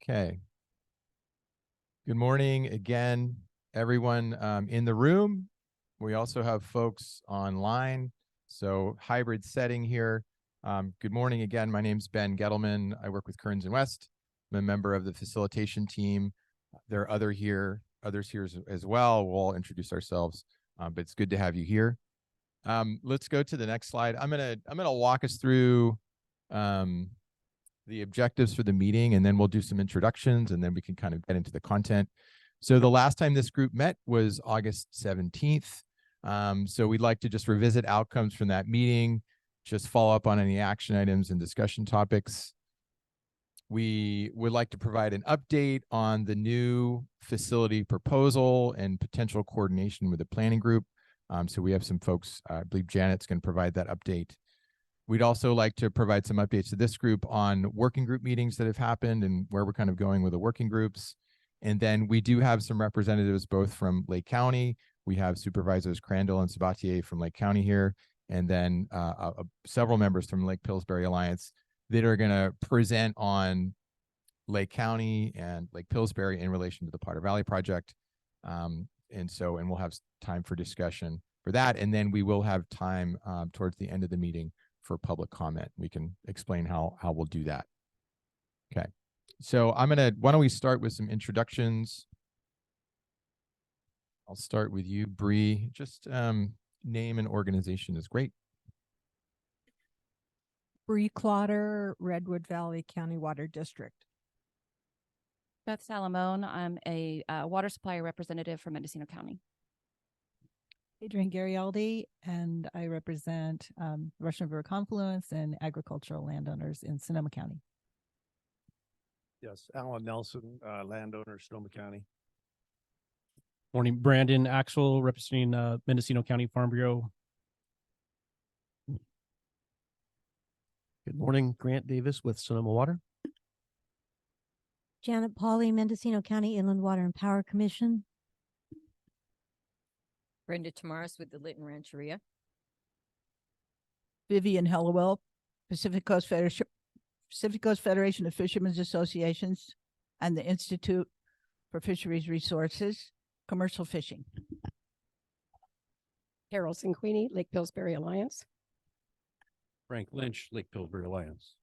Okay. Good morning again, everyone in the room. We also have folks online, so hybrid setting here. Good morning again. My name's Ben Gettleman. I work with Kearns and West. I'm a member of the facilitation team. There are others here as well. We'll all introduce ourselves, but it's good to have you here. Let's go to the next slide. I'm gonna walk us through the objectives for the meeting, and then we'll do some introductions, and then we can kind of get into the content. So the last time this group met was August 17th. So we'd like to just revisit outcomes from that meeting, just follow up on any action items and discussion topics. We would like to provide an update on the new facility proposal and potential coordination with the planning group. So we have some folks, I believe Janet's going to provide that update. We'd also like to provide some updates to this group on working group meetings that have happened and where we're kind of going with the working groups. And then we do have some representatives both from Lake County. We have Supervisors Crandall and Sabatier from Lake County here, and then several members from Lake Pillsbury Alliance that are going to present on Lake County and Lake Pillsbury in relation to the Potter Valley project. And we'll have time for discussion for that. And then we will have time towards the end of the meeting for public comment. We can explain how we'll do that. Okay, so why don't we start with some introductions? I'll start with you, Bree. Just name and organization is great. Bree Clotter, Redwood Valley County Water District. Beth Salamone, I'm a water supplier representative for Mendocino County. Adrian Garialdi, and I represent Russian River Confluence and agricultural landowners in Sonoma County. Yes, Alan Nelson, landowner, Sonoma County. Morning, Brandon Axel, representing Mendocino County Farm Bureau. Good morning, Grant Davis with Sonoma Water. Janet Pauley, Mendocino County Inland Water and Power Commission. Brenda Tamaris with the Lytton Rancheria. Vivian Hellewell, Pacific Coast Federation of Fishermen's Associations and the Institute for Fisheries Resources, Commercial Fishing. Carol Cinquini, Lake Pillsbury Alliance. Frank Lynch, Lake Pillsbury Alliance.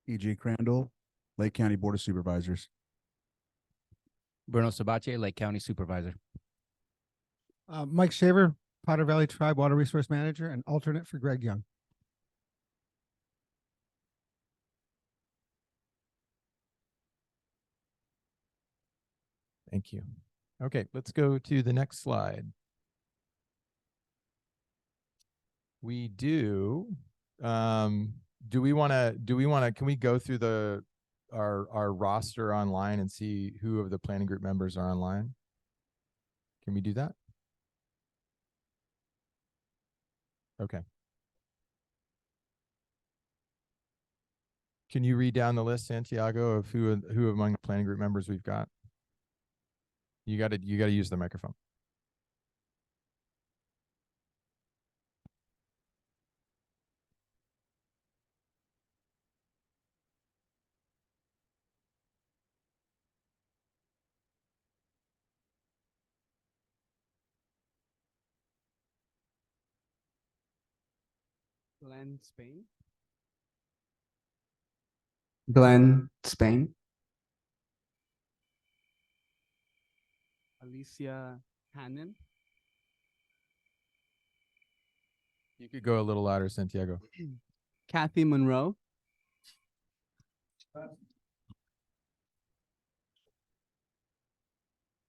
E.J. Crandall, Lake County Board of Supervisors. Bruno Sabatier, Lake County Supervisor. Mike Shaver, Potter Valley Tribe Water Resource Manager and alternate for Greg Young. Thank you. Okay, let's go to the next slide. We do we want to, can we go through our roster online and see who of the planning group members are online? Can we do that? Okay. Can you read down the list, Santiago, of who among the planning group members we've got? You got to use the microphone. Glenn Spain. Glenn Spain. Alicia Hannon. You could go a little louder, Santiago. Kathy Monroe.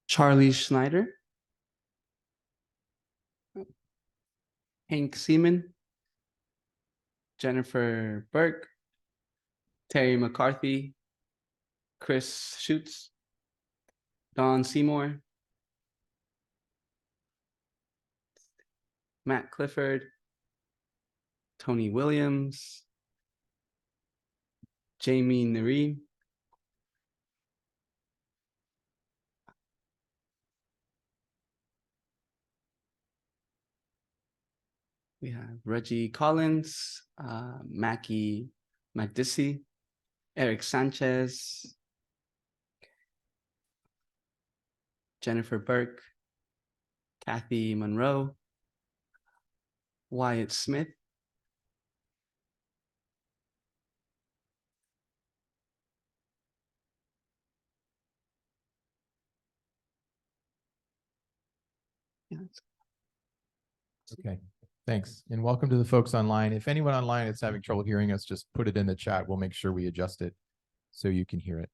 Charlie Schneider. Hank Seaman. Jennifer Burke. Terry McCarthy. Chris Schutz. Don Seymour. Matt Clifford. Tony Williams. Jamie Neri. We have Reggie Collins, Mackie McDissy, Eric Sanchez, Jennifer Burke, Kathy Monroe, Wyatt Smith, Okay, thanks. And welcome to the folks online. If anyone online is having trouble hearing us, just put it in the chat. We'll make sure we adjust it so you can hear it.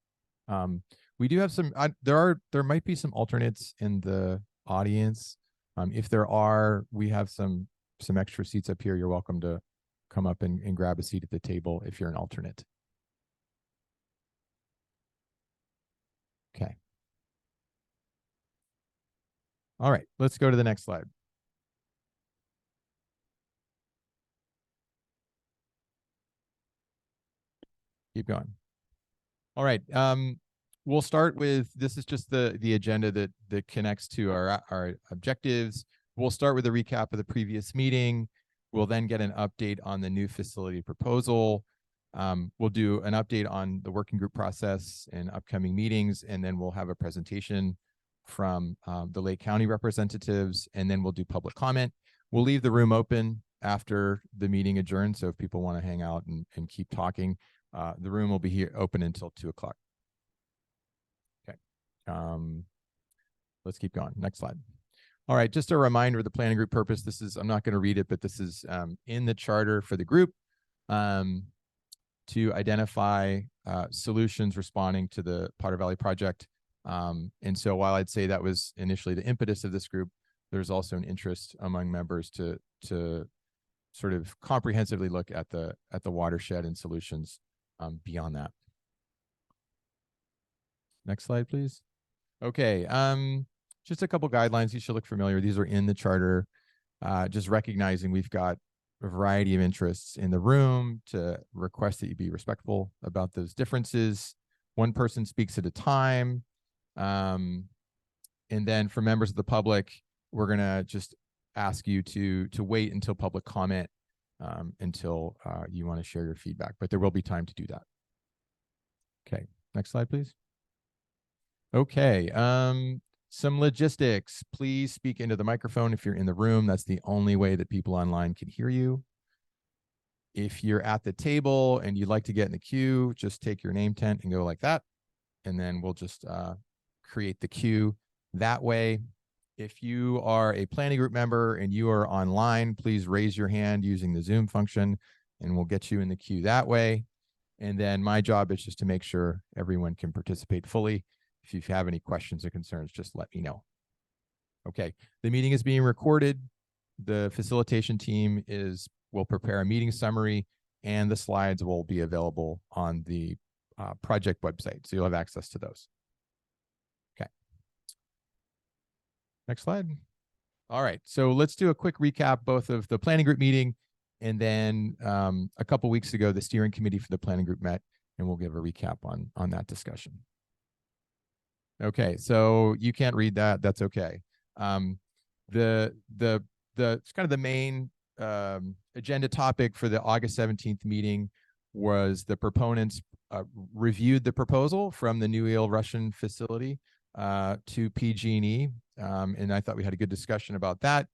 We do have some, there might be some alternates in the audience. If there are, we have some extra seats up here. You're welcome to come up and grab a seat at the table if you're an alternate. Okay. All right, let's go to the next slide. Keep going. All right. We'll start with, this is just the agenda that connects to our objectives. We'll start with a recap of the previous meeting. We'll then get an update on the new facility proposal. We'll do an update on the working group process and upcoming meetings, and then we'll have a presentation from the Lake County representatives, and then we'll do public comment. We'll leave the room open after the meeting adjourns, so if people want to hang out and keep talking, the room will be here open until 2 o'clock. Okay. Let's keep going. Next slide. All right, just a reminder of the planning group purpose. This is, I'm not going to read it, but this is in the charter for the group to identify solutions responding to the Potter Valley project. And so while I'd say that was initially the impetus of this group, there's also an interest among members to sort of comprehensively look at the watershed and solutions beyond that. Next slide, please. Okay, just a couple guidelines you should look familiar. These are in the charter. Just recognizing we've got a variety of interests in the room to request that you be respectful about those differences. One person speaks at a time. And then for members of the public, we're gonna just ask you to wait until public comment until you want to share your feedback, but there will be time to do that. Okay, next slide, please. Okay, some logistics. Please speak into the microphone if you're in the room. That's the only way that people online can hear you. If you're at the table and you'd like to get in the queue, just take your name tent and go like that, and then we'll just create the queue that way. If you are a planning group member and you are online, please raise your hand using the Zoom function and we'll get you in the queue that way. And then my job is just to make sure everyone can participate fully. If you have any questions or concerns, just let me know. Okay, the meeting is being recorded. The facilitation team will prepare a meeting summary and the slides will be available on the project website. So you'll have access to those. Okay. Next slide. All right, so let's do a quick recap both of the planning group meeting and then a couple weeks ago, the steering committee for the planning group met, and we'll give a recap on that discussion. Okay, so you can't read that, that's okay. It's kind of the main agenda topic for the August 17th meeting was the proponents reviewed the proposal from the New Eel Russian facility to PG&E, and I thought we had a good discussion about that.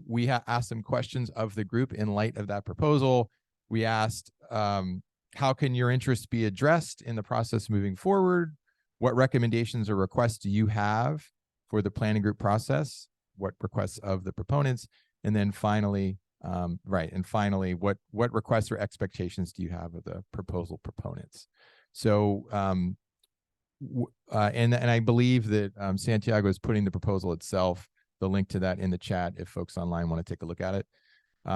We asked some questions of the group in light of that proposal. We asked, how can your interests be addressed in the process moving forward? What recommendations or requests do you have for the planning group process? What requests of the proponents? And then finally, what requests or expectations do you have of the proposal proponents? So, and I believe that Santiago is putting the proposal itself, the link to that in the chat if folks online want to take a look at it.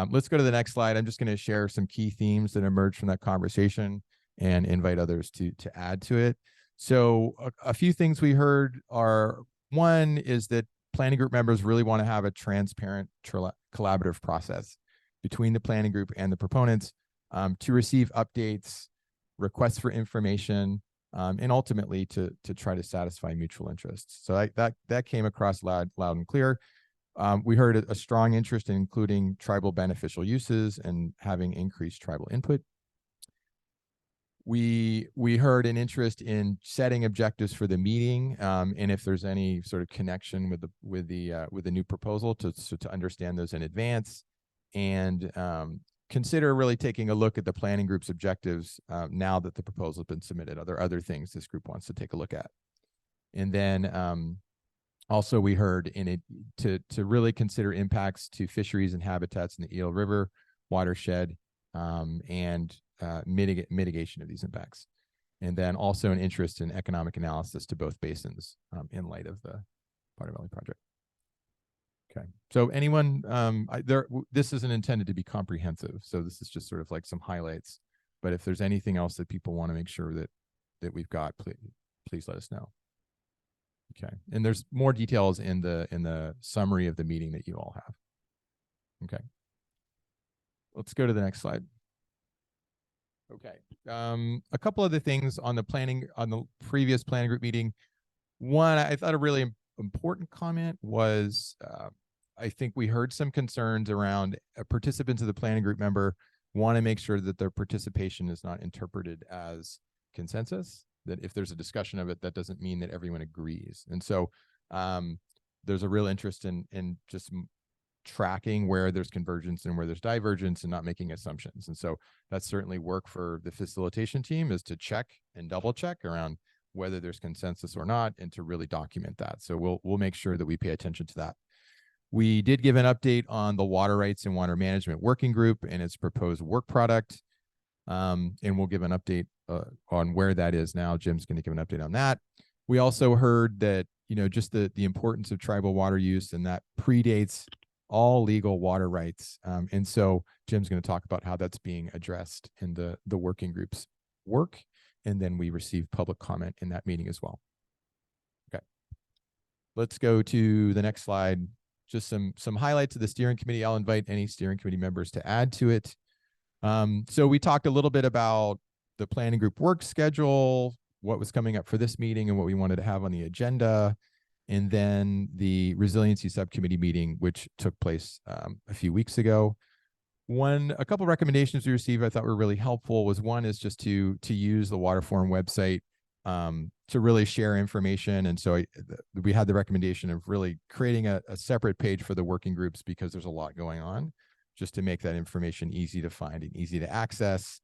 Let's go to the next slide. I'm just going to share some key themes that emerged from that conversation and invite others to add to it. So a few things we heard are, one is that planning group members really want to have a transparent collaborative process between the planning group and the proponents to receive updates, requests for information, and ultimately to try to satisfy mutual interests. So that came across loud and clear. We heard a strong interest in including tribal beneficial uses and having increased tribal input. We heard an interest in setting objectives for the meeting, and if there's any sort of connection with the new proposal to understand those in advance, and consider really taking a look at the planning group's objectives now that the proposal has been submitted. Are there other things this group wants to take a look at? And then also we heard in it to really consider impacts to fisheries and habitats in the Eel River watershed, and mitigation of these impacts. And then also an interest in economic analysis to both basins in light of the Potter Valley project. Okay, so anyone, this isn't intended to be comprehensive, so this is just sort of like some highlights. But if there's anything else that people want to make sure that we've got, please let us know. Okay, and there's more details in the summary of the meeting that you all have. Okay, let's go to the next slide. Okay, a couple other things on the previous planning group meeting. One, I thought a really important comment was, I think we heard some concerns around participants of the planning group member want to make sure that their participation is not interpreted as consensus, that if there's a discussion of it, that doesn't mean that everyone agrees. And so there's a real interest in just tracking where there's convergence and where there's divergence and not making assumptions. And so that's certainly work for the facilitation team, is to check and double check around whether there's consensus or not, and to really document that. So we'll make sure that we pay attention to that. We did give an update on the Water Rights and Water Management Working Group and its proposed work product. And we'll give an update on where that is now. Jim's going to give an update on that. We also heard that, just the importance of tribal water use, and that predates all legal water rights. And so Jim's going to talk about how that's being addressed in the working group's work. And then we received public comment in that meeting as well. Okay, let's go to the next slide. Just some highlights of the steering committee. I'll invite any steering committee members to add to it. So we talked a little bit about the planning group work schedule, what was coming up for this meeting and what we wanted to have on the agenda. And then the resiliency subcommittee meeting, which took place a few weeks ago. A couple recommendations we received I thought were really helpful was, one is just to use the Water Forum website to really share information. And so we had the recommendation of really creating a separate page for the working groups, because there's a lot going on, just to make that information easy to find and easy to access.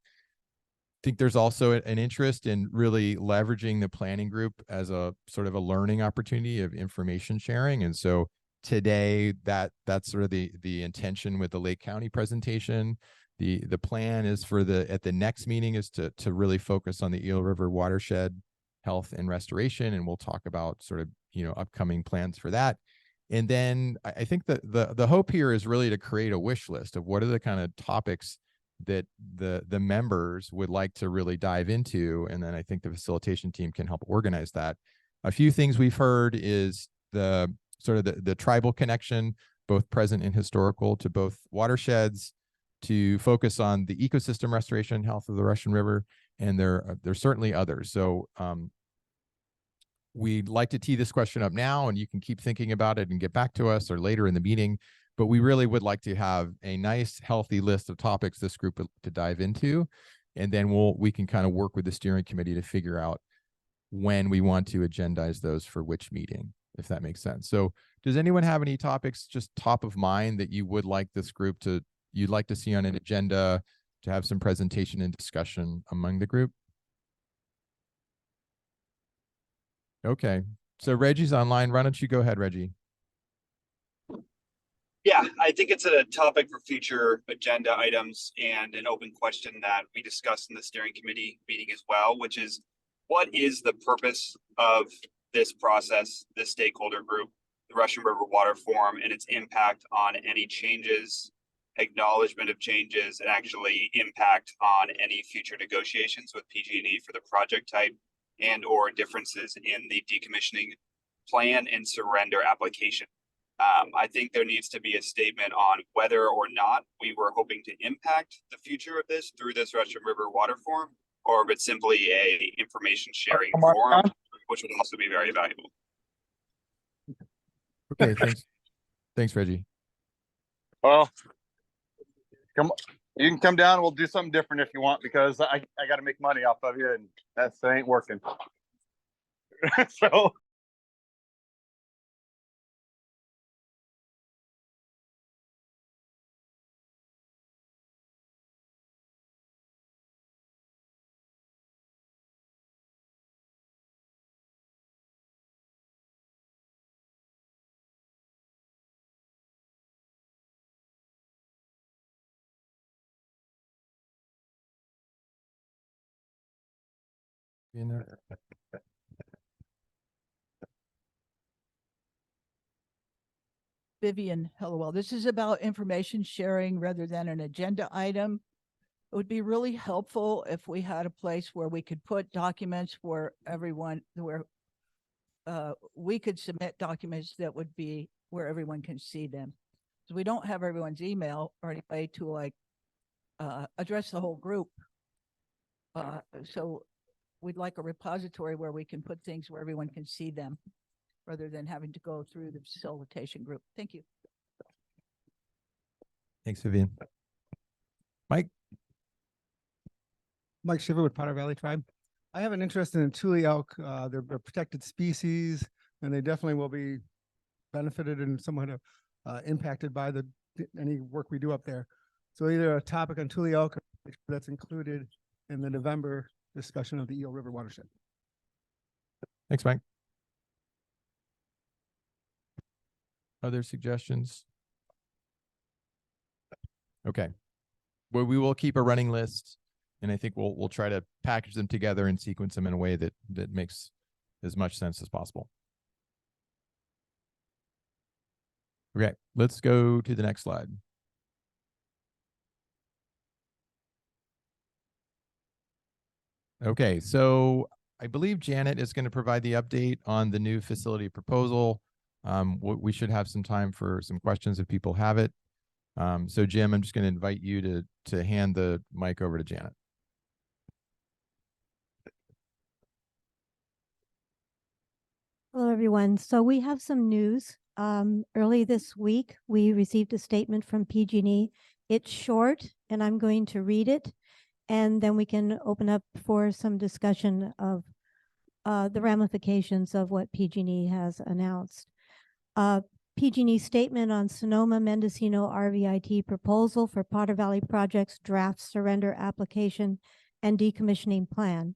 I think there's also an interest in really leveraging the planning group as a sort of a learning opportunity of information sharing. And so today that's sort of the intention with the Lake County presentation. The plan is for at the next meeting is to really focus on the Eel River watershed health and restoration, and we'll talk about sort of upcoming plans for that. And then I think that the hope here is really to create a wish list of what are the kind of topics that the members would like to really dive into, and then I think the facilitation team can help organize that. A few things we've heard is the tribal connection, both present and historical, to both watersheds, to focus on the ecosystem restoration and health of the Russian River, and there's certainly others. So we'd like to tee this question up now, and you can keep thinking about it and get back to us or later in the meeting. But we really would like to have a nice, healthy list of topics this group to dive into, and then we can kind of work with the steering committee to figure out when we want to agendize those for which meeting, if that makes sense. So does anyone have any topics just top of mind that you would like this group you'd like to see on an agenda, to have some presentation and discussion among the group? Okay, so Reggie's online. Why don't you go ahead, Reggie? Yeah, I think it's a topic for future agenda items, and an open question that we discussed in the steering committee meeting as well, which is, what is the purpose of this process, this stakeholder group, the Russian River Water Forum, and its impact on any changes, acknowledgement of changes, and actually impact on any future negotiations with PG&E for the project type and or differences in the decommissioning plan and surrender application. I think there needs to be a statement on whether or not we were hoping to impact the future of this through this Russian River Water Forum, or if it's simply a information sharing forum, which would also be very valuable. Okay, thanks, Reggie. Well, You can come down. We'll do something different if you want, because I got to make money off of you, and that ain't working. So. You know, Vivian, hello. This is about information sharing rather than an agenda item. It would be really helpful if we had a place where we could put documents for everyone, where we could submit documents that would be where everyone can see them. So we don't have everyone's email or any way to like address the whole group. So we'd like a repository where we can put things where everyone can see them, rather than having to go through the facilitation group. Thank you. thanks, Vivian. Mike? Mike Shiver with Potter Valley Tribe. I have an interest in Tule elk. They're a protected species, and they definitely will be benefited and somewhat impacted by any work we do up there. So either a topic on Tule elk that's included in the November discussion of the Eel River watershed. Thanks, Mike. Other suggestions? Okay. Well, we will keep a running list, and I think we'll try to package them together and sequence them in a way that makes as much sense as possible. Okay, let's go to the next slide. Okay, so I believe Janet is going to provide the update on the new facility proposal. We should have some time for some questions if people have it. So Jim, I'm just going to invite you to hand the mic over to Janet. Hello, everyone. So we have some news. Early this week, we received a statement from PG&E. It's short, and I'm going to read it, and then we can open up for some discussion of the ramifications of what PG&E has announced. PG&E statement on Sonoma-Mendocino RVIT proposal for Potter Valley Project's draft surrender application and decommissioning plan.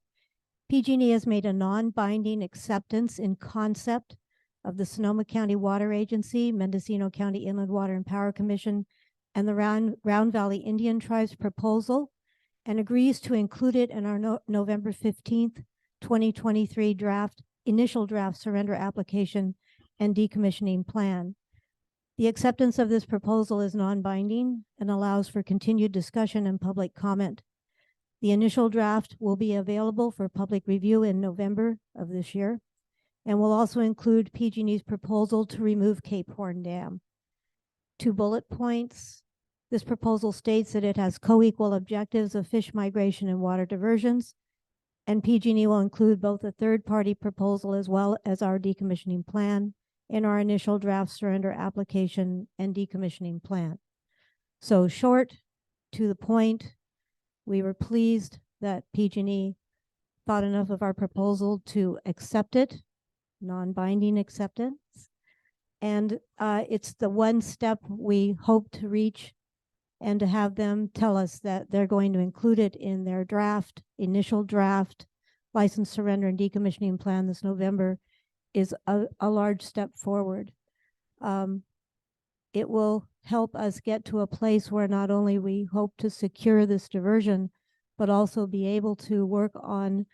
PG&E has made a non-binding acceptance in concept of the Sonoma County Water Agency, Mendocino County Inland Water and Power Commission, and the Round Valley Indian Tribes proposal, and agrees to include it in our November 15th, 2023 initial draft surrender application and decommissioning plan. The acceptance of this proposal is non-binding and allows for continued discussion and public comment. The initial draft will be available for public review in November of this year, and will also include PG&E's proposal to remove Cape Horn Dam. 2 bullet points. This proposal states that it has co-equal objectives of fish migration and water diversions, and PG&E will include both a third-party proposal as well as our decommissioning plan in our initial draft surrender application and decommissioning plan. So short, to the point, we were pleased that PG&E thought enough of our proposal to accept it, non-binding acceptance. And it's the one step we hope to reach, and to have them tell us that they're going to include it in their initial draft license surrender and decommissioning plan this November is a large step forward. It will help us get to a place where not only we hope to secure this diversion, but also be able to work on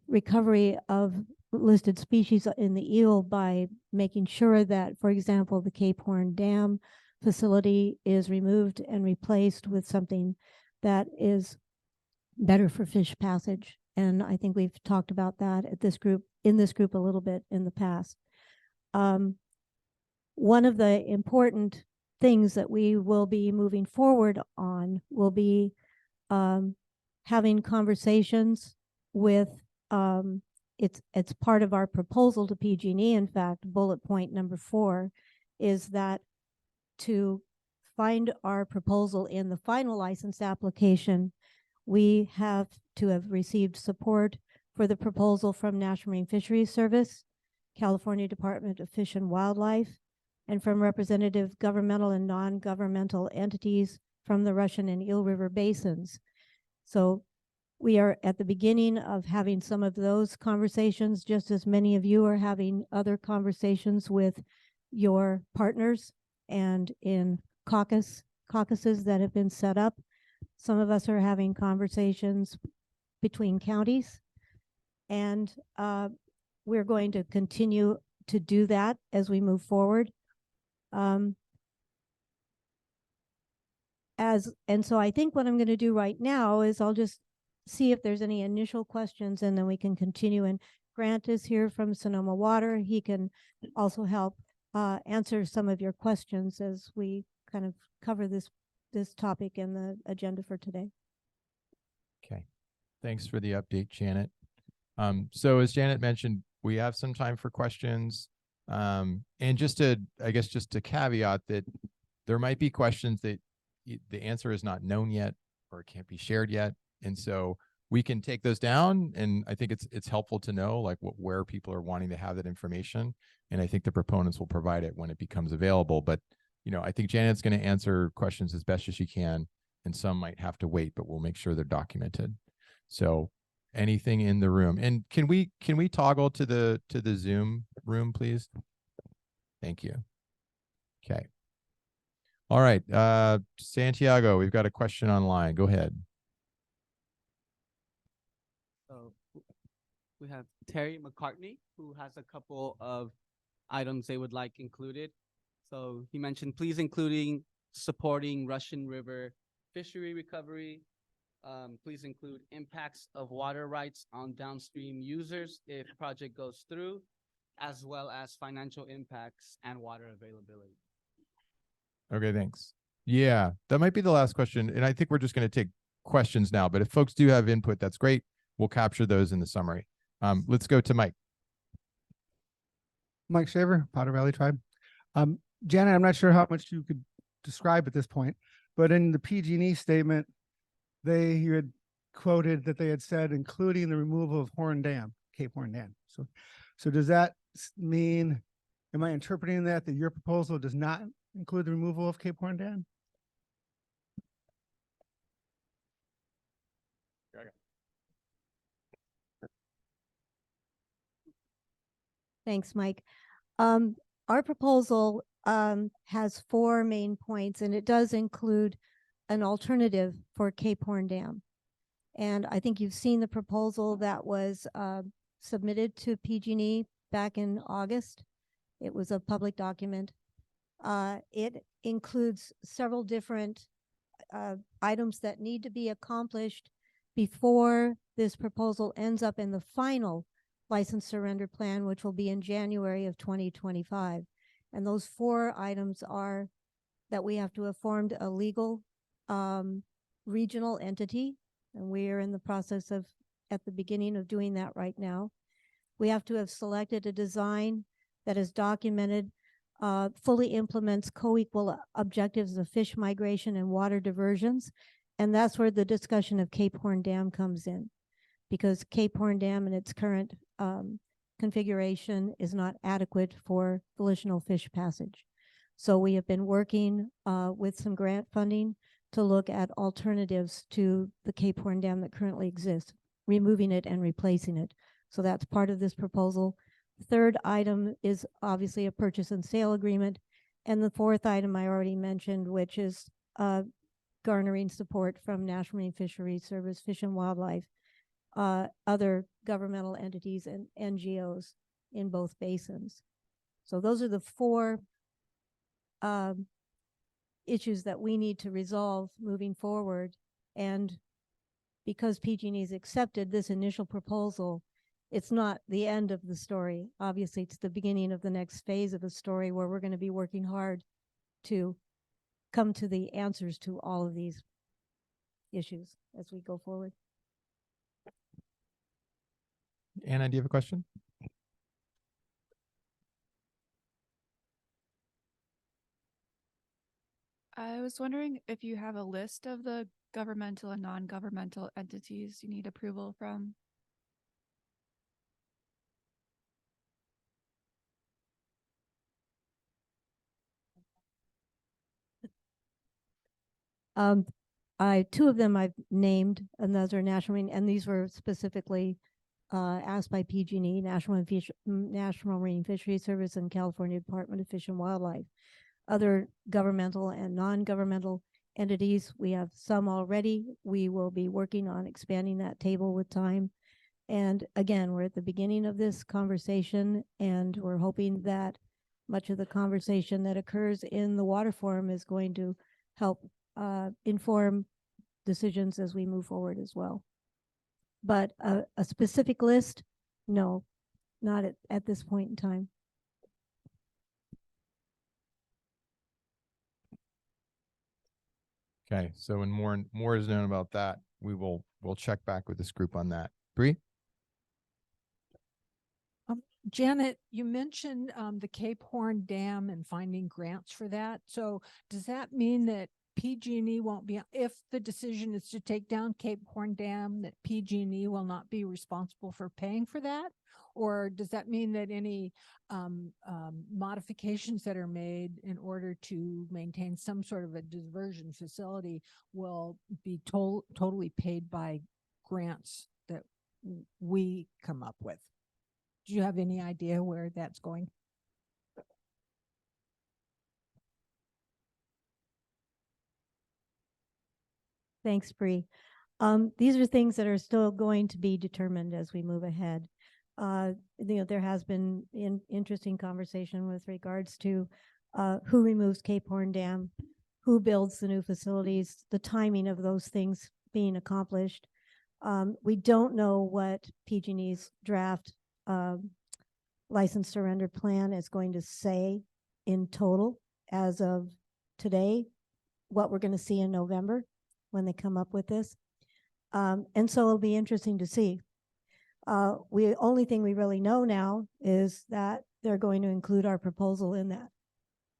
recovery of listed species in the eel by making sure that, for example, the Cape Horn Dam facility is removed and replaced with something that is better for fish passage. And I think we've talked about that in this group a little bit in the past. One of the important things that we will be moving forward on will be having conversations with, it's part of our proposal to PG&E. In fact, bullet point number 4 is that to find our proposal in the final license application, we have to have received support for the proposal from National Marine Fisheries Service, California Department of Fish and Wildlife, and from representative governmental and non-governmental entities from the Russian and Eel River basins. So we are at the beginning of having some of those conversations, just as many of you are having other conversations with your partners and in caucuses that have been set up. Some of us are having conversations between counties, and we're going to continue to do that as we move forward. And so I think what I'm going to do right now is I'll just see if there's any initial questions, and then we can continue. And Grant is here from Sonoma Water. He can also help answer some of your questions as we kind of cover this topic in the agenda for today. Okay. Thanks for the update, Janet. So as Janet mentioned, we have some time for questions. And just to caveat that there might be questions that the answer is not known yet or can't be shared yet. And so we can take those down. And I think it's helpful to know like where people are wanting to have that information. And I think the proponents will provide it when it becomes available. But, you know, I think Janet's going to answer questions as best as she can. And some might have to wait, but we'll make sure they're documented. So anything in the room, and can we toggle to the Zoom room, please? Thank you. Okay. All right, Santiago, we've got a question online. Go ahead. So we have Terry McCartney, who has a couple of items they would like included. So he mentioned, please including supporting Russian River fishery recovery. Please include impacts of water rights on downstream users if project goes through, as well as financial impacts and water availability. Okay, thanks. Yeah, that might be the last question. And I think we're just going to take questions now, but if folks do have input, that's great. We'll capture those in the summary. Let's go to Mike. Mike Shaver, Potter Valley Tribe. Janet, I'm not sure how much you could describe at this point, but in the PG&E statement, you had quoted that they had said, including the removal of Horn Dam, Cape Horn Dam. So does that mean, am I interpreting that your proposal does not include the removal of Cape Horn Dam? Thanks, Mike. Our proposal has 4 main points, and it does include an alternative for Cape Horn Dam. And I think you've seen the proposal that was submitted to PG&E back in August. It was a public document. It includes several different items that need to be accomplished before this proposal ends up in the final license surrender plan, which will be in January of 2025. And those 4 items are that we have to have formed a legal regional entity, and we are in the process of at the beginning of doing that right now. We have to have selected a design that is documented, fully implements co-equal objectives of fish migration and water diversions. And that's where the discussion of Cape Horn Dam comes in, because Cape Horn Dam in its current configuration is not adequate for volitional fish passage. So we have been working with some grant funding to look at alternatives to the Cape Horn Dam that currently exists, removing it and replacing it. So that's part of this proposal. The 3rd item is obviously a purchase and sale agreement. And the 4th item I already mentioned, which is garnering support from National Marine Fisheries Service, Fish and Wildlife, other governmental entities and NGOs in both basins. So those are the 4 issues that we need to resolve moving forward. And because PG&E has accepted this initial proposal, it's not the end of the story. Obviously, it's the beginning of the next phase of the story where we're going to be working hard to come to the answers to all of these issues as we go forward. Anna, do you have a question? I was wondering if you have a list of the governmental and non-governmental entities you need approval from. Two of them I've named, and those are National Marine, and these were specifically asked by PG&E, National Marine Fisheries Service, and California Department of Fish and Wildlife. Other governmental and non-governmental entities, we have some already. We will be working on expanding that table with time. And again, we're at the beginning of this conversation, and we're hoping that much of the conversation that occurs in the water forum is going to help inform decisions as we move forward as well. But a specific list, no, not at this point in time. Okay, so when more is known about that, we'll check back with this group on that. Bree? Janet, you mentioned the Cape Horn Dam and finding grants for that. So does that mean that PG&E won't be, if the decision is to take down Cape Horn Dam, that PG&E will not be responsible for paying for that? Or does that mean that any modifications that are made in order to maintain some sort of a diversion facility will be totally paid by grants that we come up with? Do you have any idea where that's going? Thanks, Bree. These are things that are still going to be determined as we move ahead. There has been interesting conversation with regards to who removes Cape Horn Dam, who builds the new facilities, the timing of those things being accomplished. We don't know what PG&E's draft license surrender plan is going to say in total as of today, what we're going to see in November when they come up with this. And so it'll be interesting to see. Only thing we really know now is that they're going to include our proposal in that.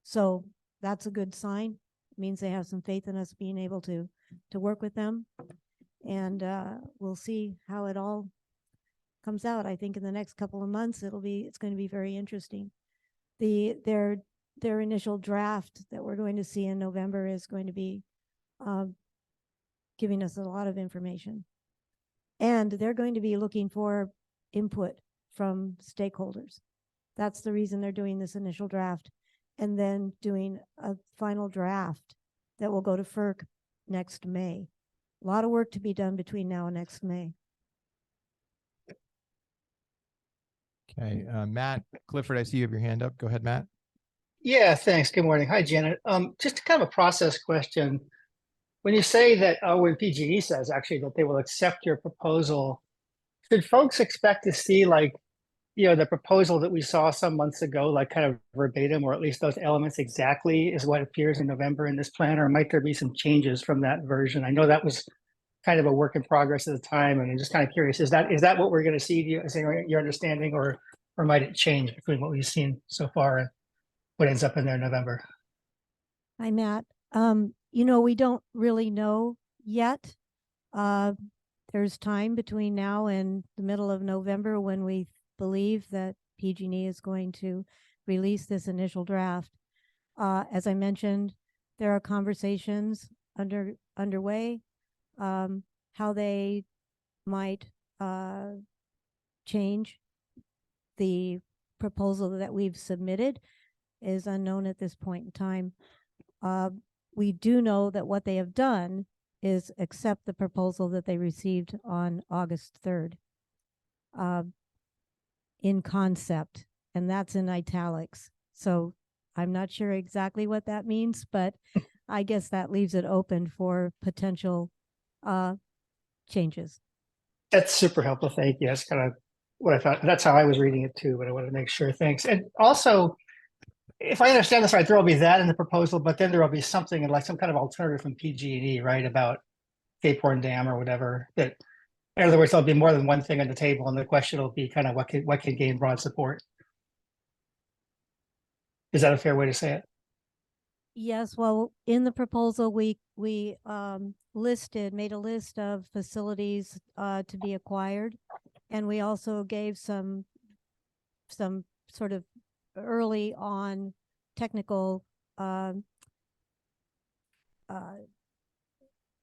So that's a good sign. It means they have some faith in us being able to work with them. And we'll see how it all comes out. I think in the next couple of months, it's going to be very interesting. Their initial draft that we're going to see in November is going to be giving us a lot of information. And they're going to be looking for input from stakeholders. That's the reason they're doing this initial draft and then doing a final draft that will go to FERC next May. A lot of work to be done between now and next May. Okay, Matt Clifford, I see you have your hand up. Go ahead, Matt. Yeah, thanks. Good morning. Hi, Janet. Just kind of a process question. When you say that, when PG&E says actually that they will accept your proposal, should folks expect to see the proposal that we saw some months ago, like kind of verbatim, or at least those elements exactly is what appears in November in this plan, or might there be some changes from that version? I know that was kind of a work in progress at the time, and I'm just kind of curious, is that what we're going to see? Is your understanding, or might it change between what we've seen so far and what ends up in there in November? Hi, Matt. We don't really know yet. There's time between now and the middle of November when we believe that PG&E is going to release this initial draft. As I mentioned, there are conversations underway, how they might change the proposal that we've submitted is unknown at this point in time. We do know that what they have done is accept the proposal that they received on August 3rd in concept, and that's in italics. So I'm not sure exactly what that means, but I guess that leaves it open for potential changes. That's super helpful. Thank you. That's kind of what I thought. That's how I was reading it too, but I want to make sure. Thanks. And also, if I understand this right, there will be that in the proposal, but then there will be something like some kind of alternative from PG&E, right, about Cape Horn Dam or whatever. That, in other words, there'll be more than one thing on the table, and the question will be kind of what can gain broad support. Is that a fair way to say it? Yes, well, in the proposal, we made a list of facilities to be acquired. And we also gave some sort of early on technical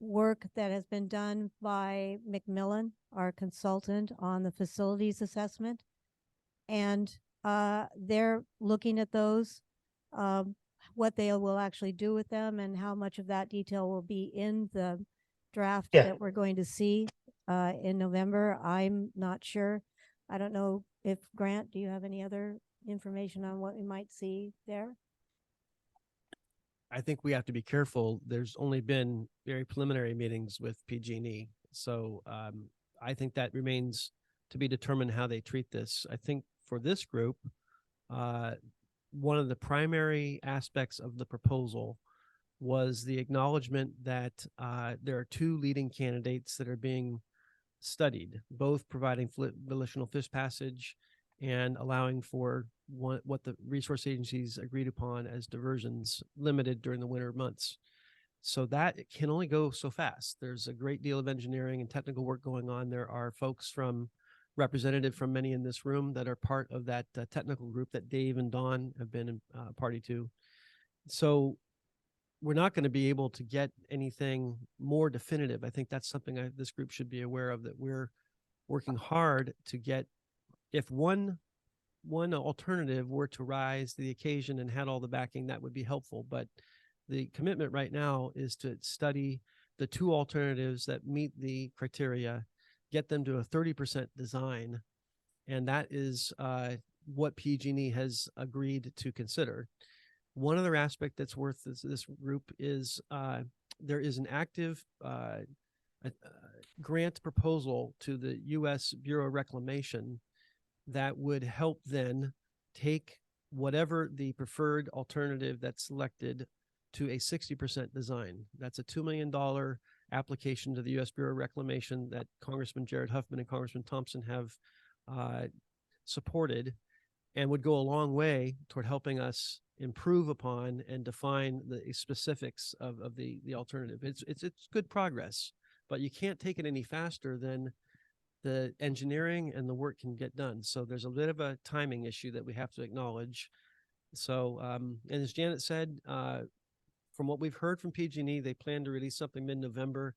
work that has been done by McMillan, our consultant on the facilities assessment. And they're looking at those, what they will actually do with them and how much of that detail will be in the draft that we're going to see in November. I'm not sure. I don't know if Grant, do you have any other information on what we might see there? I think we have to be careful. There's only been very preliminary meetings with PG&E. So I think that remains to be determined how they treat this. I think for this group, one of the primary aspects of the proposal was the acknowledgement that there are two leading candidates that are being studied, both providing volitional fish passage and allowing for what the resource agencies agreed upon as diversions limited during the winter months. So that it can only go so fast. There's a great deal of engineering and technical work going on. There are folks representative from many in this room that are part of that technical group that Dave and Don have been party to. So we're not going to be able to get anything more definitive. I think that's something this group should be aware of, that we're working hard to get, if one alternative were to rise to the occasion and had all the backing, that would be helpful. But the commitment right now is to study the two alternatives that meet the criteria, get them to a 30% design. And that is what PG&E has agreed to consider. One other aspect that's worth this group is there is an active grant proposal to the U.S. Bureau of Reclamation that would help then take whatever the preferred alternative that's selected to a 60% design. That's a $2 million application to the U.S. Bureau of Reclamation that Congressman Jared Huffman and Congressman Thompson have supported, and would go a long way toward helping us improve upon and define the specifics of the alternative. It's good progress, but you can't take it any faster than the engineering and the work can get done. So there's a bit of a timing issue that we have to acknowledge. So, and as Janet said, from what we've heard from PG&E, they plan to release something mid-November.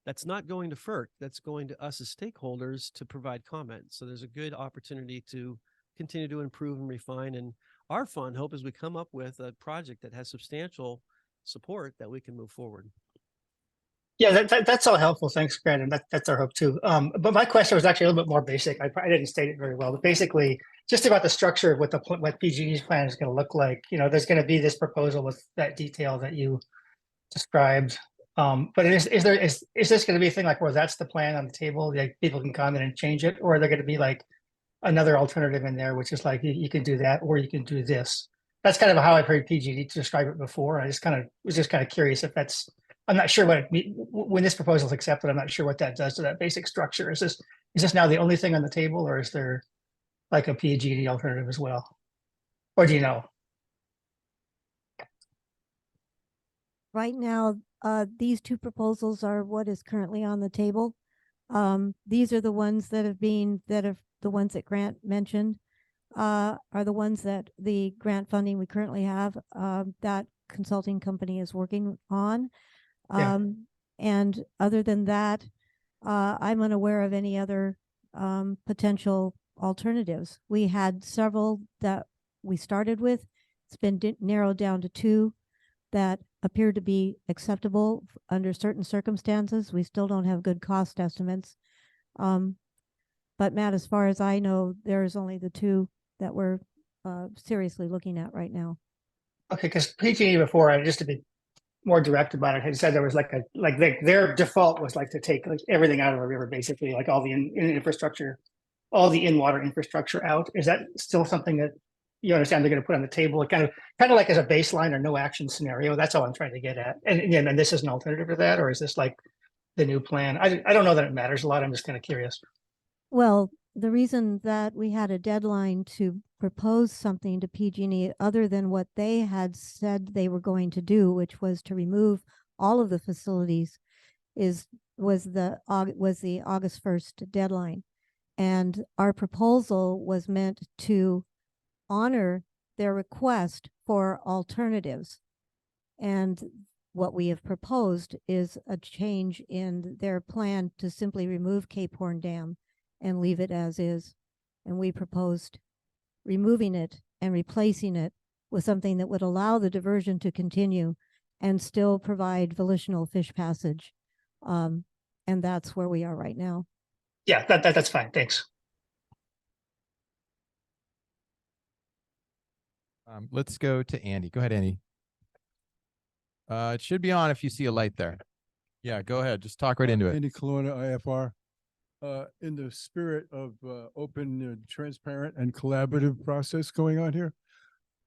That's not going to FERC. That's going to us as stakeholders to provide comment. So there's a good opportunity to continue to improve and refine. And our fun hope is we come up with a project that has substantial support that we can move forward. Yeah, that's all helpful. Thanks, Brandon. That's our hope too. But my question was actually a little bit more basic. I didn't state it very well, but basically just about the structure of what PG&E's plan is going to look like. You know, there's going to be this proposal with that detail that you described. But is this going to be a thing like where that's the plan on the table, like people can comment and change it, or are there going to be like another alternative in there, which is like you can do that or you can do this? That's kind of how I've heard PG&E describe it before. I was just kind of curious if that's. I'm not sure what when this proposal is accepted. I'm not sure what that does to that basic structure. Is this now the only thing on the table, or is there like a PG&E alternative as well, or do you know? Right now, these two proposals are what is currently on the table. These are the ones that the ones that Grant mentioned are the ones that the grant funding we currently have that consulting company is working on. And other than that, I'm unaware of any other potential alternatives. We had several that we started with. It's been narrowed down to two that appear to be acceptable under certain circumstances. We still don't have good cost estimates. But Matt, as far as I know, there's only the two that we're seriously looking at right now. Okay, because PG&E before, just to be more direct about it, had said there was their default was like to take like everything out of the river, basically, like all the infrastructure, all the in-water infrastructure out. Is that still something that you understand they're going to put on the table, kind of like as a baseline or no action scenario? That's all I'm trying to get at. And this is an alternative to that, or is this like the new plan? I don't know that it matters a lot. I'm just kind of curious. Well, the reason that we had a deadline to propose something to PG&E other than what they had said they were going to do, which was to remove all of the facilities, was the August 1st deadline. And our proposal was meant to honor their request for alternatives. And what we have proposed is a change in their plan to simply remove Cape Horn Dam and leave it as is. And we proposed removing it and replacing it with something that would allow the diversion to continue and still provide volitional fish passage. And that's where we are right now. Yeah, that's fine. Thanks. Let's go to Andy. Go ahead, Andy. It should be on if you see a light there. Yeah, go ahead. Just talk right into it. Andy Colonna, IFR. In the spirit of open, transparent, and collaborative process going on here,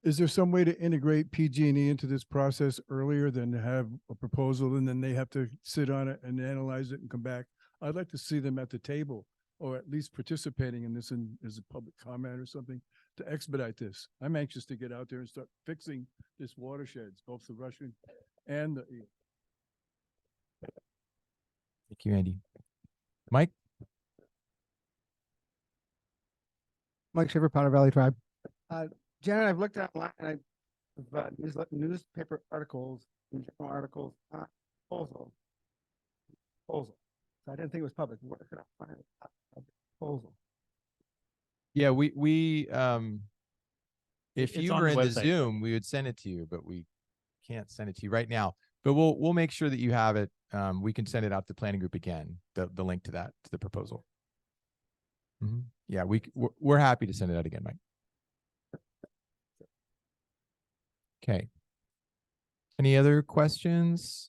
is there some way to integrate PG&E into this process earlier than to have a proposal and then they have to sit on it and analyze it and come back? I'd like to see them at the table or at least participating in this as a public comment or something to expedite this. I'm anxious to get out there and start fixing this watersheds, both the Russian and the eel. Thank you, Andy. Mike? Mike Shiver, Powder Valley Tribe. Janet, I've looked online and I've newspaper articles and journal articles on proposal. So I didn't think it was public. Where could I find a proposal? Yeah, if It's you on were the in the website. Zoom, we would send it to you, but we can't send it to you right now. But we'll make sure that you have it. We can send it out to the planning group again, the link to that, to the proposal. Yeah, we're happy to send it out again, Mike. Okay. Any other questions?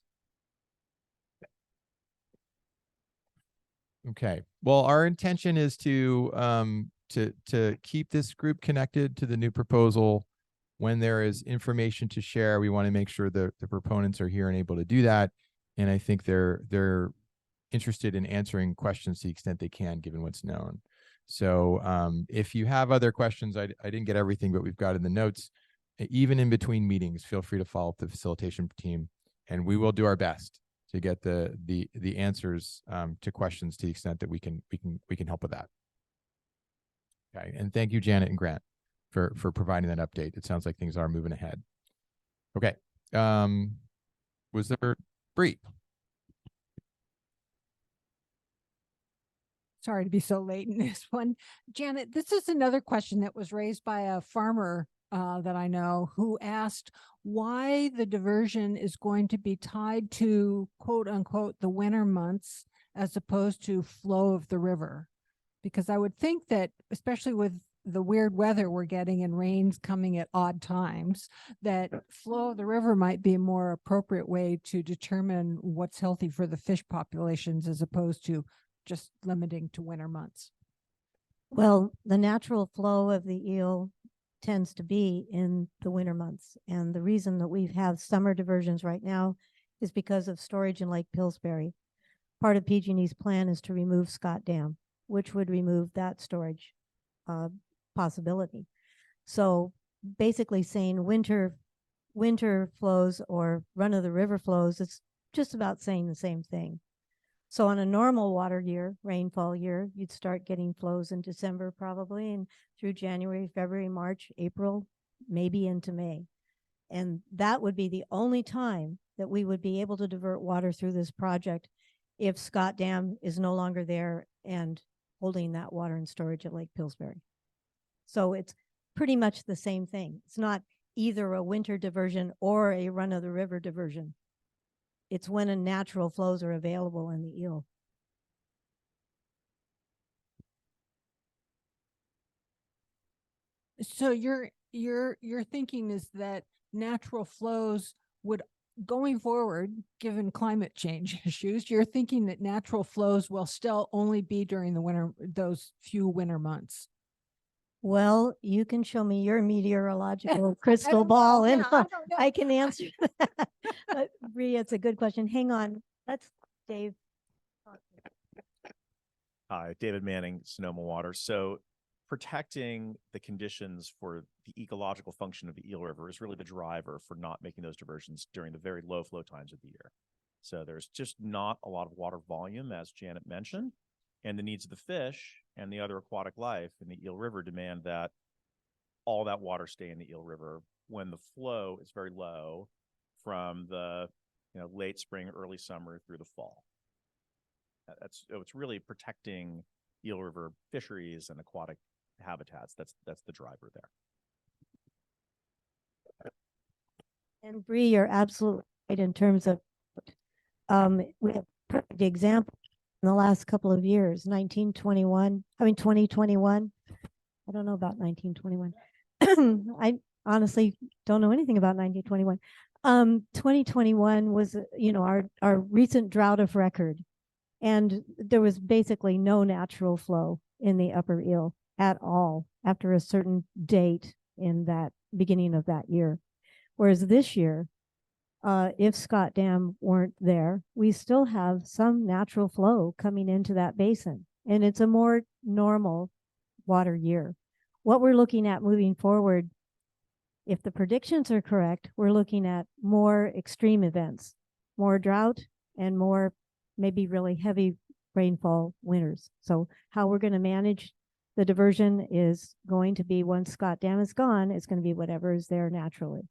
Okay. Well, our intention is to keep this group connected to the new proposal. When there is information to share, we want to make sure that the proponents are here and able to do that. And I think they're interested in answering questions to the extent they can, given what's known. So if you have other questions, I didn't get everything, but we've got in the notes. Even in between meetings, feel free to follow up the facilitation team, and we will do our best to get the answers to questions to the extent that we can help with that. Okay, and thank you, Janet and Grant, for providing that update. It sounds like things are moving ahead. Okay, was there Bree? Sorry to be so late in this one. Janet, this is another question that was raised by a farmer that I know who asked why the diversion is going to be tied to quote unquote the winter months as opposed to flow of the river. Because I would think that, especially with the weird weather we're getting and rains coming at odd times, that flow of the river might be a more appropriate way to determine what's healthy for the fish populations as opposed to just limiting to winter months. Well, the natural flow of the eel tends to be in the winter months. And the reason that we have summer diversions right now is because of storage in Lake Pillsbury. Part of PG&E's plan is to remove Scott Dam, which would remove that storage possibility. So basically saying winter flows or run of the river flows, it's just about saying the same thing. So on a normal water year, rainfall year, you'd start getting flows in December probably, and through January, February, March, April, maybe into May. And that would be the only time that we would be able to divert water through this project if Scott Dam is no longer there and holding that water in storage at Lake Pillsbury. So it's pretty much the same thing. It's not either a winter diversion or a run of the river diversion. It's when a natural flows are available in the eel. So your thinking is that natural flows would, going forward, given climate change issues, you're thinking that natural flows will still only be during the winter, those few winter months. Well, you can show me your meteorological crystal ball and I can answer that. But Bree, it's a good question. Hang on. Let's Dave. Hi, David Manning, Sonoma Water. So protecting the conditions for the ecological function of the Eel River is really the driver for not making those diversions during the very low flow times of the year. So there's just not a lot of water volume, as Janet mentioned, and the needs of the fish and the other aquatic life in the Eel River demand that all that water stay in the Eel River when the flow is very low from the late spring, early summer through the fall. It's really protecting Eel River fisheries and aquatic habitats. That's the driver there. And Bree, you're absolutely right in terms of we have a perfect example in the last couple of years, 2021. I don't know about 1921. I honestly don't know anything about 1921. 2021 was, our recent drought of record. And there was basically no natural flow in the upper Eel at all after a certain date in that beginning of that year. Whereas this year, if Scott Dam weren't there, we still have some natural flow coming into that basin. And it's a more normal water year. What we're looking at moving forward, if the predictions are correct, we're looking at more extreme events, more drought, and more maybe really heavy rainfall winters. So how we're going to manage the diversion is going to be, once Scott Dam is gone, it's going to be whatever is there naturally.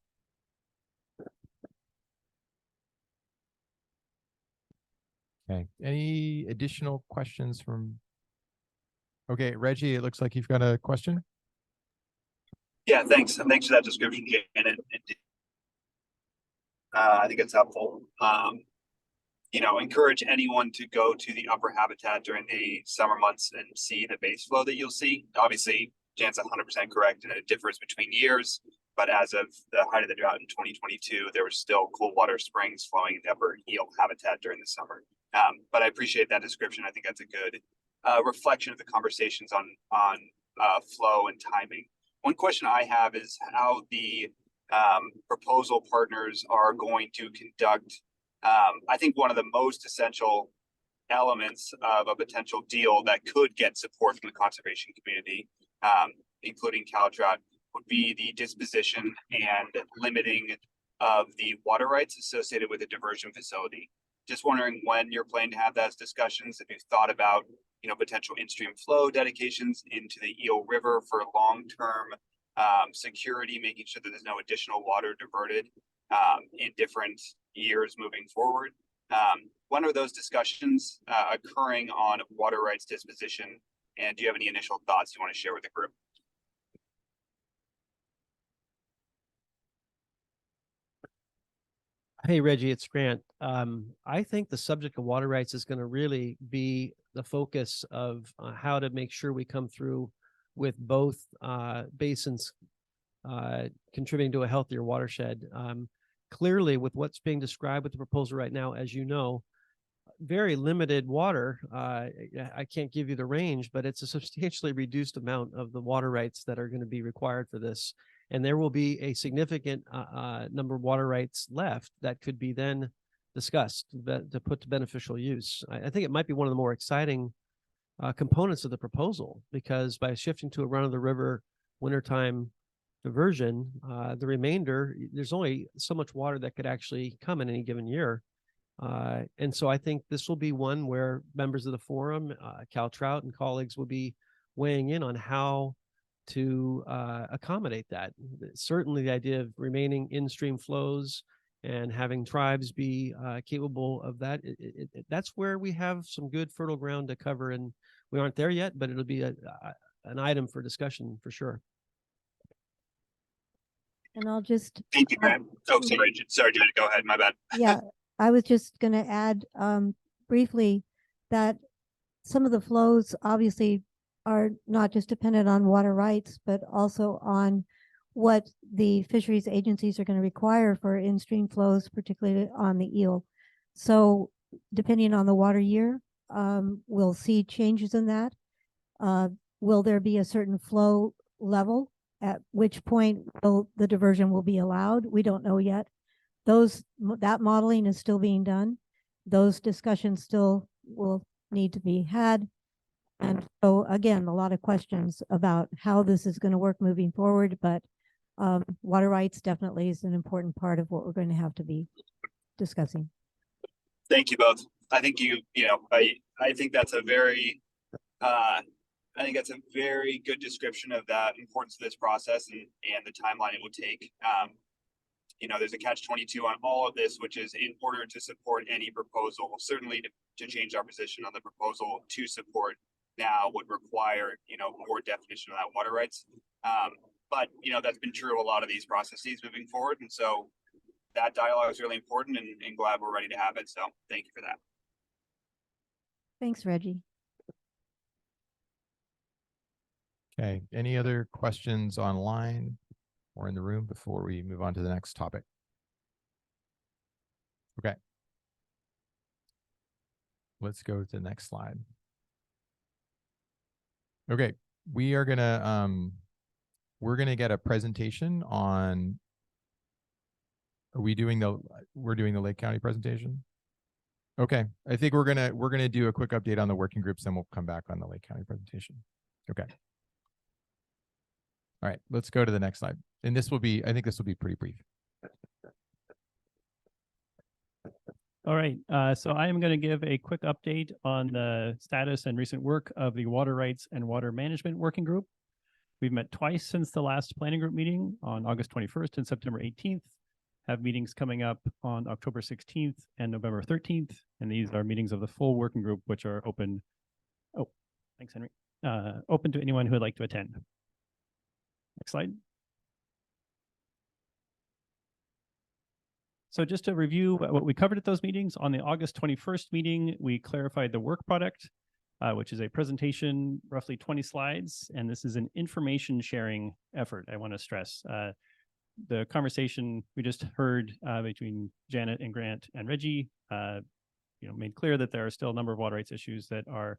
Okay. Any additional questions from? Okay, Reggie, it looks like you've got a question. Yeah, thanks. And thanks for that description, Janet. I think it's helpful. Encourage anyone to go to the upper habitat during the summer months and see the base flow that you'll see. Obviously, Jan's 100% correct, and it differs between years. But as of the height of the drought in 2022, there were still cool water springs flowing in the upper Eel habitat during the summer. But I appreciate that description. I think that's a good reflection of the conversations on flow and timing. One question I have is how the proposal partners are going to conduct. I think one of the most essential elements of a potential deal that could get support from the conservation community, including CalDrought, would be the disposition and limiting of the water rights associated with a diversion facility. Just wondering when you're planning to have those discussions, if you've thought about, potential in-stream flow dedications into the Eel River for long-term security, making sure that there's no additional water diverted in different years moving forward. When are those discussions occurring on water rights disposition? And do you have any initial thoughts you want to share with the group? Hey, Reggie, it's Grant. I think the subject of water rights is going to really be the focus of how to make sure we come through with both basins contributing to a healthier watershed. Clearly, with what's being described with the proposal right now, as you know, very limited water. I can't give you the range, but it's a substantially reduced amount of the water rights that are going to be required for this. And there will be a significant number of water rights left that could be then discussed to put to beneficial use. I think it might be one of the more exciting components of the proposal, because by shifting to a run-of-the-river wintertime diversion, the remainder, there's only so much water that could actually come in any given year. And so I think this will be one where members of the forum, CalDrought and colleagues will be weighing in on how to accommodate that. Certainly the idea of remaining in-stream flows and having tribes be capable of that, that's where we have some good fertile ground to cover, and we aren't there yet, but it'll be an item for discussion for sure. And I'll just thank you, Grant. Oh, sorry, Janet, go ahead. My bad. Yeah, I was just going to add briefly that some of the flows obviously are not just dependent on water rights, but also on what the fisheries agencies are going to require for in-stream flows, particularly on the eel. So depending on the water year, we'll see changes in that. Will there be a certain flow level, at which point the diversion will be allowed? We don't know yet. That modeling is still being done. Those discussions still will need to be had. And so again, a lot of questions about how this is going to work moving forward, but water rights definitely is an important part of what we're going to have to be discussing. Thank you both. I think I think that's a very good description of that importance of this process and the timeline it will take. There's a catch-22 on all of this, which is in order to support any proposal, certainly to change our position on the proposal to support now would require, more definition of that water rights. But that's been true of a lot of these processes moving forward. And so that dialogue is really important and glad we're ready to have it. So thank you for that. Thanks, Reggie. Okay, any other questions online or in the room before we move on to the next topic? Okay. Let's go to the next slide. Okay, we're gonna get a presentation on, we're doing the Lake County presentation? Okay, I think we're gonna do a quick update on the working groups, then we'll come back on the Lake County presentation. Okay. All right, let's go to the next slide. And I think this will be pretty brief. All right, so I am going to give a quick update on the status and recent work of the Water Rights and Water Management Working Group. We've met twice since the last planning group meeting on August 21st and September 18th, have meetings coming up on October 16th and November 13th, and these are meetings of the full working group, which are open. Oh, thanks, Henry. Open to anyone who would like to attend. Next slide. So just to review what we covered at those meetings, on the August 21st meeting, we clarified the work product, which is a presentation, roughly 20 slides, and this is an information sharing effort, I want to stress. The conversation we just heard between Janet and Grant and Reggie made clear that there are still a number of water rights issues that are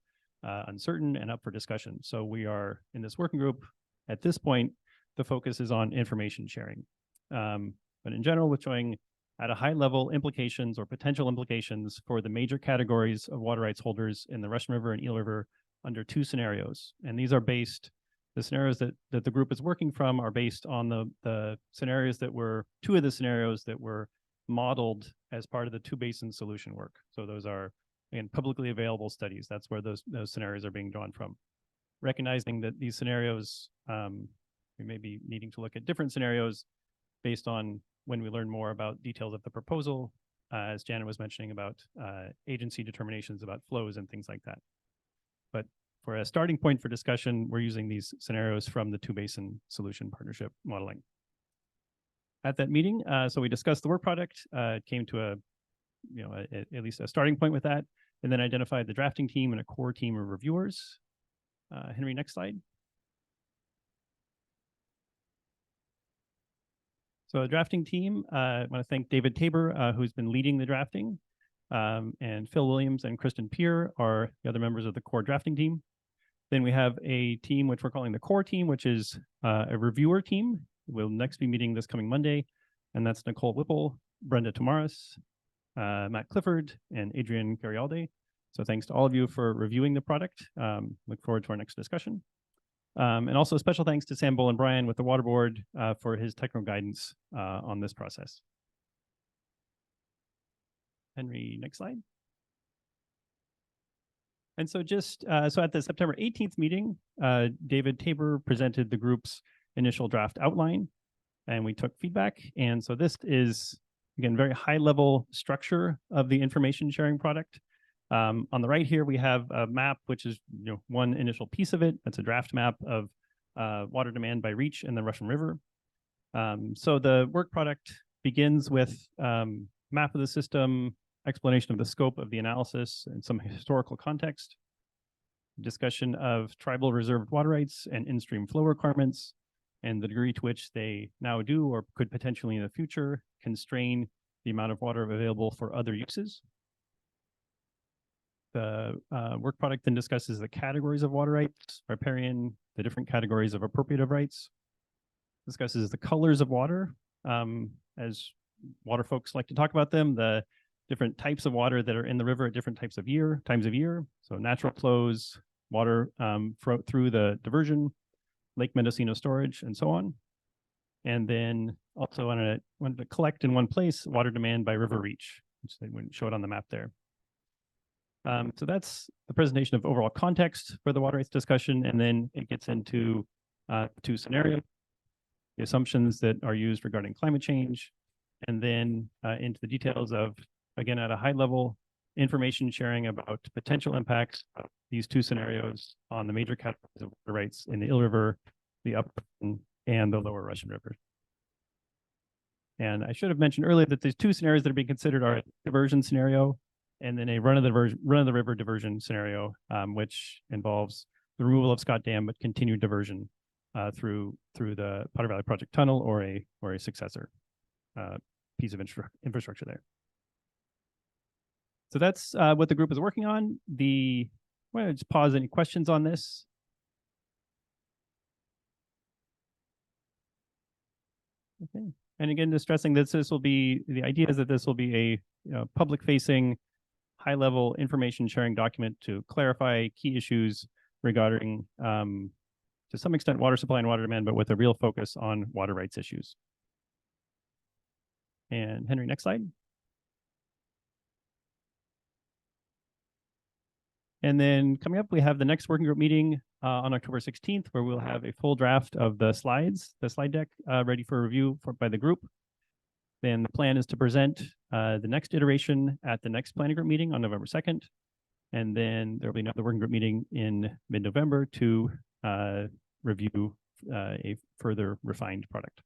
uncertain and up for discussion. So we are in this working group. At this point, the focus is on information sharing. But in general, we're showing at a high level implications or potential implications for the major categories of water rights holders in the Russian River and Eel River under two scenarios. And these are based, the scenarios that the group is working from are based on the scenarios that were, two of the scenarios that were modeled as part of the two basin solution work. So those are, again, publicly available studies. That's where those scenarios are being drawn from. Recognizing that these scenarios, we may be needing to look at different scenarios based on when we learn more about details of the proposal, as Janet was mentioning about agency determinations about flows and things like that. But for a starting point for discussion, we're using these scenarios from the two basin solution partnership modeling. At that meeting, so we discussed the work product, came to at least a starting point with that, and then identified the drafting team and a core team of reviewers. Henry, next slide. So the drafting team, I want to thank David Tabor, who's been leading the drafting, and Phil Williams and Kristen Peer are the other members of the core drafting team. Then we have a team which we're calling the core team, which is a reviewer team. We'll next be meeting this coming Monday, and that's Nicole Whipple, Brenda Tamaris, Matt Clifford, and Adrian Garialdi. So thanks to all of you for reviewing the product. Look forward to our next discussion. And also special thanks to Sam Bull and Brian with the Water Board for his technical guidance on this process. Henry, next slide. And so just, so at the September 18th meeting, David Tabor presented the group's initial draft outline, and we took feedback. And so this is, again, very high level structure of the information sharing product. On the right here, we have a map, which is one initial piece of it. That's a draft map of water demand by reach in the Russian River. So the work product begins with map of the system, explanation of the scope of the analysis, and some historical context, discussion of tribal reserved water rights and in-stream flow requirements, and the degree to which they now do or could potentially in the future constrain the amount of water available for other uses. The work product then discusses the categories of water rights, riparian, the different categories of appropriative rights, discusses the colors of water, as water folks like to talk about them, the different types of water that are in the river at different times of year. So natural flows, water through the diversion, Lake Mendocino storage, and so on. And then also wanted to collect in one place water demand by river reach, which they wouldn't show it on the map there. So that's the presentation of overall context for the water rights discussion, and then it gets into two scenarios, the assumptions that are used regarding climate change, and then into the details of, again, at a high level, information sharing about potential impacts of these two scenarios on the major categories of water rights in the Eel River, the upper and the lower Russian River. And I should have mentioned earlier that these two scenarios that are being considered are a diversion scenario and then a run of the river diversion scenario, which involves the removal of Scott Dam but continued diversion through the Potter Valley Project tunnel or a successor piece of infrastructure there. So that's what the group is working on. Well, just pause any questions on this. Okay. And again, just stressing that this will be, the idea is that this will be a public-facing, high-level information sharing document to clarify key issues regarding, to some extent, water supply and water demand, but with a real focus on water rights issues. And Henry, next slide. And then coming up, we have the next working group meeting on October 16th, where we'll have a full draft of the slide deck ready for review by the group. Then the plan is to present the next iteration at the next planning group meeting on November 2nd. And then there'll be another working group meeting in mid-November to review a further refined product.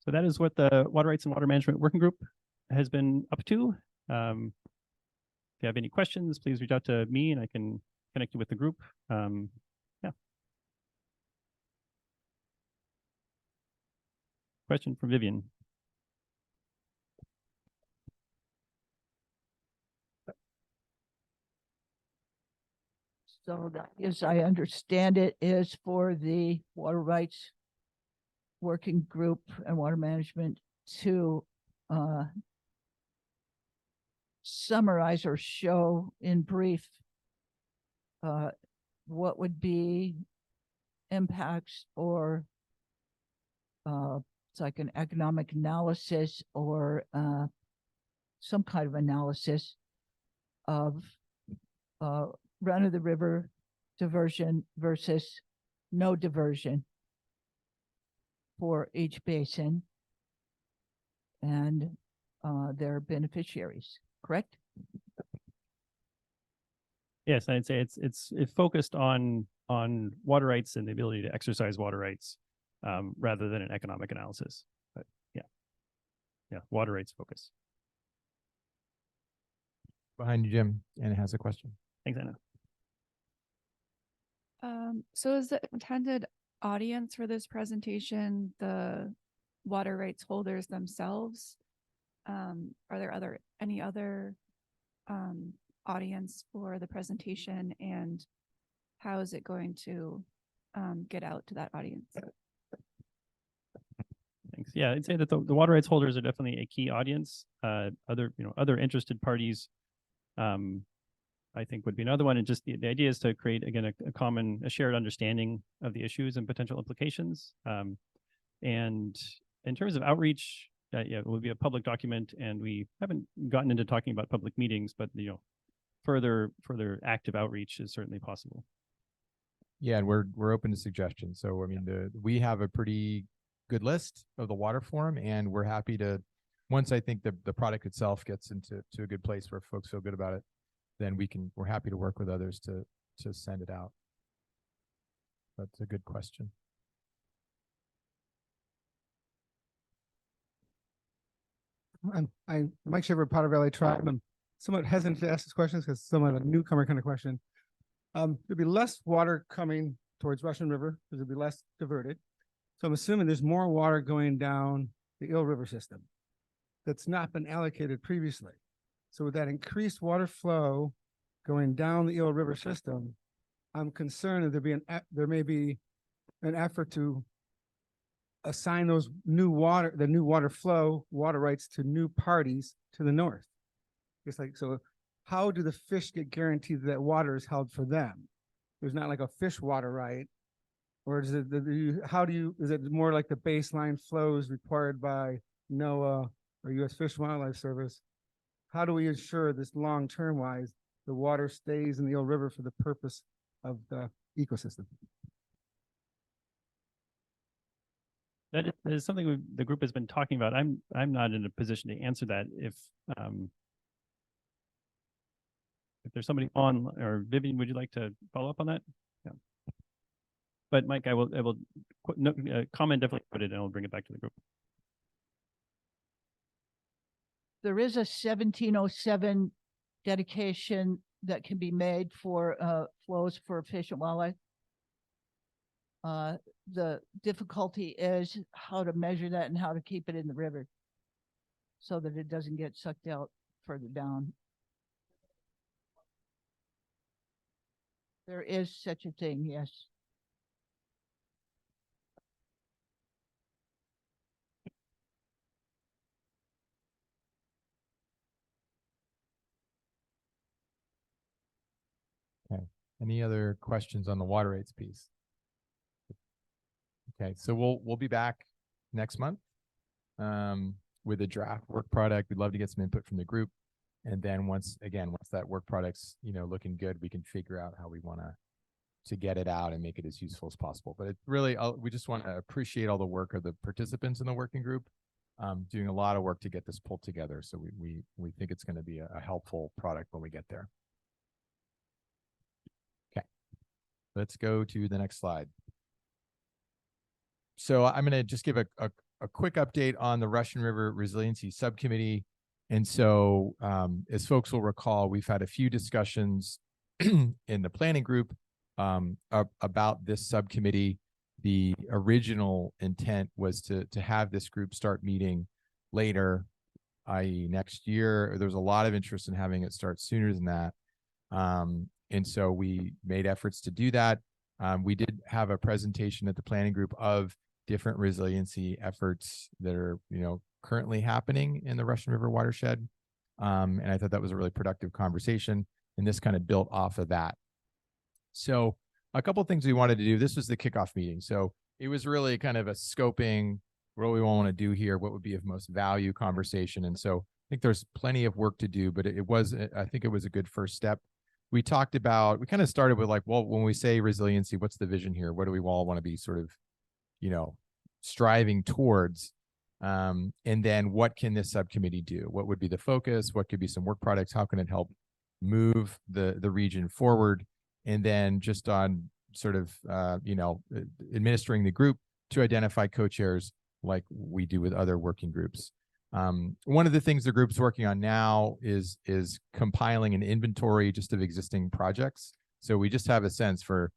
So that is what the Water Rights and Water Management Working Group has been up to. If you have any questions, please reach out to me and I can connect you with the group. Yeah. Question from Vivian. So that, as I understand it, is for the water rights working group and water management to summarize or show in brief what would be impacts or it's like an economic analysis or some kind of analysis of run of the river diversion versus no diversion for each basin and their beneficiaries, correct? Yes, I'd say it's focused on water rights and the ability to exercise water rights rather than an economic analysis. But yeah, water rights focus. Behind you, Jim, and has a question. Thanks, Anna. So is the intended audience for this presentation the water rights holders themselves? Are there any other audience for the presentation, and how is it going to get out to that audience? Thanks. Yeah, I'd say that the water rights holders are definitely a key audience. Other interested parties, I think would be another one. And just the idea is to create, again, a shared understanding of the issues and potential implications. And in terms of outreach, yeah, it will be a public document, and we haven't gotten into talking about public meetings, but further active outreach is certainly possible. Yeah, and we're open to suggestions. So I mean, we have a pretty good list of the water forum, and we're happy to, once I think the product itself gets into a good place where folks feel good about it, then we're happy to work with others to send it out. That's a good question. I'm Mike Shiver, Potter Valley Tribe. I'm somewhat hesitant to ask this question because it's somewhat a newcomer kind of question. There'd be less water coming towards Russian River because it'd be less diverted. So I'm assuming there's more water going down the Eel River system that's not been allocated previously. So with that increased water flow going down the Eel River system, I'm concerned that there may be an effort to assign the new water flow, water rights to new parties to the north. It's like, so how do the fish get guaranteed that water is held for them? There's not like a fish water right, or is it is it more like the baseline flows required by NOAA or U.S. Fish and Wildlife Service? How do we ensure this long-term wise, the water stays in the Eel River for the purpose of the ecosystem? That is something the group has been talking about. I'm not in a position to answer that. If there's somebody on, or Vivian, would you like to follow up on that? Yeah. But Mike, I will comment definitely put it and I'll bring it back to the group. There is a 1707 dedication that can be made for flows for fish and wildlife. The difficulty is how to measure that and how to keep it in the river so that it doesn't get sucked out further down. There is such a thing, yes. Okay. Any other questions on the water rates piece? Okay, so we'll be back next month with a draft work product. We'd love to get some input from the group. And then once that work product's, looking good, we can figure out how we want to get it out and make it as useful as possible. But it really, we just want to appreciate all the work of the participants in the working group, doing a lot of work to get this pulled together. So we think it's going to be a helpful product when we get there. Okay, let's go to the next slide. So I'm going to just give a quick update on the Russian River Resiliency Subcommittee. And so as folks will recall, we've had a few discussions in the planning group about this subcommittee. The original intent was to have this group start meeting later, i.e. next year. There's a lot of interest in having it start sooner than that. And so we made efforts to do that. We did have a presentation at the planning group of different resiliency efforts that are, currently happening in the Russian River watershed. And I thought that was a really productive conversation. And this kind of built off of that. So a couple of things we wanted to do. This was the kickoff meeting. So it was really kind of a scoping what we want to do here, what would be of most value conversation. And so I think there's plenty of work to do, but I think it was a good first step. We kind of started with like, well, when we say resiliency, what's the vision here? What do we all want to be sort of, striving towards? And then what can this subcommittee do? What would be the focus? What could be some work products? How can it help move the region forward? And then just on sort of, administering the group to identify co-chairs like we do with other working groups. One of the things the group's working on now is compiling an inventory just of existing projects. So we just have a sense for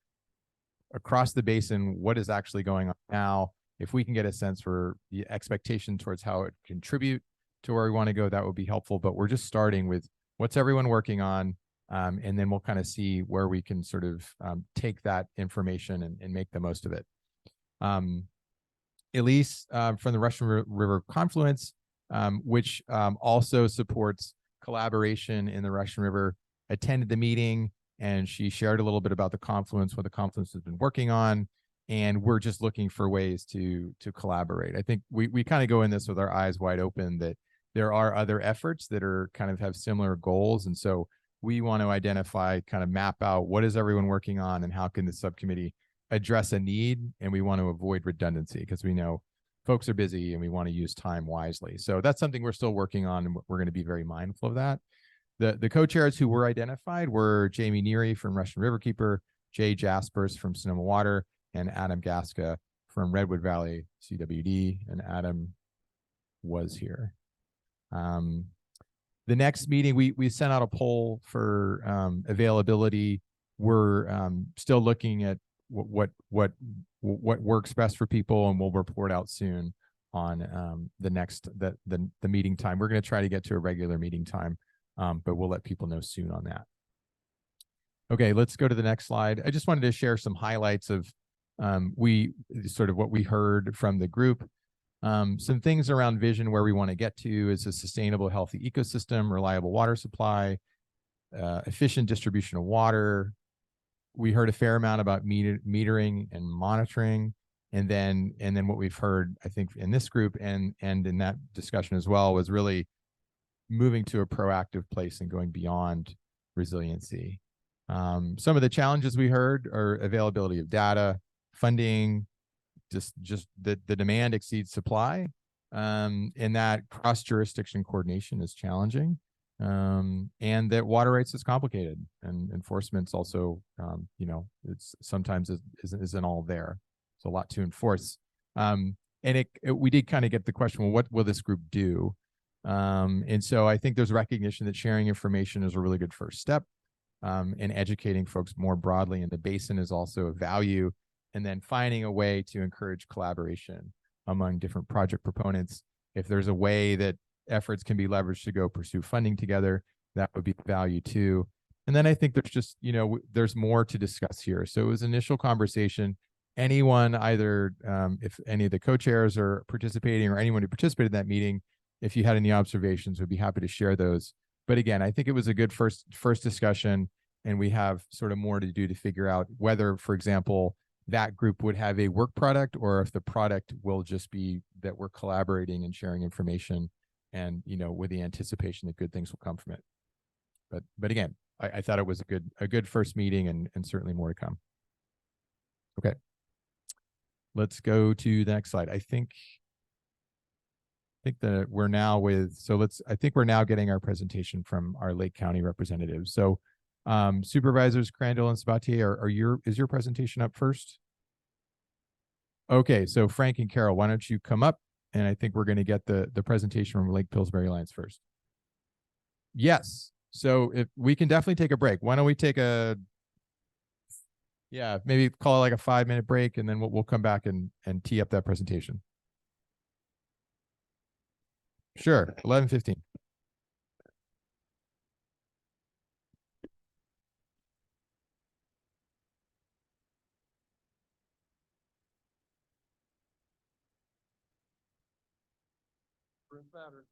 across the basin, what is actually going on now. If we can get a sense for the expectation towards how it contribute to where we want to go, that would be helpful. But we're just starting with what's everyone working on. And then we'll kind of see where we can sort of take that information and make the most of it. Elise from the Russian River Confluence, which also supports collaboration in the Russian River, attended the meeting, and she shared a little bit about the confluence, what the confluence has been working on, and we're just looking for ways to collaborate. I think we kind of go in this with our eyes wide open that there are other efforts that are kind of have similar goals, and so we want to identify, kind of map out what is everyone working on and how can the subcommittee address a need, and we want to avoid redundancy because we know folks are busy and we want to use time wisely. So that's something we're still working on, and we're going to be very mindful of that. The co-chairs who were identified were Jamie Neary from Russian Riverkeeper, Jay Jaspers from Sonoma Water, and Adam Gaska from Redwood Valley CWD, and Adam was here. The next meeting, we sent out a poll for availability. We're still looking at what works best for people, and we'll report out soon on the meeting time. We're going to try to get to a regular meeting time, but we'll let people know soon on that. Okay, let's go to the next slide. I just wanted to share some highlights of what we heard from the group. Some things around vision where we want to get to is a sustainable, healthy ecosystem, reliable water supply, efficient distribution of water. We heard a fair amount about metering and monitoring. And then what we've heard, I think, in this group and in that discussion as well, was really moving to a proactive place and going beyond resiliency. Some of the challenges we heard are availability of data, funding, just the demand exceeds supply, and that cross-jurisdiction coordination is challenging, and that water rights is complicated, and enforcement's also, it's sometimes isn't all there. It's a lot to enforce. And we did kind of get the question, well, what will this group do? And so I think there's recognition that sharing information is a really good first step, and educating folks more broadly in the basin is also a value, and then finding a way to encourage collaboration among different project proponents. If there's a way that efforts can be leveraged to go pursue funding together, that would be value too. And then I think there's just, there's more to discuss here. So it was initial conversation. Anyone, either if any of the co-chairs are participating or anyone who participated in that meeting, if you had any observations, we'd be happy to share those. But again, I think it was a good first discussion, and we have sort of more to do to figure out whether, for example, that group would have a work product, or if the product will just be that we're collaborating and sharing information, and with the anticipation that good things will come from it. But again, I thought it was a good first meeting, and certainly more to come. Okay, let's go to the next slide. I think that we're now I think we're now getting our presentation from our Lake County representatives. So Supervisors Crandall and Sabatier, is your presentation up first? Okay, so Frank and Carol, why don't you come up? And I think we're going to get the presentation from Lake Pillsbury Alliance first. Yes, so if we can definitely take a break. Why don't we take maybe call it like a 5-minute break, and then we'll come back and tee up that presentation. Sure, 11:15. Better.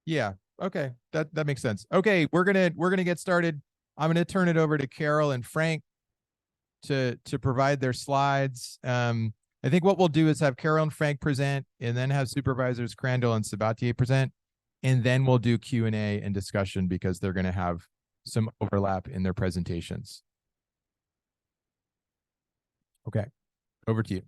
Yeah. Okay. That makes sense. Okay. We're gonna get started. I'm gonna turn it over to Carol and Frank to provide their slides. I think what we'll do is have Carol and Frank present, and then have supervisors Crandall and Sabatier present, and then we'll do Q&A and discussion because they're going to have some overlap in their presentations. Okay, over to you.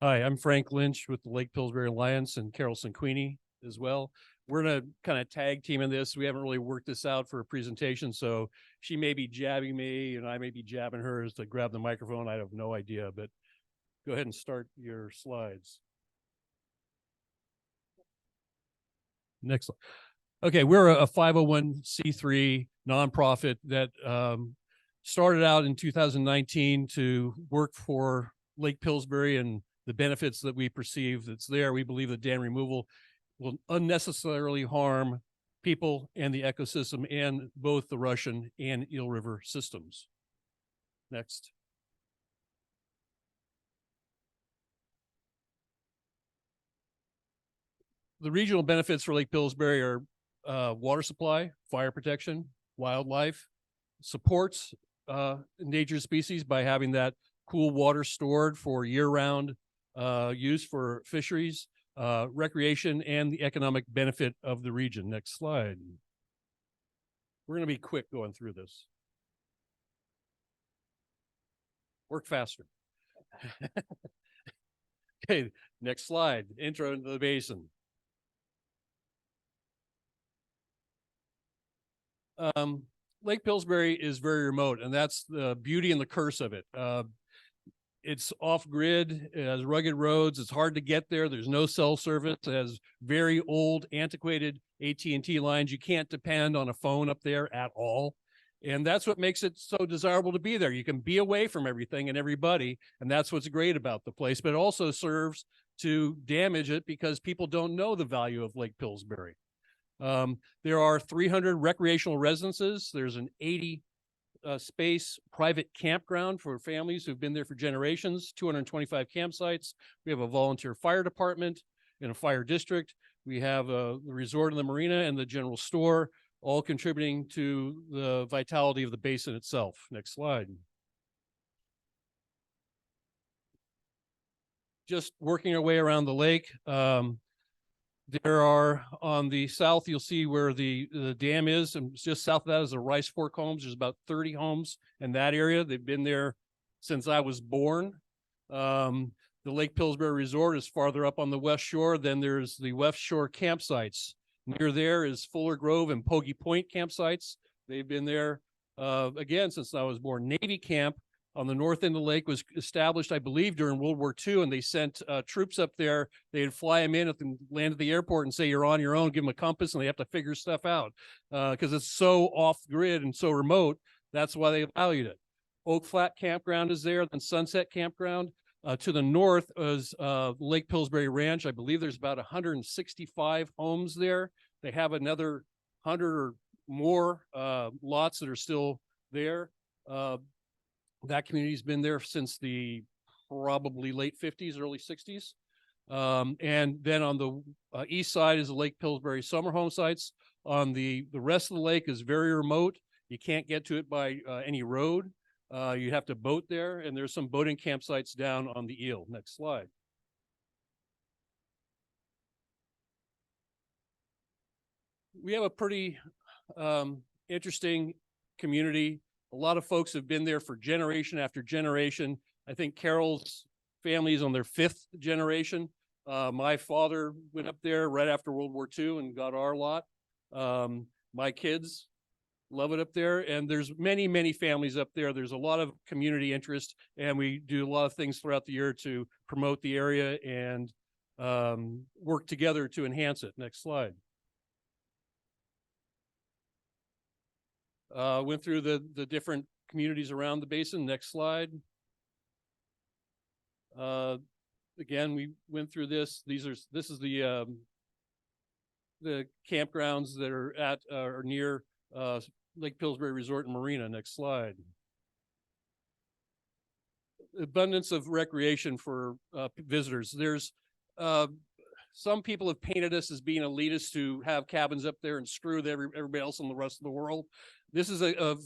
Hi, I'm Frank Lynch with the Lake Pillsbury Alliance and Carol Sanquini as well. We're gonna kind of tag team in this. We haven't really worked this out for a presentation, so she may be jabbing me and I may be jabbing her as to grab the microphone. I have no idea, but go ahead and start your slides. Next slide. Okay, we're a 501c3 nonprofit that started out in 2019 to work for Lake Pillsbury and the benefits that we perceive that's there. We believe that dam removal will unnecessarily harm people and the ecosystem and both the Russian and Eel River systems. Next. The regional benefits for Lake Pillsbury are water supply, fire protection, wildlife, supports endangered species by having that cool water stored for year-round use for fisheries, recreation, and the economic benefit of the region. Next slide. We're going to be quick going through this. Work faster. Okay, next slide. Intro into the basin. Lake Pillsbury is very remote, and that's the beauty and the curse of it. It's off-grid, it has rugged roads, it's hard to get there, there's no cell service, it has very old, antiquated AT&T lines. You can't depend on a phone up there at all. And that's what makes it so desirable to be there. You can be away from everything and everybody, and that's what's great about the place. But it also serves to damage it because people don't know the value of Lake Pillsbury. There are 300 recreational residences. There's an 80 space private campground for families who've been there for generations, 225 campsites. We have a volunteer fire department and a fire district. We have the resort and the marina and the general store, all contributing to the vitality of the basin itself. Next slide. Just working our way around the lake. There are on the south, you'll see where the dam is, and just south of that is the Rice Fork homes. There's about 30 homes in that area. They've been there since I was born. The Lake Pillsbury Resort is farther up on the west shore. Then there's the West Shore campsites. Near there is Fuller Grove and Pogey Point campsites. They've been there again since I was born. Navy Camp on the north end of the lake was established, I believe, during World War II, and they sent troops up there. They'd fly them in at the land at the airport and say, you're on your own, give them a compass, and they have to figure stuff out because it's so off grid and so remote. That's why they valued it. Oak Flat Campground is there, then Sunset Campground. To the north is Lake Pillsbury Ranch. I believe there's about 165 homes there. They have another 100 or more lots that are still there. That community's been there since the probably late 50s, early 60s. And then on the east side is the Lake Pillsbury summer home sites. On the rest of the lake is very remote. You can't get to it by any road. You have to boat there, and there's some boating campsites down on the Eel. Next slide. We have a pretty interesting community. A lot of folks have been there for generation after generation. I think Carol's family is on their 5th generation. My father went up there right after World War II and got our lot. My kids love it up there, and there's many, many families up there. There's a lot of community interest, and we do a lot of things throughout the year to promote the area and work together to enhance it. Next slide. Went through the different communities around the basin. Next slide. Again, we went through this. This is the campgrounds that are at or near Lake Pillsbury Resort and Marina. Next slide. Abundance of recreation for visitors. There's some people have painted us as being elitists who have cabins up there and screw everybody else in the rest of the world. This is a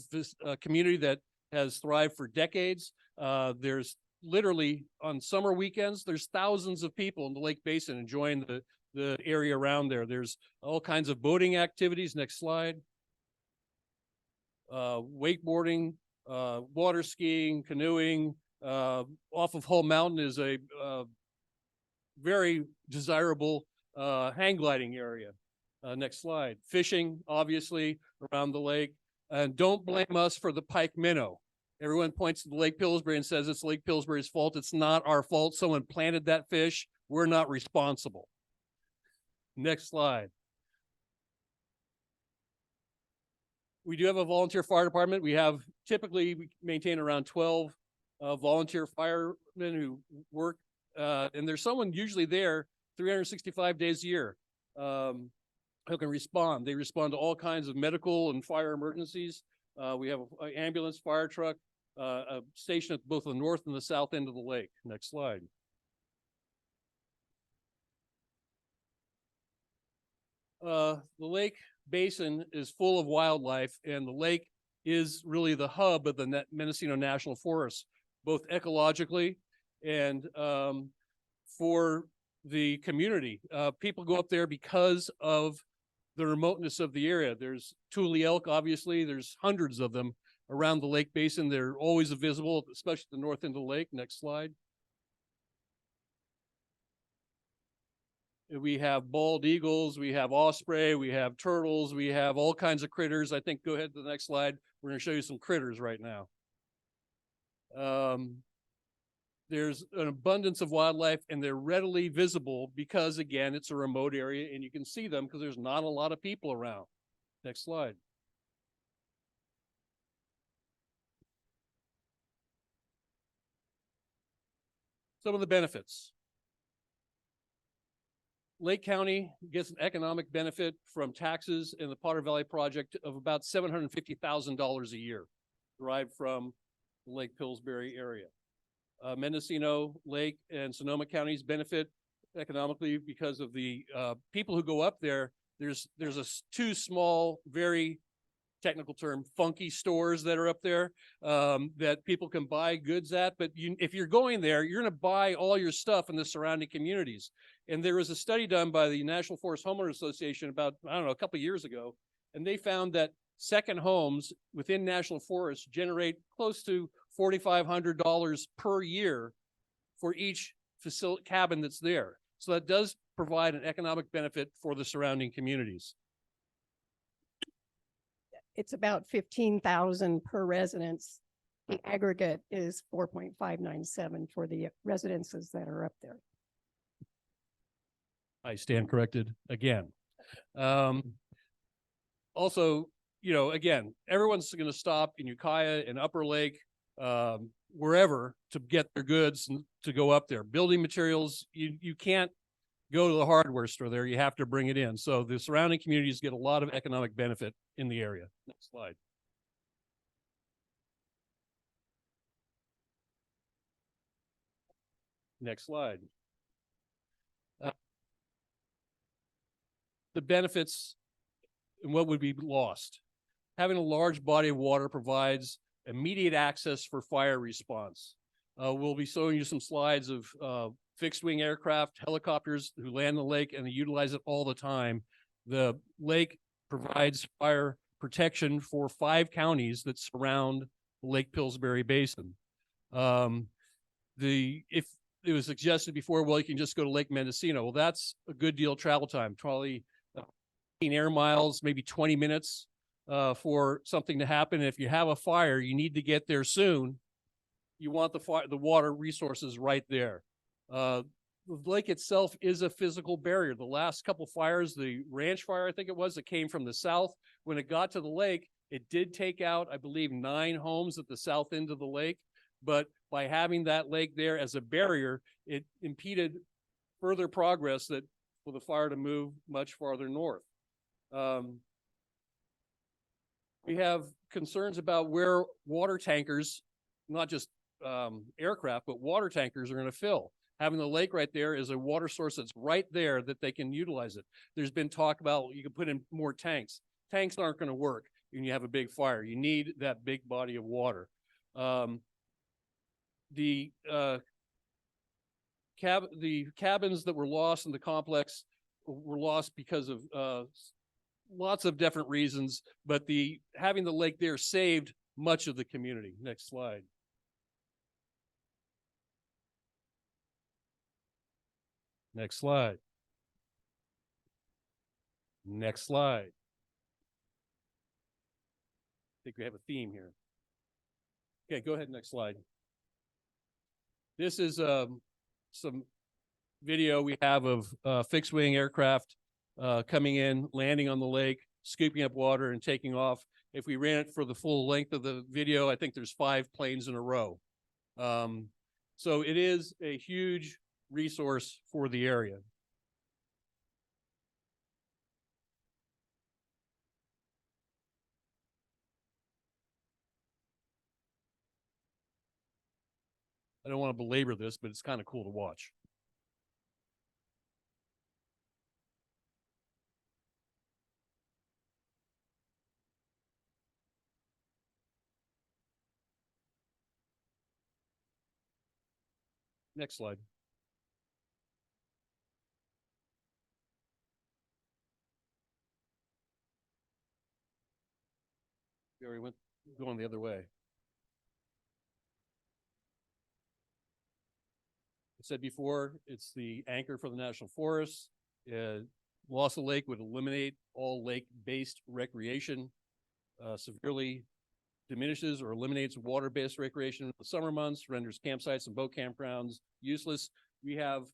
community that has thrived for decades. There's literally on summer weekends, there's thousands of people in the Lake Basin enjoying the area around there. There's all kinds of boating activities. Next slide. Wakeboarding, water skiing, canoeing. Off of Hull Mountain is a very desirable hang gliding area. Next slide. Fishing, obviously, around the lake. And don't blame us for the pike minnow. Everyone points to the Lake Pillsbury and says it's Lake Pillsbury's fault. It's not our fault. Someone planted that fish. We're not responsible. Next slide. We do have a volunteer fire department. We maintain around 12 volunteer firemen who work, and there's someone usually there 365 days a year who can respond. They respond to all kinds of medical and fire emergencies. We have an ambulance, fire truck, a station at both the north and the south end of the lake. Next slide. The lake basin is full of wildlife, and the lake is really the hub of the Mendocino National Forest, both ecologically and for the community. People go up there because of the remoteness of the area. There's Tule elk, obviously. There's hundreds of them around the lake basin. They're always visible, especially at the north end of the lake. Next slide. We have bald eagles, we have osprey, we have turtles, we have all kinds of critters. I think, go ahead to the next slide. We're going to show you some critters right now. There's an abundance of wildlife, and they're readily visible because, again, it's a remote area and you can see them because there's not a lot of people around. Next slide. Some of the benefits. Lake County gets an economic benefit from taxes in the Potter Valley project of about $750,000 a year, derived from the Lake Pillsbury area. Mendocino, Lake, and Sonoma counties benefit economically because of the people who go up there. There's two small, very technical term, funky stores that are up there that people can buy goods at. But if you're going there, you're going to buy all your stuff in the surrounding communities. And there was a study done by the National Forest Homeowners Association about, I don't know, a couple of years ago, and they found that second homes within national forests generate close to $4,500 per year for each cabin that's there. So that does provide an economic benefit for the surrounding communities. It's about 15,000 per residence. The aggregate is 4.597 for the residences that are up there. I stand corrected again. Also, again, everyone's going to stop in Ukiah and Upper Lake, wherever, to get their goods and to go up there. Building materials, you can't go to the hardware store there. You have to bring it in. So the surrounding communities get a lot of economic benefit in the area. Next slide. Next slide. The benefits and what would be lost. Having a large body of water provides immediate access for fire response. We'll be showing you some slides of fixed wing aircraft, helicopters who land in the lake, and they utilize it all the time. The lake provides fire protection for 5 counties that surround the Lake Pillsbury Basin. If it was suggested before, well, you can just go to Lake Mendocino. Well, that's a good deal of travel time, probably 15 air miles, maybe 20 minutes for something to happen. If you have a fire, you need to get there soon. You want the water resources right there. The lake itself is a physical barrier. The last couple fires, the ranch fire, I think it was, that came from the south, when it got to the lake, it did take out, I believe, 9 homes at the south end of the lake. But by having that lake there as a barrier, it impeded further progress for the fire to move much farther north. We have concerns about where water tankers, not just aircraft, but water tankers are going to fill. Having the lake right there is a water source that's right there that they can utilize it. There's been talk about you can put in more tanks. Tanks aren't going to work when you have a big fire. You need that big body of water. The cabins that were lost in the complex were lost because of lots of different reasons, but having the lake there saved much of the community. Next slide. Next slide. Next slide. I think we have a theme here. Okay, go ahead, next slide. This is some video we have of fixed wing aircraft coming in, landing on the lake, scooping up water and taking off. If we ran it for the full length of the video, I think there's 5 planes in a row. So it is a huge resource for the area. I don't want to belabor this, but it's kind of cool to watch. Next slide. We already went going the other way. I said before, it's the anchor for the national forests. Loss of lake would eliminate all lake-based recreation, severely diminishes or eliminates water-based recreation in the summer months, renders campsites and boat campgrounds useless. We have,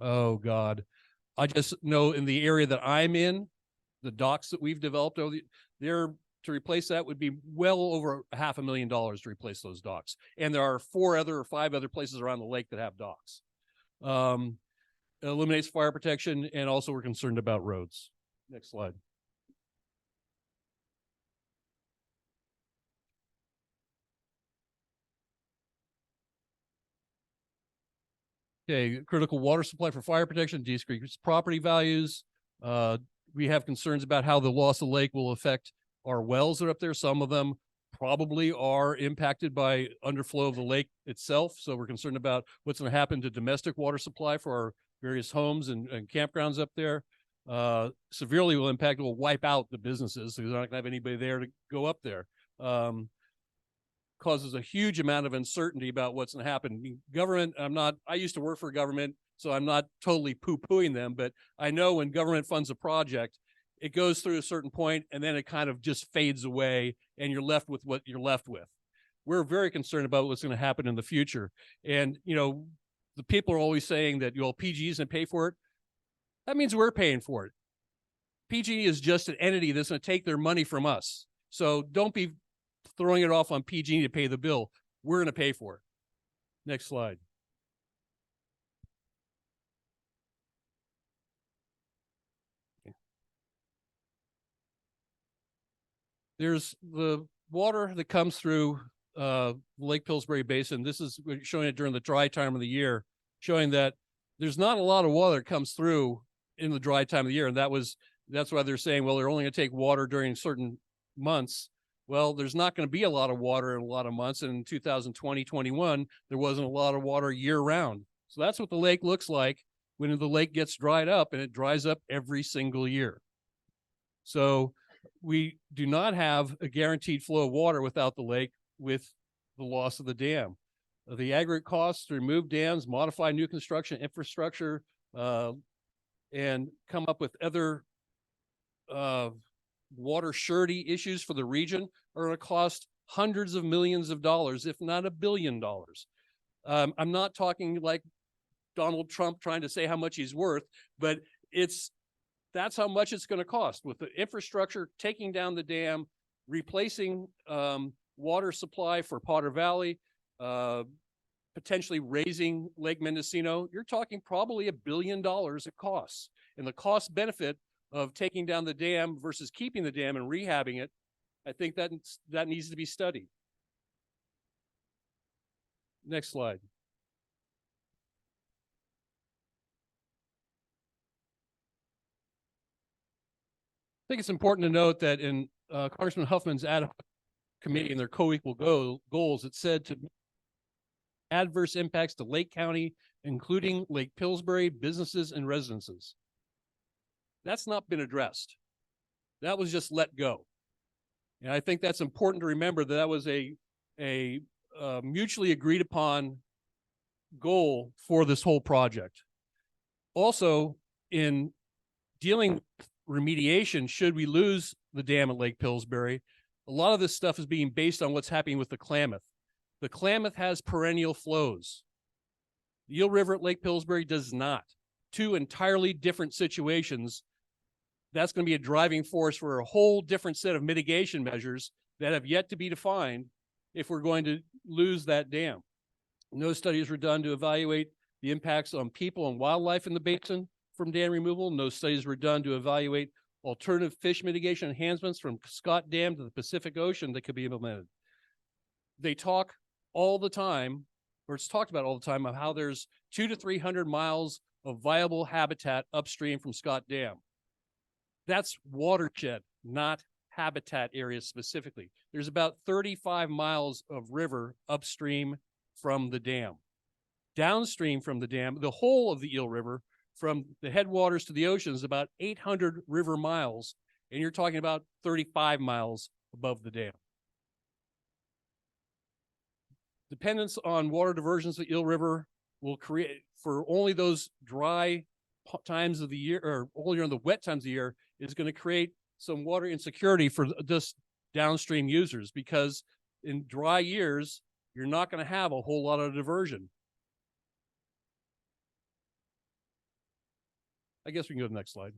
oh God, I just know in the area that I'm in, the docks that we've developed over there, to replace that would be well over $500,000 to replace those docks. And there are 4 or 5 other places around the lake that have docks. It eliminates fire protection, and also we're concerned about roads. Next slide. Okay, critical water supply for fire protection, decrease property values. We have concerns about how the loss of lake will affect our wells that are up there. Some of them probably are impacted by underflow of the lake itself. So we're concerned about what's going to happen to domestic water supply for our various homes and campgrounds up there. Severely will impact, will wipe out the businesses. So they're not going to have anybody there to go up there. Causes a huge amount of uncertainty about what's going to happen. Government, I used to work for government, so I'm not totally poo-pooing them, but I know when government funds a project, it goes through a certain point and then it kind of just fades away and you're left with what you're left with. We're very concerned about what's going to happen in the future. And, you know, the people are always saying that, PG is going to pay for it. That means we're paying for it. PG is just an entity that's going to take their money from us. So don't be throwing it off on PG to pay the bill. We're going to pay for it. Next slide. There's the water that comes through Lake Pillsbury Basin. This is showing it during the dry time of the year, showing that there's not a lot of water that comes through in the dry time of the year. And that's why they're saying, well, they're only going to take water during certain months. Well, there's not going to be a lot of water in a lot of months. And in 2020, 21, there wasn't a lot of water year round. So that's what the lake looks like when the lake gets dried up, and it dries up every single year. So we do not have a guaranteed flow of water without the lake with the loss of the dam. The aggregate costs to remove dams, modify new construction infrastructure, and come up with other water surety issues for the region are going to cost hundreds of millions of dollars, if not $1 billion. I'm not talking like Donald Trump trying to say how much he's worth, but that's how much it's going to cost with the infrastructure, taking down the dam, replacing water supply for Potter Valley, potentially raising Lake Mendocino. You're talking probably $1 billion it costs. And the cost benefit of taking down the dam versus keeping the dam and rehabbing it, I think that needs to be studied. Next slide. I think it's important to note that in Congressman Huffman's ad hoc committee and their co-equal goals, it said to adverse impacts to Lake County, including Lake Pillsbury, businesses and residences. That's not been addressed. That was just let go. And I think that's important to remember that that was a mutually agreed upon goal for this whole project. Also, in dealing with remediation, should we lose the dam at Lake Pillsbury, a lot of this stuff is being based on what's happening with the Klamath. The Klamath has perennial flows. The Eel River at Lake Pillsbury does not. Two entirely different situations. That's going to be a driving force for a whole different set of mitigation measures that have yet to be defined if we're going to lose that dam. No studies were done to evaluate the impacts on people and wildlife in the basin from dam removal. No studies were done to evaluate alternative fish mitigation enhancements from Scott Dam to the Pacific Ocean that could be implemented. They talk all the time, or it's talked about all the time, of how there's 200 to 300 miles of viable habitat upstream from Scott Dam. That's watershed, not habitat areas specifically. There's about 35 miles of river upstream from the dam. Downstream from the dam, the whole of the Eel River, from the headwaters to the ocean, is about 800 river miles, and you're talking about 35 miles above the dam. Dependence on water diversions of the Eel River will create, for only those dry times of the year, or only on the wet times of the year, is going to create some water insecurity for just downstream users, because in dry years, you're not going to have a whole lot of diversion. I guess we can go to the next slide.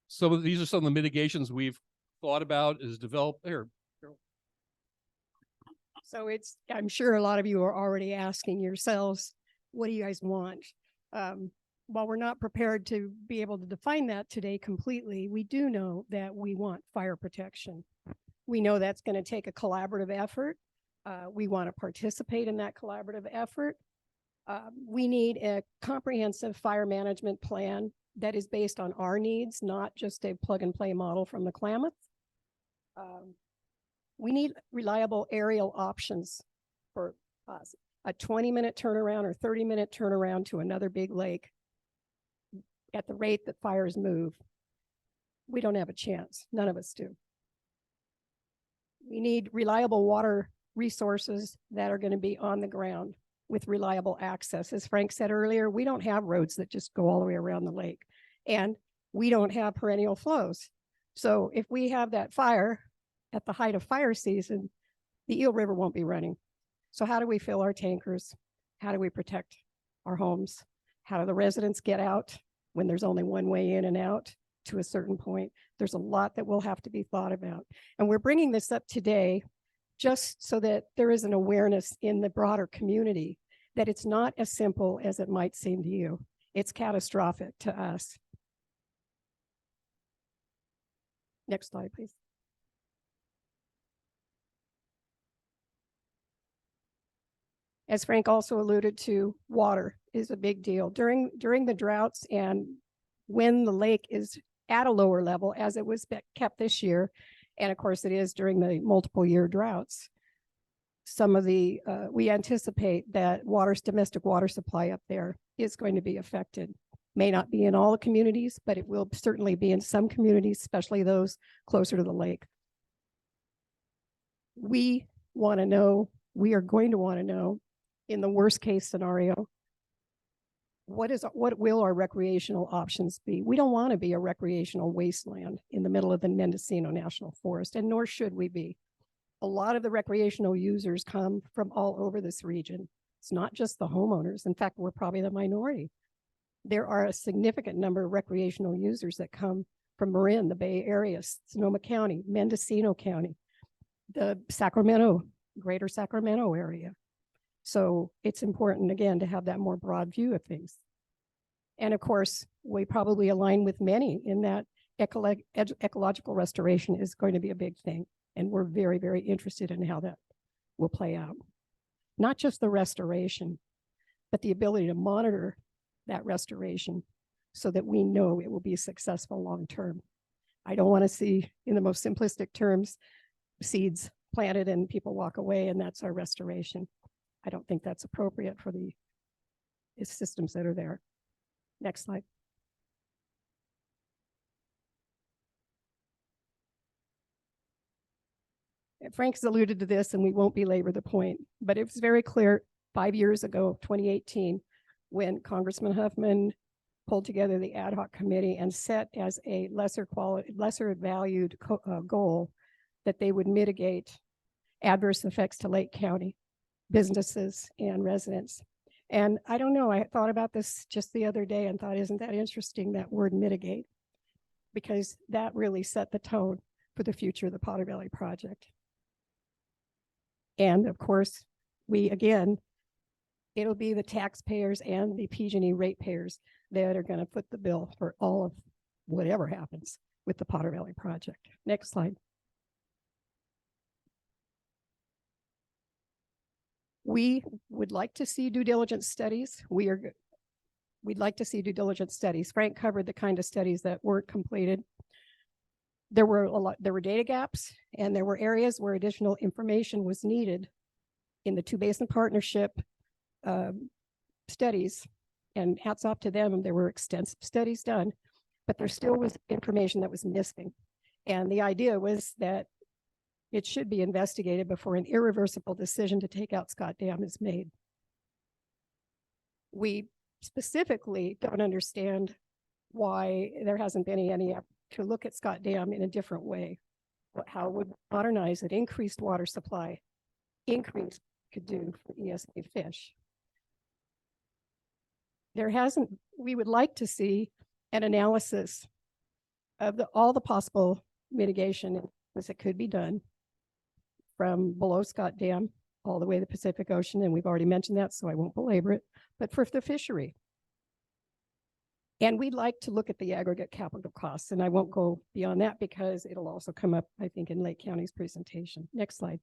So these are some of the mitigations we've thought about, is developed here. So I'm sure a lot of you are already asking yourselves, what do you guys want? While we're not prepared to be able to define that today completely, we do know that we want fire protection. We know that's going to take a collaborative effort. We want to participate in that collaborative effort. We need a comprehensive fire management plan that is based on our needs, not just a plug and play model from the Klamath. We need reliable aerial options for us. A 20-minute turnaround or 30-minute turnaround to another big lake at the rate that fires move. We don't have a chance. None of us do. We need reliable water resources that are going to be on the ground with reliable access. As Frank said earlier, we don't have roads that just go all the way around the lake, and we don't have perennial flows. So if we have that fire at the height of fire season, the Eel River won't be running. So how do we fill our tankers? How do we protect our homes? How do the residents get out when there's only one way in and out to a certain point? There's a lot that will have to be thought about. And we're bringing this up today just so that there is an awareness in the broader community that it's not as simple as it might seem to you. It's catastrophic to us. Next slide, please. As Frank also alluded to, water is a big deal. During the droughts and when the lake is at a lower level, as it was kept this year, and of course it is during the multiple year droughts, some of the, we anticipate that domestic water supply up there is going to be affected. May not be in all the communities, but it will certainly be in some communities, especially those closer to the lake. We want to know, we are going to want to know, in the worst case scenario, what will our recreational options be? We don't want to be a recreational wasteland in the middle of the Mendocino National Forest, and nor should we be. A lot of the recreational users come from all over this region. It's not just the homeowners. In fact, we're probably the minority. There are a significant number of recreational users that come from Marin, the Bay Area, Sonoma County, Mendocino County, the Sacramento, greater Sacramento area. So it's important, again, to have that more broad view of things. And of course, we probably align with many in that ecological restoration is going to be a big thing. And we're very, very interested in how that will play out. Not just the restoration, but the ability to monitor that restoration so that we know it will be successful long-term. I don't want to see, in the most simplistic terms, seeds planted and people walk away and that's our restoration. I don't think that's appropriate for the systems that are there. Next slide. Frank's alluded to this and we won't belabor the point, but it was very clear 5 years ago, 2018, when Congressman Huffman pulled together the ad hoc committee and set as a lesser valued goal that they would mitigate adverse effects to Lake County businesses and residents. And I don't know, I thought about this just the other day and thought, isn't that interesting, that word mitigate? Because that really set the tone for the future of the Potter Valley project. And of course, it'll be the taxpayers and the PG&E ratepayers that are going to foot the bill for all of whatever happens with the Potter Valley project. Next slide. We would like to see due diligence studies. We'd like to see due diligence studies. Frank covered the kind of studies that weren't completed. There were data gaps, and there were areas where additional information was needed in the Two Basin Partnership studies. And hats off to them, there were extensive studies done, but there still was information that was missing. And the idea was that it should be investigated before an irreversible decision to take out Scott Dam is made. We specifically don't understand why there hasn't been any effort to look at Scott Dam in a different way. How would modernize it, increased water supply, increase could do for ESA fish. We would like to see an analysis of all the possible mitigation that could be done from below Scott Dam all the way to the Pacific Ocean, and we've already mentioned that, so I won't belabor it, but for the fishery. And we'd like to look at the aggregate capital costs, and I won't go beyond that because it'll also come up, I think, in Lake County's presentation. Next slide.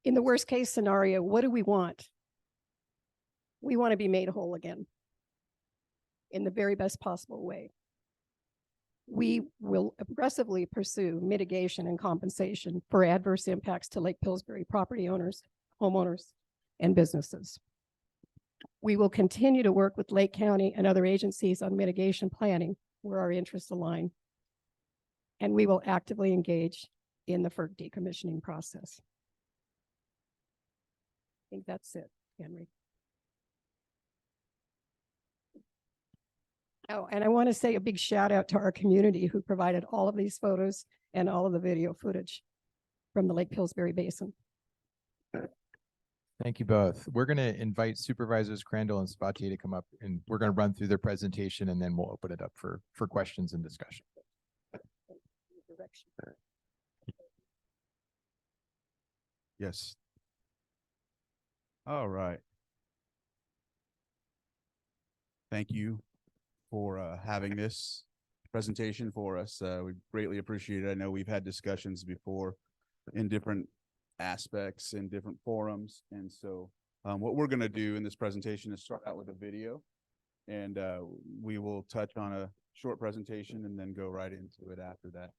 In the worst case scenario, what do we want? We want to be made whole again in the very best possible way. We will aggressively pursue mitigation and compensation for adverse impacts to Lake Pillsbury property owners, homeowners, and businesses. We will continue to work with Lake County and other agencies on mitigation planning where our interests align. And we will actively engage in the FERC decommissioning process. I think that's it, Henry. Oh, and I want to say a big shout out to our community who provided all of these photos and all of the video footage from the Lake Pillsbury Basin. Thank you both. We're going to invite Supervisors Crandall and Sabatier to come up, and we're going to run through their presentation, and then we'll open it up for questions and discussion. Yes. All right. Thank you for having this presentation for us. We greatly appreciate it. I know we've had discussions before in different aspects in different forums. And so what we're going to do in this presentation is start out with a video, and we will touch on a short presentation and then go right into it after that.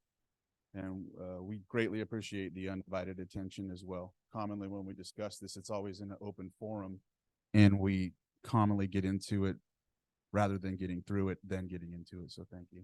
And we greatly appreciate the undivided attention as well. Commonly when we discuss this, it's always in an open forum, and we commonly get into it rather than getting through it, then getting into it. So thank you.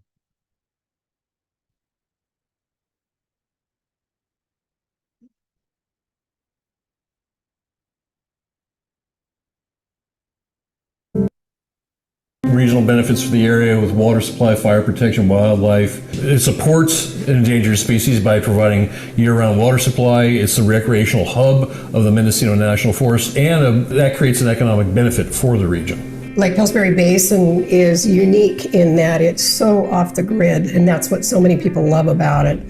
Regional benefits for the area with water supply, fire protection, wildlife. It supports endangered species by providing year-round water supply. It's the recreational hub of the Mendocino National Forest, and that creates an economic benefit for the region. Lake Pillsbury Basin is unique in that it's so off the grid, and that's what so many people love about it.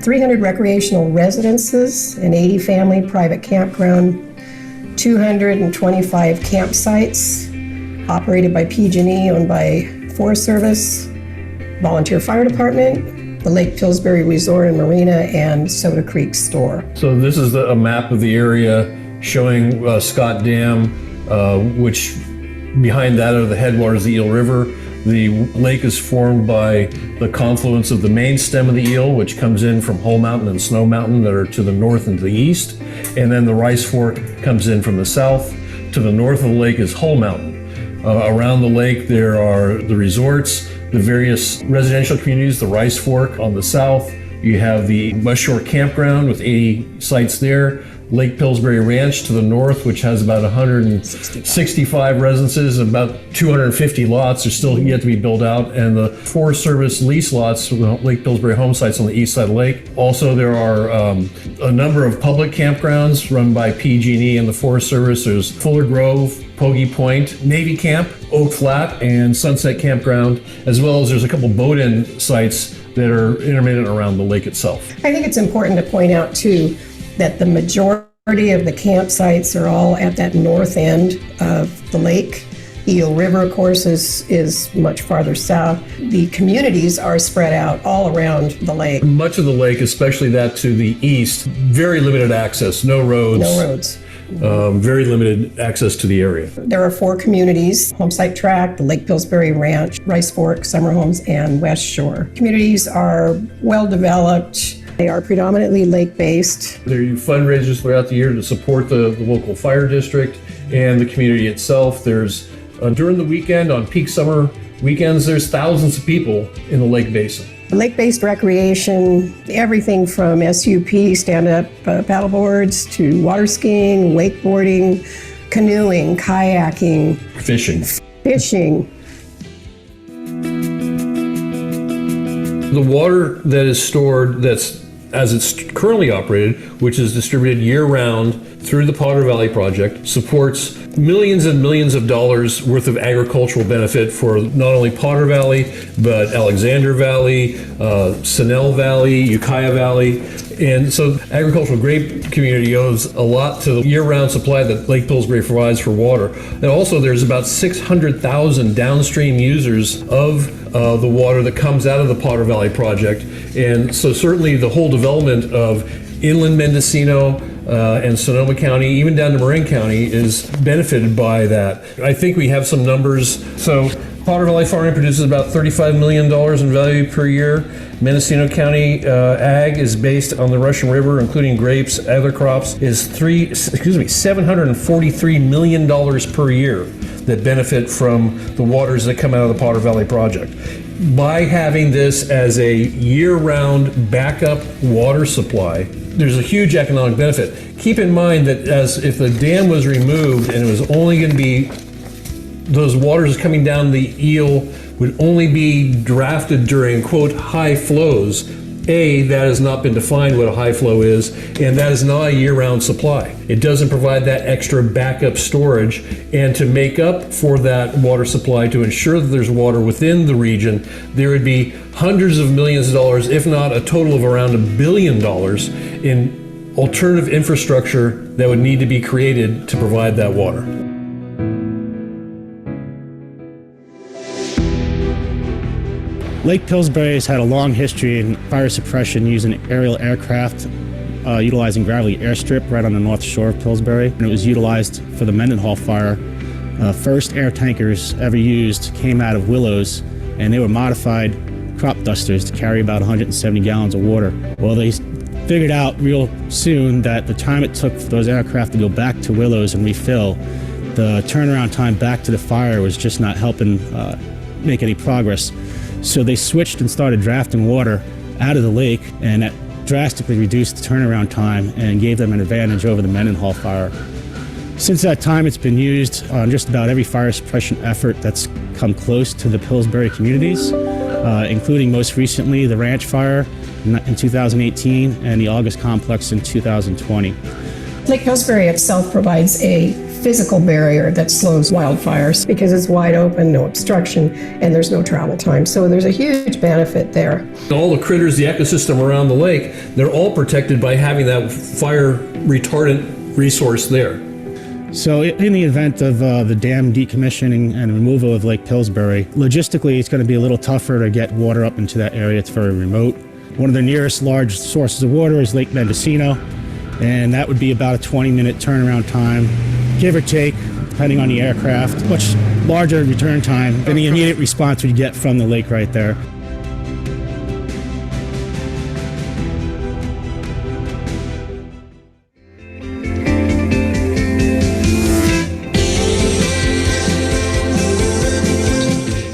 300 recreational residences, an 80 family private campground, 225 campsites, operated by PG&E, owned by Forest Service, Volunteer Fire Department, the Lake Pillsbury Resort and Marina, and Soda Creek Store. So this is a map of the area showing Scott Dam, which behind that are the headwaters of the Eel River. The lake is formed by the confluence of the main stem of the Eel, which comes in from Hole Mountain and Snow Mountain that are to the north and to the east. And then the Rice Fork comes in from the south. To the north of the lake is Hole Mountain. Around the lake, there are the resorts, the various residential communities, the Rice Fork on the south. You have the West Shore Campground with 80 sites there. Lake Pillsbury Ranch to the north, which has about 165 residences, about 250 lots are still yet to be built out, and the Forest Service lease lots, Lake Pillsbury home sites on the east side of the lake. Also, there are a number of public campgrounds run by PG&E and the Forest Service. There's Fuller Grove, Pogie Point, Navy Camp, Oak Flat, and Sunset Campground, as well as there's a couple boat-in sites that are intermittent around the lake itself. I think it's important to point out too that the majority of the campsites are all at that north end of the lake. Eel River, of course, is much farther south. The communities are spread out all around the lake. Much of the lake, especially that to the east, very limited access, no roads. No roads. Very limited access to the area. There are 4 communities: Homesite Tract, the Lake Pillsbury Ranch, Rice Fork, Summer Homes, and West Shore. Communities are well developed. They are predominantly lake-based. There are fundraisers throughout the year to support the local fire district and the community itself. There's, during the weekend, on peak summer weekends, there's thousands of people in the lake basin. Lake-based recreation, everything from SUP, stand-up paddleboards, to water skiing, wakeboarding, canoeing, kayaking, fishing. The water that is stored, that's as it's currently operated, which is distributed year-round through the Potter Valley Project, supports millions and millions of dollars worth of agricultural benefit for not only Potter Valley, but Alexander Valley, Snell Valley, Ukiah Valley. And so agricultural grape community owes a lot to the year-round supply that Lake Pillsbury provides for water. And also there's about 600,000 downstream users of the water that comes out of the Potter Valley Project. And so certainly the whole development of inland Mendocino and Sonoma County, even down to Marin County, is benefited by that. I think we have some numbers. So Potter Valley Farming produces about $35 million in value per year. Mendocino County ag is based on the Russian River, including grapes, other crops, is $743 million per year that benefit from the waters that come out of the Potter Valley Project. By having this as a year-round backup water supply, there's a huge economic benefit. Keep in mind that as if the dam was removed and it was only going to be those waters coming down the Eel would only be drafted during, quote, high flows. A, that has not been defined what a high flow is, and that is not a year-round supply. It doesn't provide that extra backup storage, and to make up for that water supply, to ensure that there's water within the region, there would be hundreds of millions of dollars, if not a total of around $1 billion in alternative infrastructure that would need to be created to provide that water. Lake Pillsbury has had a long history in fire suppression using aerial aircraft, utilizing Gravelly Airstrip right on the north shore of Pillsbury. And it was utilized for the Mendenhall fire. First air tankers ever used came out of Willows, and they were modified crop dusters to carry about 170 gallons of water. Well, they figured out real soon that the time it took for those aircraft to go back to Willows and refill, the turnaround time back to the fire was just not helping make any progress. So they switched and started drafting water out of the lake, and that drastically reduced the turnaround time and gave them an advantage over the Mendenhall fire. Since that time, it's been used on just about every fire suppression effort that's come close to the Pillsbury communities, including most recently the Ranch Fire in 2018 and the August Complex in 2020. Lake Pillsbury itself provides a physical barrier that slows wildfires because it's wide open, no obstruction, and there's no travel time. So there's a huge benefit there. All the critters, the ecosystem around the lake, they're all protected by having that fire retardant resource there. So in the event of the dam decommissioning and removal of Lake Pillsbury, logistically it's going to be a little tougher to get water up into that area. It's very remote. One of the nearest large sources of water is Lake Mendocino, and that would be about a 20-minute turnaround time, give or take, depending on the aircraft. Much larger return time than the immediate response we'd get from the lake right there.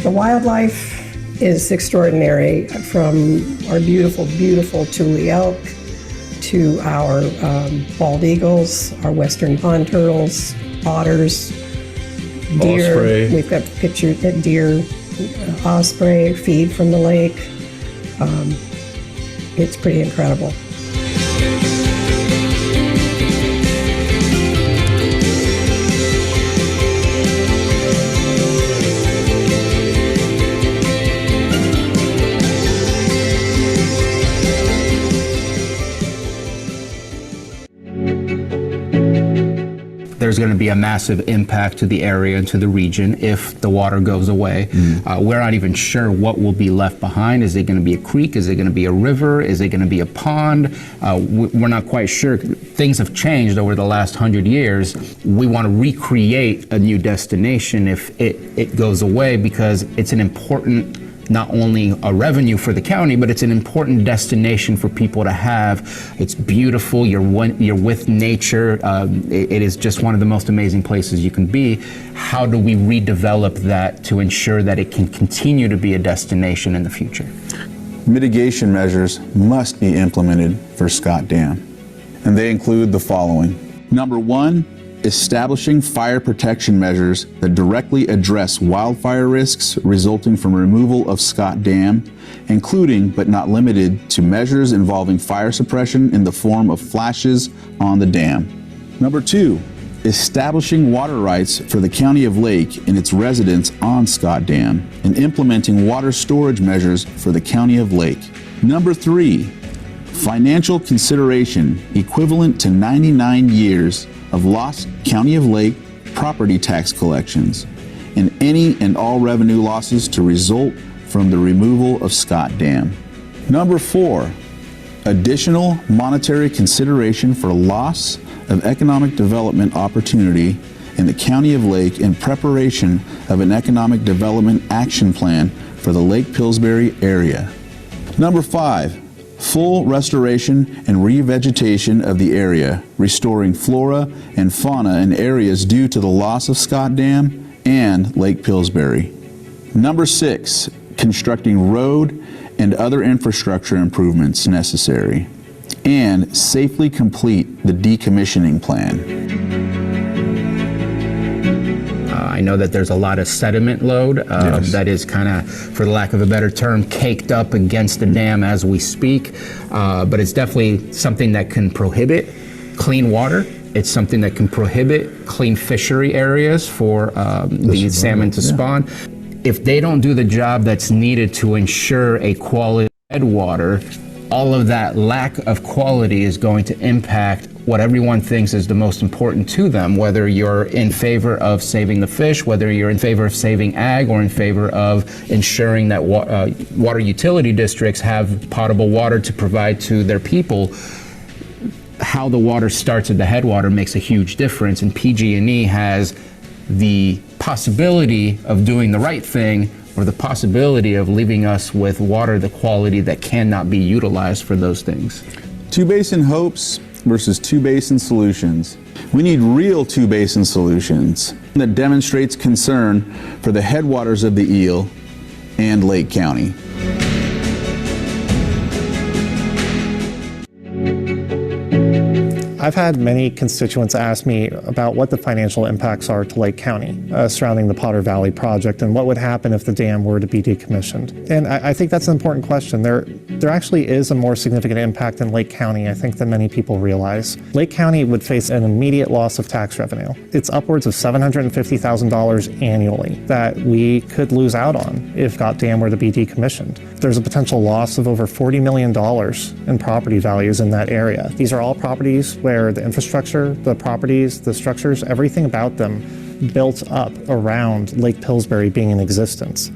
The wildlife is extraordinary, from our beautiful, beautiful Tule elk to our bald eagles, our western pond turtles, otters, deer. Osprey. We've got pictures of deer, osprey feed from the lake. It's pretty incredible. There's going to be a massive impact to the area and to the region if the water goes away. We're not even sure what will be left behind. Is it going to be a creek? Is it going to be a river? Is it going to be a pond? We're not quite sure. Things have changed over the last 100 years. We want to recreate a new destination if it goes away, because it's an important, not only a revenue for the county, but it's an important destination for people to have. It's beautiful, you're with nature. It is just one of the most amazing places you can be. How do we redevelop that to ensure that it can continue to be a destination in the future? Mitigation measures must be implemented for Scott Dam, and they include the following. Number one, establishing fire protection measures that directly address wildfire risks resulting from removal of Scott Dam, including but not limited to measures involving fire suppression in the form of flashes on the dam. Number two, establishing water rights for the County of Lake and its residents on Scott Dam, and implementing water storage measures for the County of Lake. Number three, financial consideration equivalent to 99 years of lost County of Lake property tax collections and any and all revenue losses to result from the removal of Scott Dam. Number four, additional monetary consideration for loss of economic development opportunity in the County of Lake in preparation of an economic development action plan for the Lake Pillsbury area. Number five, full restoration and revegetation of the area, restoring flora and fauna in areas due to the loss of Scott Dam and Lake Pillsbury. Number six, constructing road and other infrastructure improvements necessary, and safely complete the decommissioning plan. I know that there's a lot of sediment load that is kind of, for the lack of a better term, caked up against the dam as we speak, but it's definitely something that can prohibit clean water. It's something that can prohibit clean fishery areas for the salmon to spawn. If they don't do the job that's needed to ensure a quality headwater, all of that lack of quality is going to impact what everyone thinks is the most important to them, whether you're in favor of saving the fish, whether you're in favor of saving ag, or in favor of ensuring that water utility districts have potable water to provide to their people. How the water starts at the headwater makes a huge difference, and PG&E has the possibility of doing the right thing, or the possibility of leaving us with water the quality that cannot be utilized for those things. Two-basin hopes versus two-basin solutions. We need real two-basin solutions that demonstrates concern for the headwaters of the Eel and Lake County. I've had many constituents ask me about what the financial impacts are to Lake County surrounding the Potter Valley project, and what would happen if the dam were to be decommissioned. And I think that's an important question. There actually is a more significant impact in Lake County, I think, than many people realize. Lake County would face an immediate loss of tax revenue. It's upwards of $750,000 annually that we could lose out on if Scott Dam were to be decommissioned. There's a potential loss of over $40 million in property values in that area. These are all properties where entire, the infrastructure, the properties, the structures, everything about them built up around Lake Pillsbury being in existence.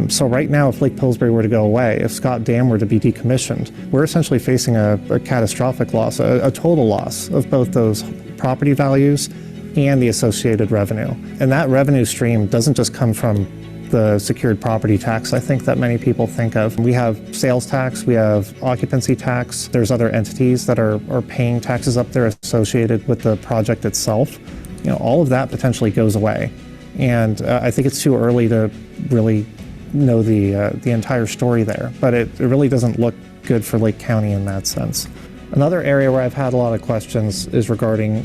So right now, if Lake Pillsbury were to go away, if Scott Dam were to be decommissioned, we're essentially facing a catastrophic loss, a total loss of both those property values and the associated revenue. And that revenue stream doesn't just come from the secured property tax, I think, that many people think of. We have sales tax, we have occupancy tax, there's other entities that are paying taxes up there associated with the project itself. You know, all of that potentially goes away. And I think it's too early to really know the entire story there, but it really doesn't look good for Lake County in that sense. Another area where I've had a lot of questions is regarding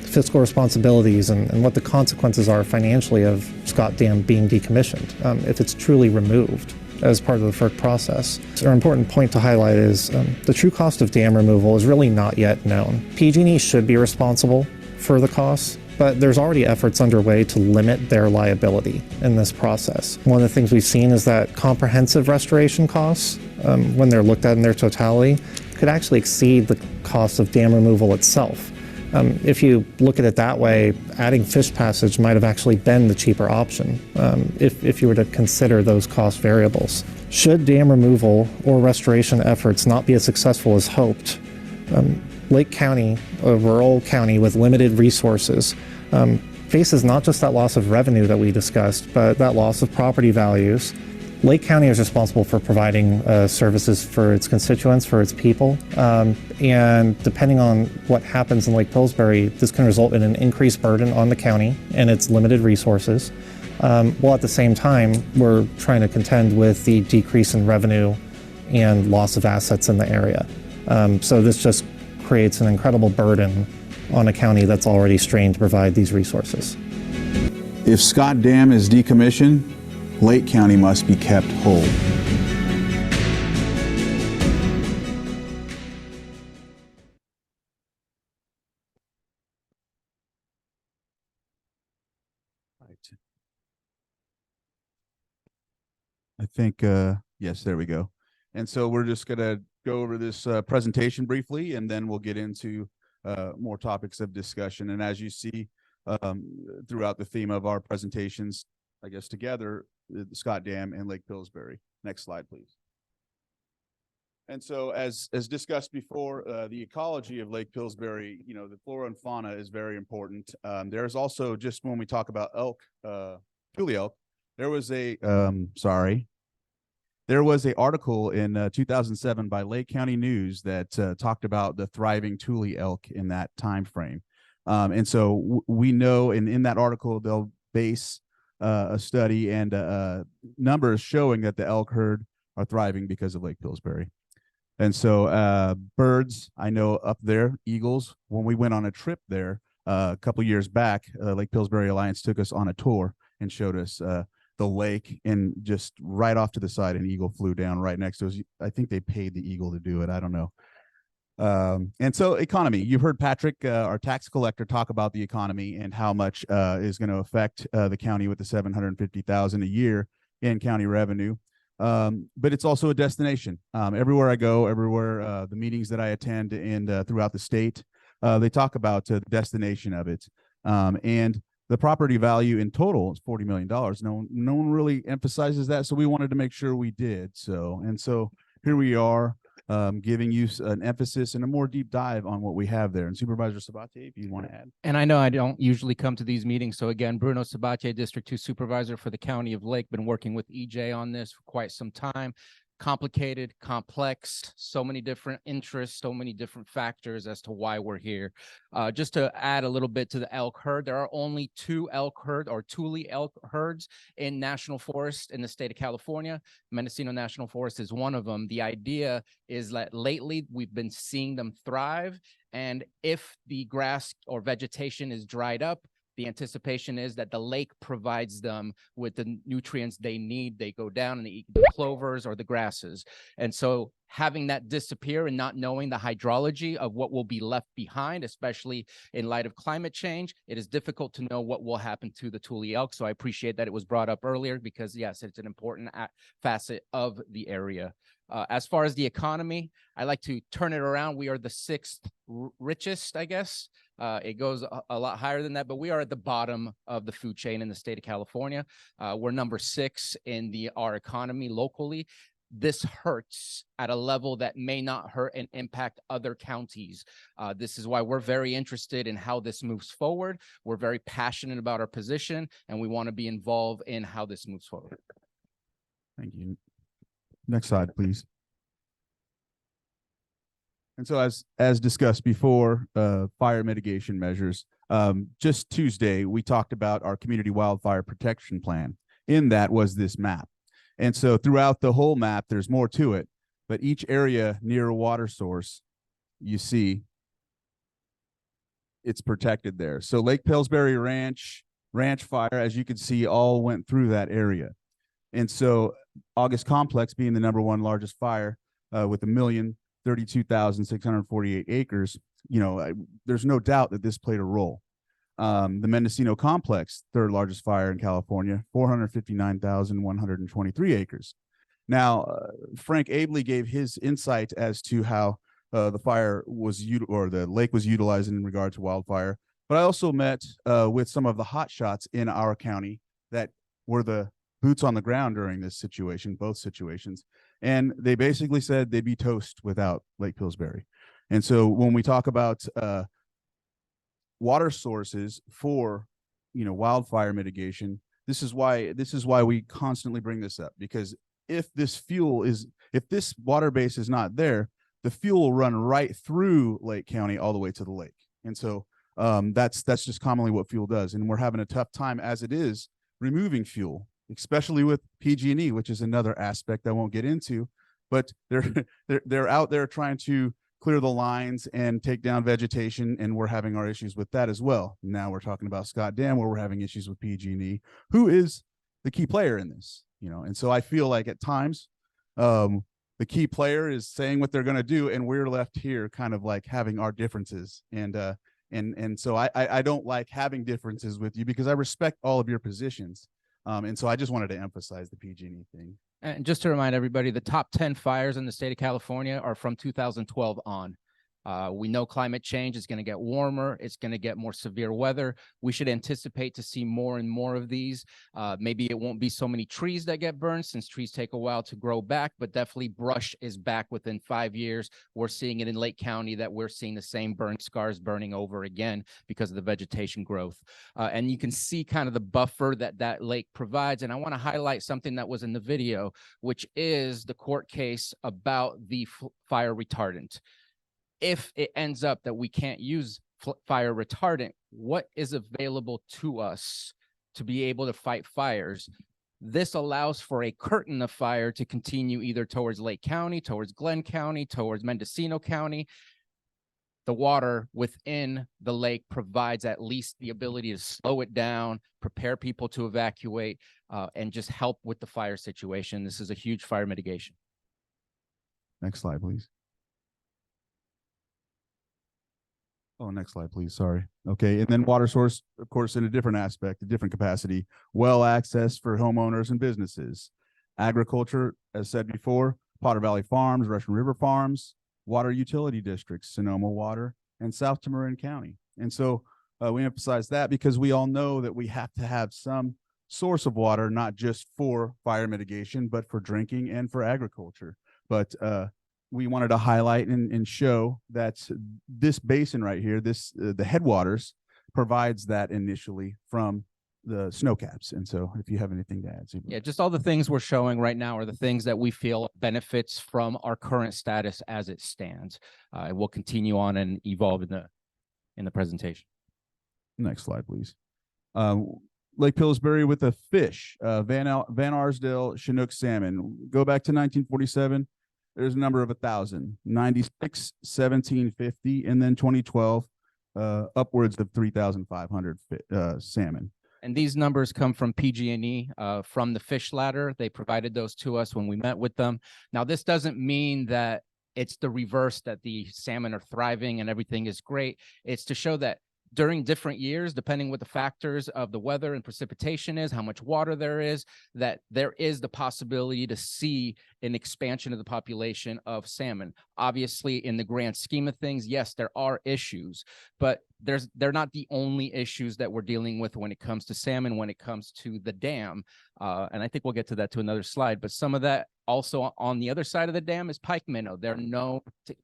fiscal responsibilities and what the consequences are financially of Scott Dam being decommissioned if it's truly removed as part of the FERC process. So an important point to highlight is the true cost of dam removal is really not yet known. PG&E should be responsible for the costs, but there's already efforts underway to limit their liability in this process. One of the things we've seen is that comprehensive restoration costs, when they're looked at in their totality, could actually exceed the cost of dam removal itself. If you look at it that way, adding fish passage might have actually been the cheaper option if you were to consider those cost variables. Should dam removal or restoration efforts not be as successful as hoped, Lake County, a rural county with limited resources, faces not just that loss of revenue that we discussed, but that loss of property values. Lake County is responsible for providing services for its constituents, for its people, and depending on what happens in Lake Pillsbury, this can result in an increased burden on the county and its limited resources, while at the same time, we're trying to contend with the decrease in revenue and loss of assets in the area. So this just creates an incredible burden on a county that's already strained to provide these resources. If Scott Dam is decommissioned, Lake County must be kept whole. I think, yes, there we go. And so we're just going to go over this presentation briefly, and then we'll get into more topics of discussion. And as you see throughout the theme of our presentations, I guess together, the Scott Dam and Lake Pillsbury. Next slide, please. And so as discussed before, the ecology of Lake Pillsbury, you know, the flora and fauna is very important. There's also, just when we talk about elk, Tule elk, there was a, there was an article in 2007 by Lake County News that talked about the thriving Tule elk in that time frame. And so we know, and in that article, they'll base a study and numbers showing that the elk herd are thriving because of Lake Pillsbury. And so birds, I know up there, eagles, when we went on a trip there a couple years back, Lake Pillsbury Alliance took us on a tour and showed us the lake, and just right off to the side, an eagle flew down right next to us. I think they paid the eagle to do it. I don't know. And so economy, you've heard Patrick, our tax collector, talk about the economy and how much is going to affect the county with the $750,000 a year in county revenue. But it's also a destination. Everywhere I go, everywhere the meetings that I attend and throughout the state, they talk about the destination of it. And the property value in total is $40 million. No one really emphasizes that, so we wanted to make sure we did. So here we are, giving you an emphasis and a more deep dive on what we have there. And Supervisor Sabatier, if you want to add. And I know I don't usually come to these meetings. So again, Bruno Sabatier, District 2 Supervisor for the County of Lake, been working with EJ on this for quite some time. Complicated, complex, so many different interests, so many different factors as to why we're here. Just to add a little bit to the elk herd, there are only 2 elk herd or Tule elk herds in national forest in the state of California. Mendocino National Forest is one of them. The idea is that lately we've been seeing them thrive, and if the grass or vegetation is dried up, the anticipation is that the lake provides them with the nutrients they need. They go down and they eat the clovers or the grasses. And so having that disappear and not knowing the hydrology of what will be left behind, especially in light of climate change, it is difficult to know what will happen to the Tule elk. So I appreciate that it was brought up earlier because, yes, it's an important facet of the area. As far as the economy, I like to turn it around. We are the sixth richest, I guess. It goes a lot higher than that, but we are at the bottom of the food chain in the state of California. We're number 6 in our economy locally. This hurts at a level that may not hurt and impact other counties. This is why we're very interested in how this moves forward. We're very passionate about our position, and we want to be involved in how this moves forward. Thank you. Next slide, please. And so as discussed before, fire mitigation measures. Just Tuesday, we talked about our community wildfire protection plan. In that was this map. And so throughout the whole map, there's more to it, but each area near a water source, you see it's protected there. So Lake Pillsbury Ranch Fire, as you can see, all went through that area. And so August Complex being the #1 largest fire with 1,032,648 acres, there's no doubt that this played a role. The Mendocino Complex, 3rd largest fire in California, 459,123 acres. Now, Frank Abley gave his insight as to how the fire was the lake was utilized in regard to wildfire. But I also met with some of the hot shots in our county that were the boots on the ground during this situation, both situations. And they basically said they'd be toast without Lake Pillsbury. And so when we talk about water sources for, wildfire mitigation, this is why we constantly bring this up, because if this water base is not there, the fuel will run right through Lake County all the way to the lake. And so that's just commonly what fuel does. And we're having a tough time as it is removing fuel, especially with PG&E, which is another aspect I won't get into, but they're out there trying to clear the lines and take down vegetation, and we're having our issues with that as well. Now we're talking about Scott Dam, where we're having issues with PG&E, who is the key player in this, and so I feel like at times the key player is saying what they're going to do, and we're left here kind of like having our differences, and so I don't like having differences with you, because I respect all of your positions. And so I just wanted to emphasize the PG&E thing. And just to remind everybody, the top 10 fires in the state of California are from 2012 on. We know climate change is going to get warmer. It's going to get more severe weather. We should anticipate to see more and more of these. Maybe it won't be so many trees that get burned, since trees take a while to grow back, but definitely brush is back within 5 years. We're seeing it in Lake County, that we're seeing the same burn scars burning over again because of the vegetation growth. And you can see kind of the buffer that lake provides. And I want to highlight something that was in the video, which is the court case about the fire retardant. If it ends up that we can't use fire retardant, what is available to us to be able to fight fires? This allows for a curtain of fire to continue either towards Lake County, towards Glenn County, towards Mendocino County. The water within the lake provides at least the ability to slow it down, prepare people to evacuate, and just help with the fire situation. This is a huge fire mitigation. Next slide, please. Oh, next slide, please. Sorry. Okay. And then water source, of course, in a different aspect, a different capacity, well access for homeowners and businesses. Agriculture, as said before, Potter Valley Farms, Russian River Farms, water utility districts, Sonoma Water, and South to Marin County. And so we emphasize that because we all know that we have to have some source of water, not just for fire mitigation, but for drinking and for agriculture. But we wanted to highlight and show that this basin right here, the headwaters, provides that initially from the snow caps. And so if you have anything to add. Zuba. Yeah, just all the things we're showing right now are the things that we feel benefits from our current status as it stands. It will continue on and evolve in the presentation. Next slide, please. Lake Pillsbury with the fish, Van Arsdale Chinook salmon. Go back to 1947. There's a number of 1,000, 96, 1750, and then 2012, upwards of 3,500 salmon. And these numbers come from PG&E, from the fish ladder. They provided those to us when we met with them. Now, this doesn't mean that it's the reverse, that the salmon are thriving and everything is great. It's to show that during different years, depending what the factors of the weather and precipitation is, how much water there is, that there is the possibility to see an expansion of the population of salmon. Obviously, in the grand scheme of things, yes, there are issues, but they're not the only issues that we're dealing with when it comes to salmon, when it comes to the dam. And I think we'll get to that to another slide, but some of that also on the other side of the dam is pike minnow. There are no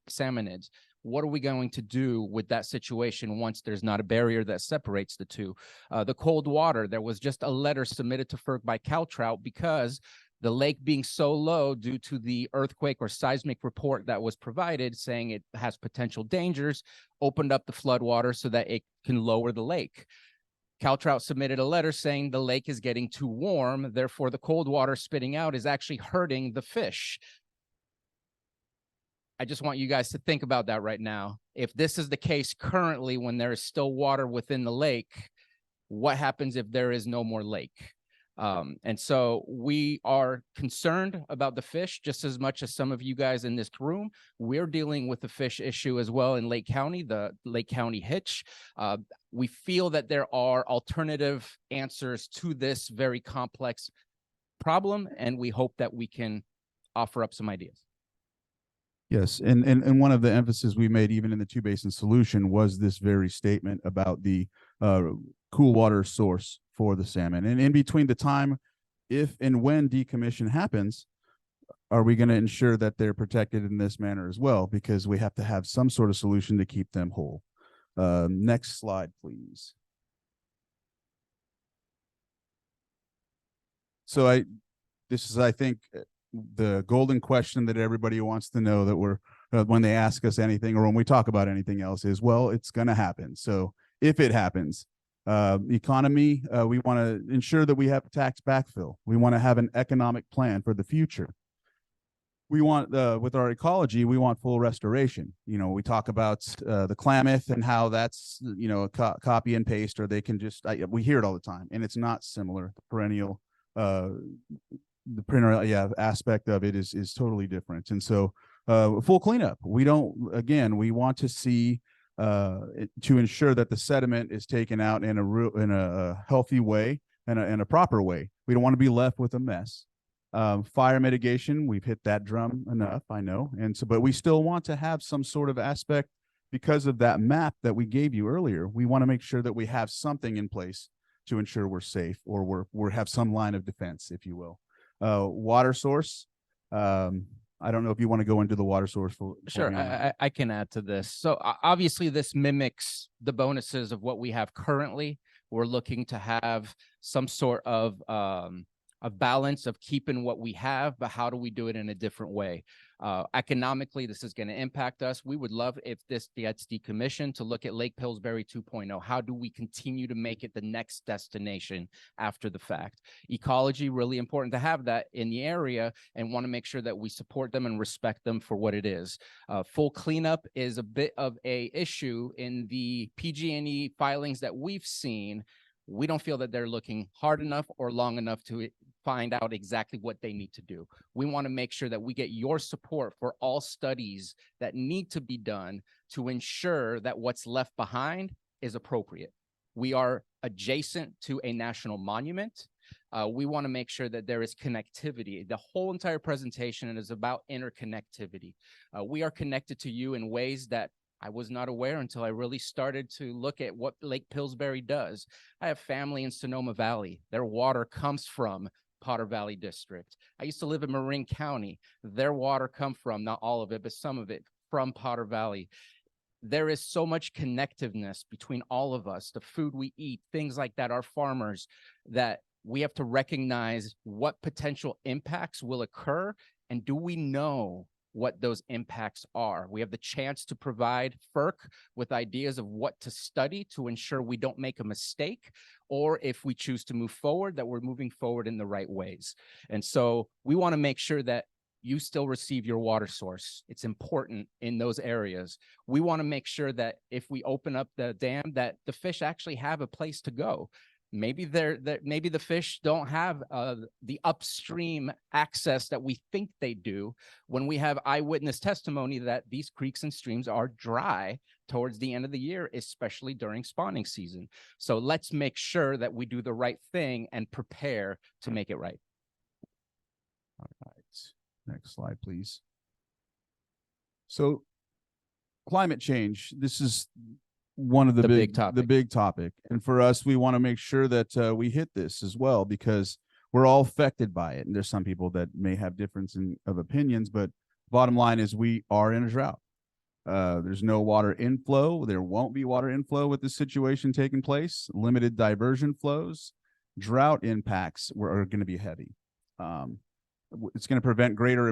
salmonids. What are we going to do with that situation once there's not a barrier that separates the two? The cold water, there was just a letter submitted to FERC by Caltrout because the lake being so low due to the earthquake or seismic report that was provided saying it has potential dangers, opened up the floodwater so that it can lower the lake. Caltrout submitted a letter saying the lake is getting too warm, therefore the cold water spitting out is actually hurting the fish. I just want you guys to think about that right now. If this is the case currently when there is still water within the lake, what happens if there is no more lake? And so we are concerned about the fish just as much as some of you guys in this room. We're dealing with the fish issue as well in Lake County, the Lake County hitch. We feel that there are alternative answers to this very complex problem, and we hope that we can offer up some ideas. Yes, and one of the emphasis we made even in the two basin solution was this very statement about the cool water source for the salmon. And in between the time, if and when decommission happens, are we going to ensure that they're protected in this manner as well? Because we have to have some sort of solution to keep them whole. Next slide, please. So I think, the golden question that everybody wants to know that we're when they ask us anything or when we talk about anything else is, well, it's going to happen. So if it happens, economy, we want to ensure that we have tax backfill. We want to have an economic plan for the future. We want, with our ecology, we want full restoration. You know, we talk about the Klamath and how that's, you know, a copy and paste, or they can just, we hear it all the time, and it's not similar. The perennial aspect of it is totally different. And so full cleanup. We want to see to ensure that the sediment is taken out in a healthy way and in a proper way. We don't want to be left with a mess. Fire mitigation, we've hit that drum enough, I know. And so, but we still want to have some sort of aspect because of that map that we gave you earlier. We want to make sure that we have something in place to ensure we're safe, or we have some line of defense, if you will. Water source. I don't know if you want to go into the water source. Sure, I can add to this. So obviously this mimics the bonuses of what we have currently. We're looking to have some sort of a balance of keeping what we have, but how do we do it in a different way? Economically, this is going to impact us. We would love if this gets decommissioned to look at Lake Pillsbury 2.0. How do we continue to make it the next destination after the fact? Ecology, really important to have that in the area, and want to make sure that we support them and respect them for what it is. Full cleanup is a bit of a issue in the PG&E filings that we've seen. We don't feel that they're looking hard enough or long enough to find out exactly what they need to do. We want to make sure that we get your support for all studies that need to be done to ensure that what's left behind is appropriate. We are adjacent to a national monument. We want to make sure that there is connectivity. The whole entire presentation is about interconnectivity. We are connected to you in ways that I was not aware until I really started to look at what Lake Pillsbury does. I have family in Sonoma Valley. Their water comes from Potter Valley District. I used to live in Marin County. Their water come from, not all of it, but some of it from Potter Valley. There is so much connectiveness between all of us, the food we eat, things like that, our farmers, that we have to recognize what potential impacts will occur, and do we know what those impacts are. We have the chance to provide FERC with ideas of what to study to ensure we don't make a mistake, or if we choose to move forward, that we're moving forward in the right ways. And so we want to make sure that you still receive your water source. It's important in those areas. We want to make sure that if we open up the dam, that the fish actually have a place to go. Maybe maybe the fish don't have the upstream access that we think they do when we have eyewitness testimony that these creeks and streams are dry towards the end of the year, especially during spawning season. So let's make sure that we do the right thing and prepare to make it right. All right. Next slide, please. So climate change, this is one of the big topic. And for us, we want to make sure that we hit this as well, because we're all affected by it. And there's some people that may have difference of opinions, but bottom line is we are in a drought. There's no water inflow. There won't be water inflow with this situation taking place. Limited diversion flows. Drought impacts are going to be heavy. It's going to prevent greater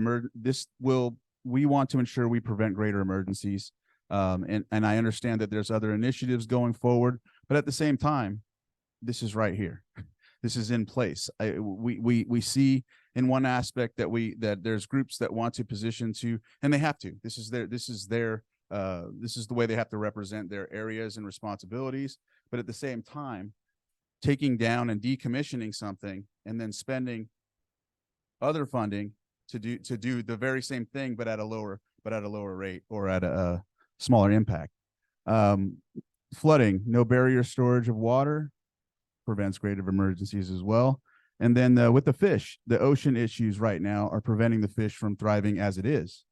we want to ensure we prevent greater emergencies. And I understand that there's other initiatives going forward, but at the same time, this is right here. This is in place. We see in one aspect that there's groups that want to position to, and they have to. This is the way they have to represent their areas and responsibilities. But at the same time, taking down and decommissioning something and then spending other funding to do the very same thing, but at a lower rate or at a smaller impact. Flooding, no barrier storage of water prevents greater emergencies as well. And then with the fish, the ocean issues right now are preventing the fish from thriving as it is.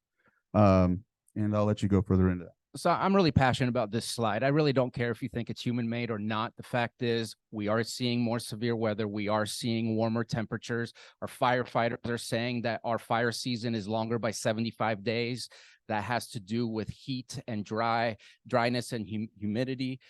And I'll let you go further into that. So I'm really passionate about this slide. I really don't care if you think it's human-made or not. The fact is, we are seeing more severe weather. We are seeing warmer temperatures. Our firefighters are saying that our fire season is longer by 75 days. That has to do with heat and dryness and humidity.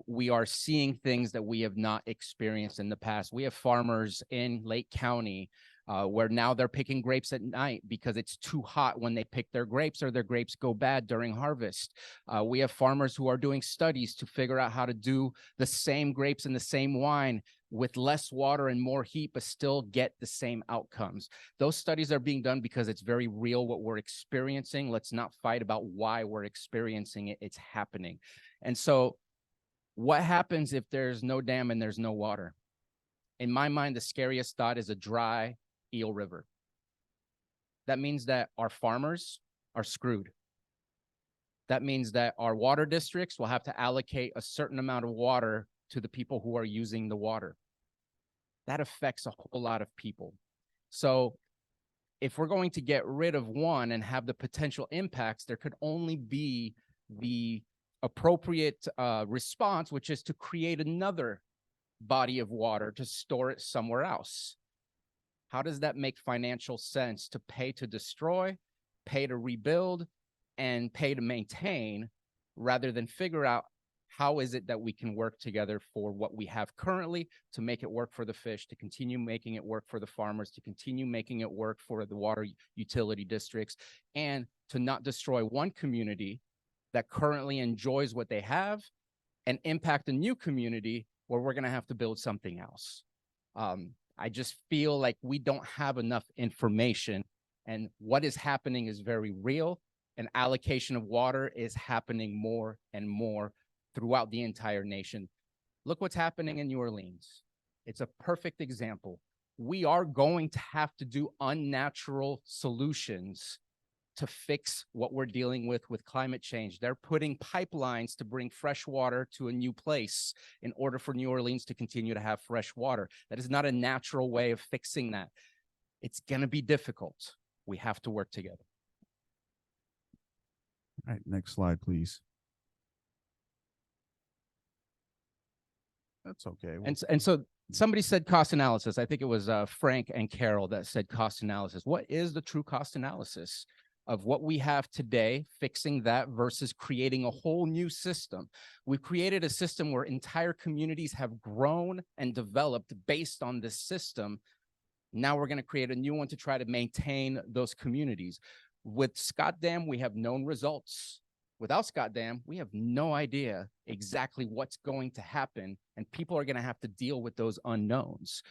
We are seeing things that we have not experienced in the past. We have farmers in Lake County where now they're picking grapes at night because it's too hot when they pick their grapes, or their grapes go bad during harvest. We have farmers who are doing studies to figure out how to do the same grapes and the same wine with less water and more heat, but still get the same outcomes. Those studies are being done because it's very real what we're experiencing. Let's not fight about why we're experiencing it. It's happening. And so what happens if there's no dam and there's no water? In my mind, the scariest thought is a dry Eel River. That means that our farmers are screwed. That means that our water districts will have to allocate a certain amount of water to the people who are using the water. That affects a whole lot of people. So if we're going to get rid of one and have the potential impacts, there could only be the appropriate response, which is to create another body of water to store it somewhere else. How does that make financial sense to pay to destroy, pay to rebuild, and pay to maintain, rather than figure out how is it that we can work together for what we have currently to make it work for the fish, to continue making it work for the farmers, to continue making it work for the water utility districts, and to not destroy one community that currently enjoys what they have and impact a new community where we're going to have to build something else. I just feel like we don't have enough information, and what is happening is very real, and allocation of water is happening more and more throughout the entire nation. Look what's happening in New Orleans. It's a perfect example. We are going to have to do unnatural solutions to fix what we're dealing with climate change. They're putting pipelines to bring fresh water to a new place in order for New Orleans to continue to have fresh water. That is not a natural way of fixing that. It's going to be difficult. We have to work together. All right, next slide, please. That's okay. And so somebody said cost analysis. I think it was Frank and Carol that said cost analysis. What is the true cost analysis of what we have today, fixing that versus creating a whole new system? We've created a system where entire communities have grown and developed based on this system. Now we're going to create a new one to try to maintain those communities. With Scott Dam, we have known results. Without Scott Dam, we have no idea exactly what's going to happen, and people are going to have to deal with those unknowns.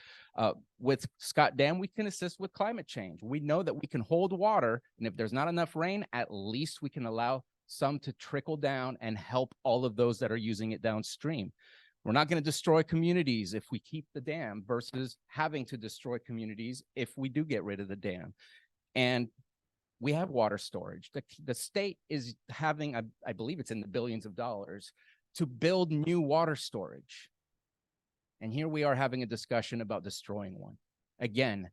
With Scott Dam, we can assist with climate change. We know that we can hold water, and if there's not enough rain, at least we can allow some to trickle down and help all of those that are using it downstream. We're not going to destroy communities if we keep the dam versus having to destroy communities if we do get rid of the dam. And we have water storage. The state is having, I believe it's in the billions of dollars, to build new water storage. And here we are having a discussion about destroying one. Again,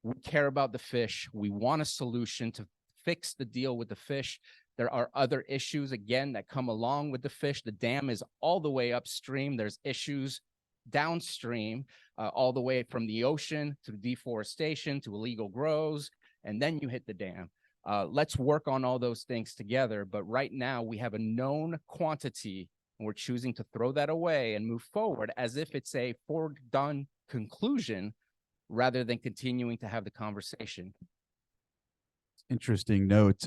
we care about the fish. We want a solution to fix the deal with the fish. There are other issues, again, that come along with the fish. The dam is all the way upstream. There's issues downstream, all the way from the ocean to deforestation to illegal grows, and then you hit the dam. Let's work on all those things together. But right now, we have a known quantity, and we're choosing to throw that away and move forward as if it's a foregone conclusion rather than continuing to have the conversation. Interesting note.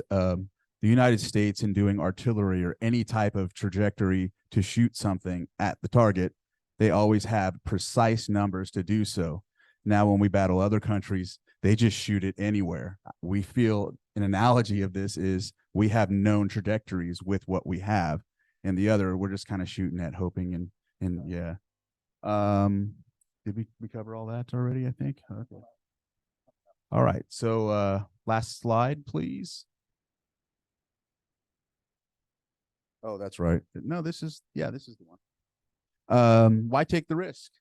The United States, in doing artillery or any type of trajectory to shoot something at the target, they always have precise numbers to do so. Now, when we battle other countries, they just shoot it anywhere. We feel an analogy of this is we have known trajectories with what we have, and the other we're just kind of shooting at, hoping and yeah. Did we cover all that already? I think. Okay. All right. So last slide, please. Oh, that's right. No, this is the one. Why take the risk?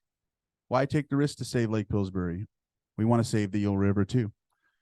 Why take the risk to save Lake Pillsbury? We want to save the Eel River too.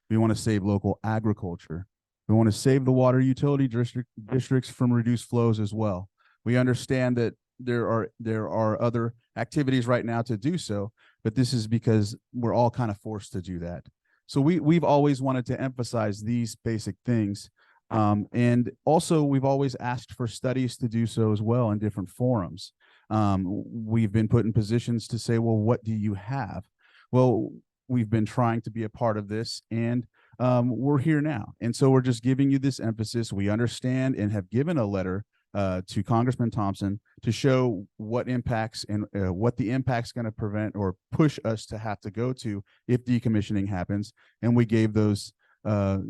We want to save local agriculture. We want to save the water utility districts from reduced flows as well. We understand that there are other activities right now to do so, but this is because we're all kind of forced to do that. So we've always wanted to emphasize these basic things. And also, we've always asked for studies to do so as well in different forums. We've been put in positions to say, well, what do you have? Well, we've been trying to be a part of this, and we're here now. And so we're just giving you this emphasis. We understand and have given a letter to Congressman Thompson to show what impacts and what the impact's going to prevent or push us to have to go to if decommissioning happens. And we gave those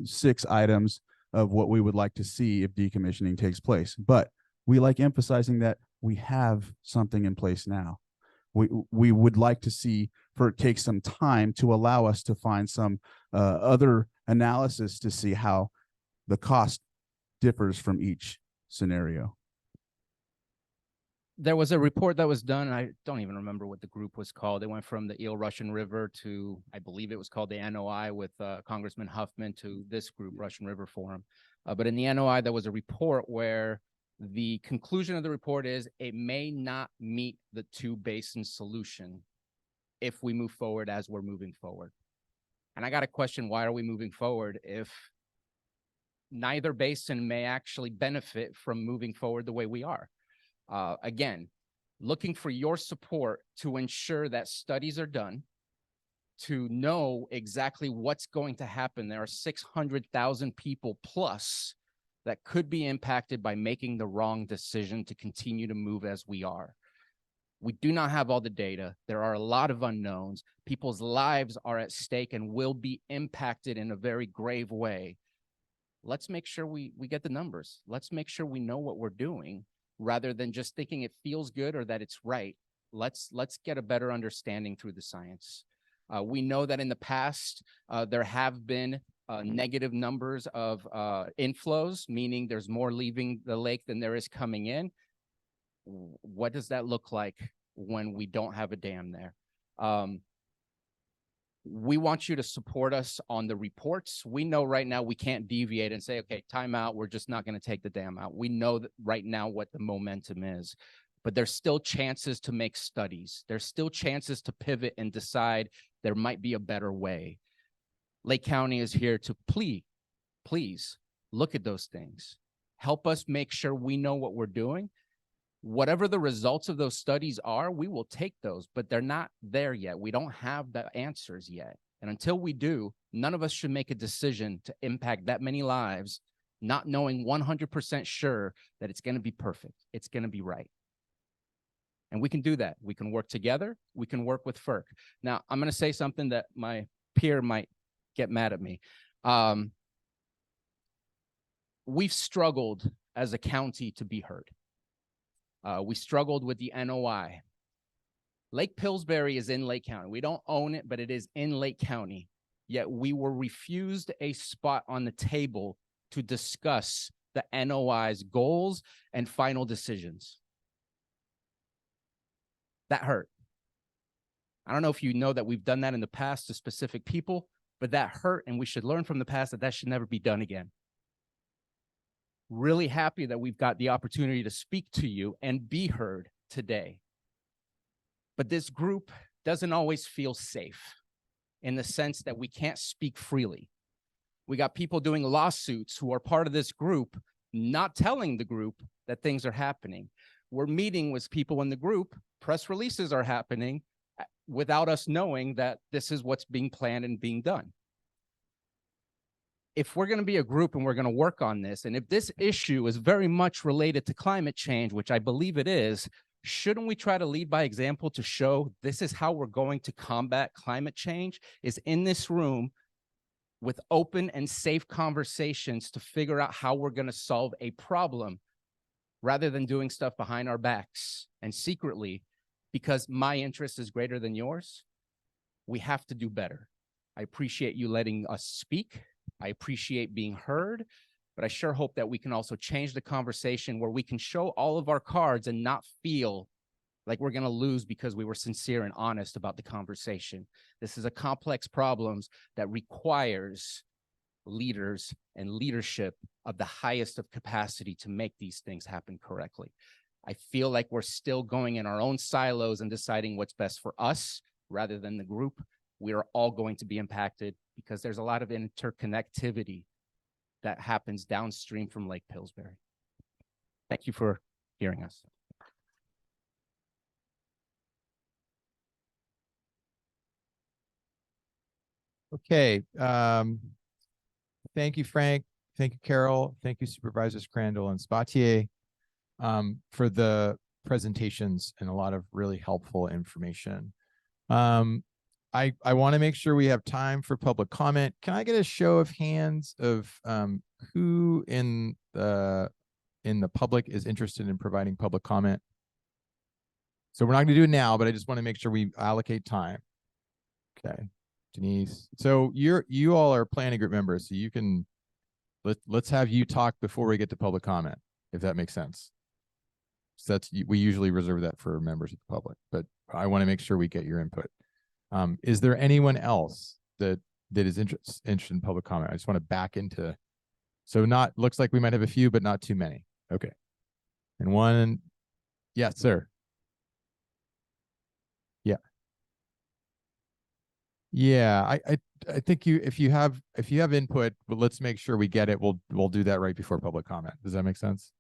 6 items of what we would like to see if decommissioning takes place. But we like emphasizing that we have something in place now. We would like to see for it take some time to allow us to find some other analysis to see how the cost differs from each scenario. There was a report that was done. I don't even remember what the group was called. They went from the Eel Russian River to, I believe it was called the NOI with Congressman Huffman, to this group, Russian River Forum. But in the NOI, there was a report where the conclusion of the report is it may not meet the 2 basin solution if we move forward as we're moving forward. And I got to question, why are we moving forward if neither basin may actually benefit from moving forward the way we are? Again, looking for your support to ensure that studies are done, to know exactly what's going to happen. There are 600,000 people plus that could be impacted by making the wrong decision to continue to move as we are. We do not have all the data. There are a lot of unknowns. People's lives are at stake and will be impacted in a very grave way. Let's make sure we get the numbers. Let's make sure we know what we're doing, rather than just thinking it feels good or that it's right. Let's get a better understanding through the science. We know that in the past, there have been negative numbers of inflows, meaning there's more leaving the lake than there is coming in. What does that look like when we don't have a dam there? We want you to support us on the reports. We know right now we can't deviate and say, okay, time out, we're just not going to take the dam out. We know that right now what the momentum is, but there's still chances to make studies. There's still chances to pivot and decide there might be a better way. Lake County is here to please look at those things. Help us make sure we know what we're doing. Whatever the results of those studies are, we will take those, but they're not there yet. We don't have the answers yet. And until we do, none of us should make a decision to impact that many lives, not knowing 100% sure that it's going to be perfect. It's going to be right. And we can do that. We can work together. We can work with FERC. Now, I'm going to say something that my peer might get mad at me. We've struggled as a county to be heard. We struggled with the NOI. Lake Pillsbury is in Lake County. We don't own it, but it is in Lake County. Yet we were refused a spot on the table to discuss the NOI's goals and final decisions. That hurt. I don't know if you know that we've done that in the past to specific people, but that hurt, and we should learn from the past that that should never be done again. Really happy that we've got the opportunity to speak to you and be heard today. But this group doesn't always feel safe in the sense that we can't speak freely. We got people doing lawsuits who are part of this group, not telling the group that things are happening. We're meeting with people in the group, press releases are happening without us knowing that this is what's being planned and being done. If we're going to be a group and we're going to work on this, and if this issue is very much related to climate change, which I believe it is, shouldn't we try to lead by example to show this is how we're going to combat climate change, is in this room with open and safe conversations to figure out how we're going to solve a problem rather than doing stuff behind our backs and secretly because my interest is greater than yours? We have to do better. I appreciate you letting us speak. I appreciate being heard, but I sure hope that we can also change the conversation where we can show all of our cards and not feel like we're going to lose because we were sincere and honest about the conversation. This is a complex problem that requires leaders and leadership of the highest of capacity to make these things happen correctly. I feel like we're still going in our own silos and deciding what's best for us rather than the group. We are all going to be impacted because there's a lot of interconnectivity that happens downstream from Lake Pillsbury. Thank you for hearing us. Okay. Thank you, Frank. Thank you, Carol. Thank you, Supervisors Crandall and Spatier, for the presentations and a lot of really helpful information. I want to make sure we have time for public comment. Can I get a show of hands of who in the public is interested in providing public comment? So we're not going to do it now, but I just want to make sure we allocate time. Okay, Denise. So you all are planning group members, so you can let's have you talk before we get to public comment, if that makes sense. So we usually reserve that for members of the public, but I want to make sure we get your input. Is there anyone else that is interested in public comment? I just want to back into, so looks like we might have a few, but not too many. Okay. And one, yes, sir. Yeah. Yeah, I think if you have input, but let's make sure we get it. We'll do that right before public comment. Does that make sense?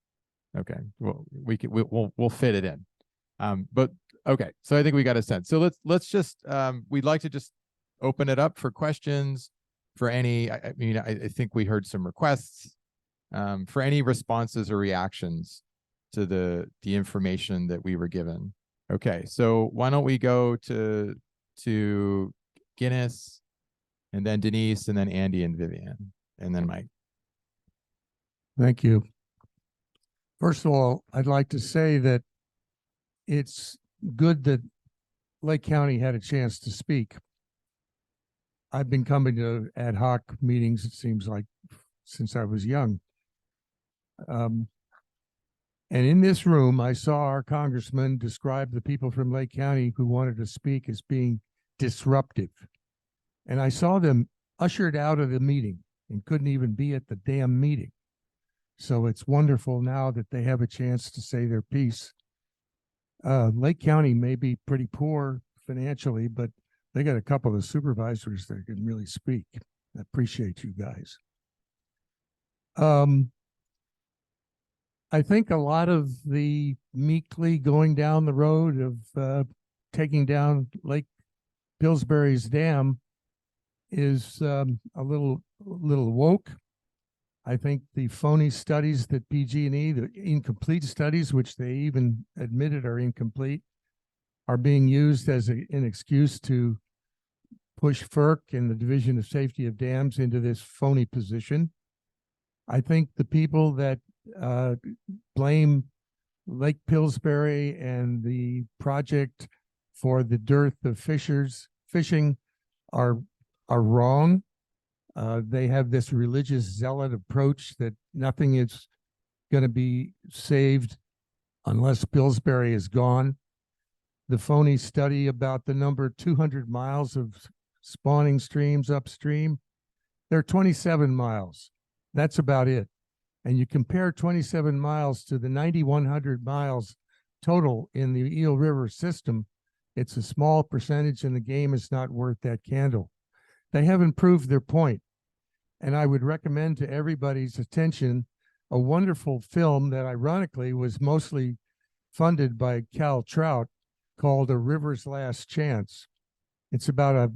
Okay. Well, we'll fit it in. But okay, so I think we got a sense. So let's just we'd like to just open it up for questions for any. I mean, I think we heard some requests for any responses or reactions to the information that we were given. Okay, so why don't we go to Guinness, and then Denise, and then Andy and Vivian, and then Mike. Thank you. First of all, I'd like to say that it's good that Lake County had a chance to speak. I've been coming to ad hoc meetings, it seems like, since I was young. And in this room, I saw our congressman describe the people from Lake County who wanted to speak as being disruptive. And I saw them ushered out of the meeting and couldn't even be at the damn meeting. So it's wonderful now that they have a chance to say their piece. Lake County may be pretty poor financially, but they got a couple of supervisors that can really speak. I appreciate you guys. I think a lot of the meekly going down the road of taking down Lake Pillsbury's dam is a little woke. I think the phony studies that PG&E, the incomplete studies, which they even admitted are incomplete, are being used as an excuse to push FERC and the Division of Safety of Dams into this phony position. I think the people that blame Lake Pillsbury and the project for the dearth of fishing are wrong. They have this religious zealot approach that nothing is going to be saved unless Pillsbury is gone. The phony study about the number 200 miles of spawning streams upstream, they're 27 miles. That's about it. And you compare 27 miles to the 9,100 miles total in the Eel River system, it's a small percentage and the game is not worth that candle. They haven't proved their point. And I would recommend to everybody's attention a wonderful film that ironically was mostly funded by Cal Trout called A River's Last Chance. It's about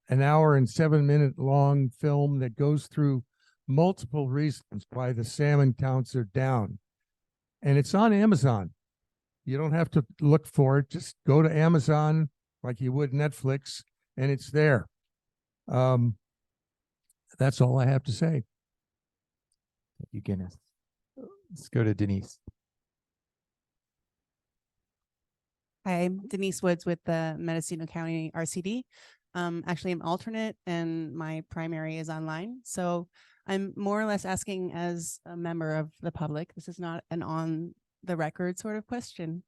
an hour and 7-minute long film that goes through multiple reasons why the salmon counts are down. And it's on Amazon. You don't have to look for it. Just go to Amazon like you would Netflix, and it's there. That's all I have to say. Thank you, Guinness. Let's go to Denise. Hi, I'm Denise Woods with the Mendocino County RCD. Actually, I'm alternate and my primary is online. So I'm more or less asking as a member of the public. This is not an on the record sort of question.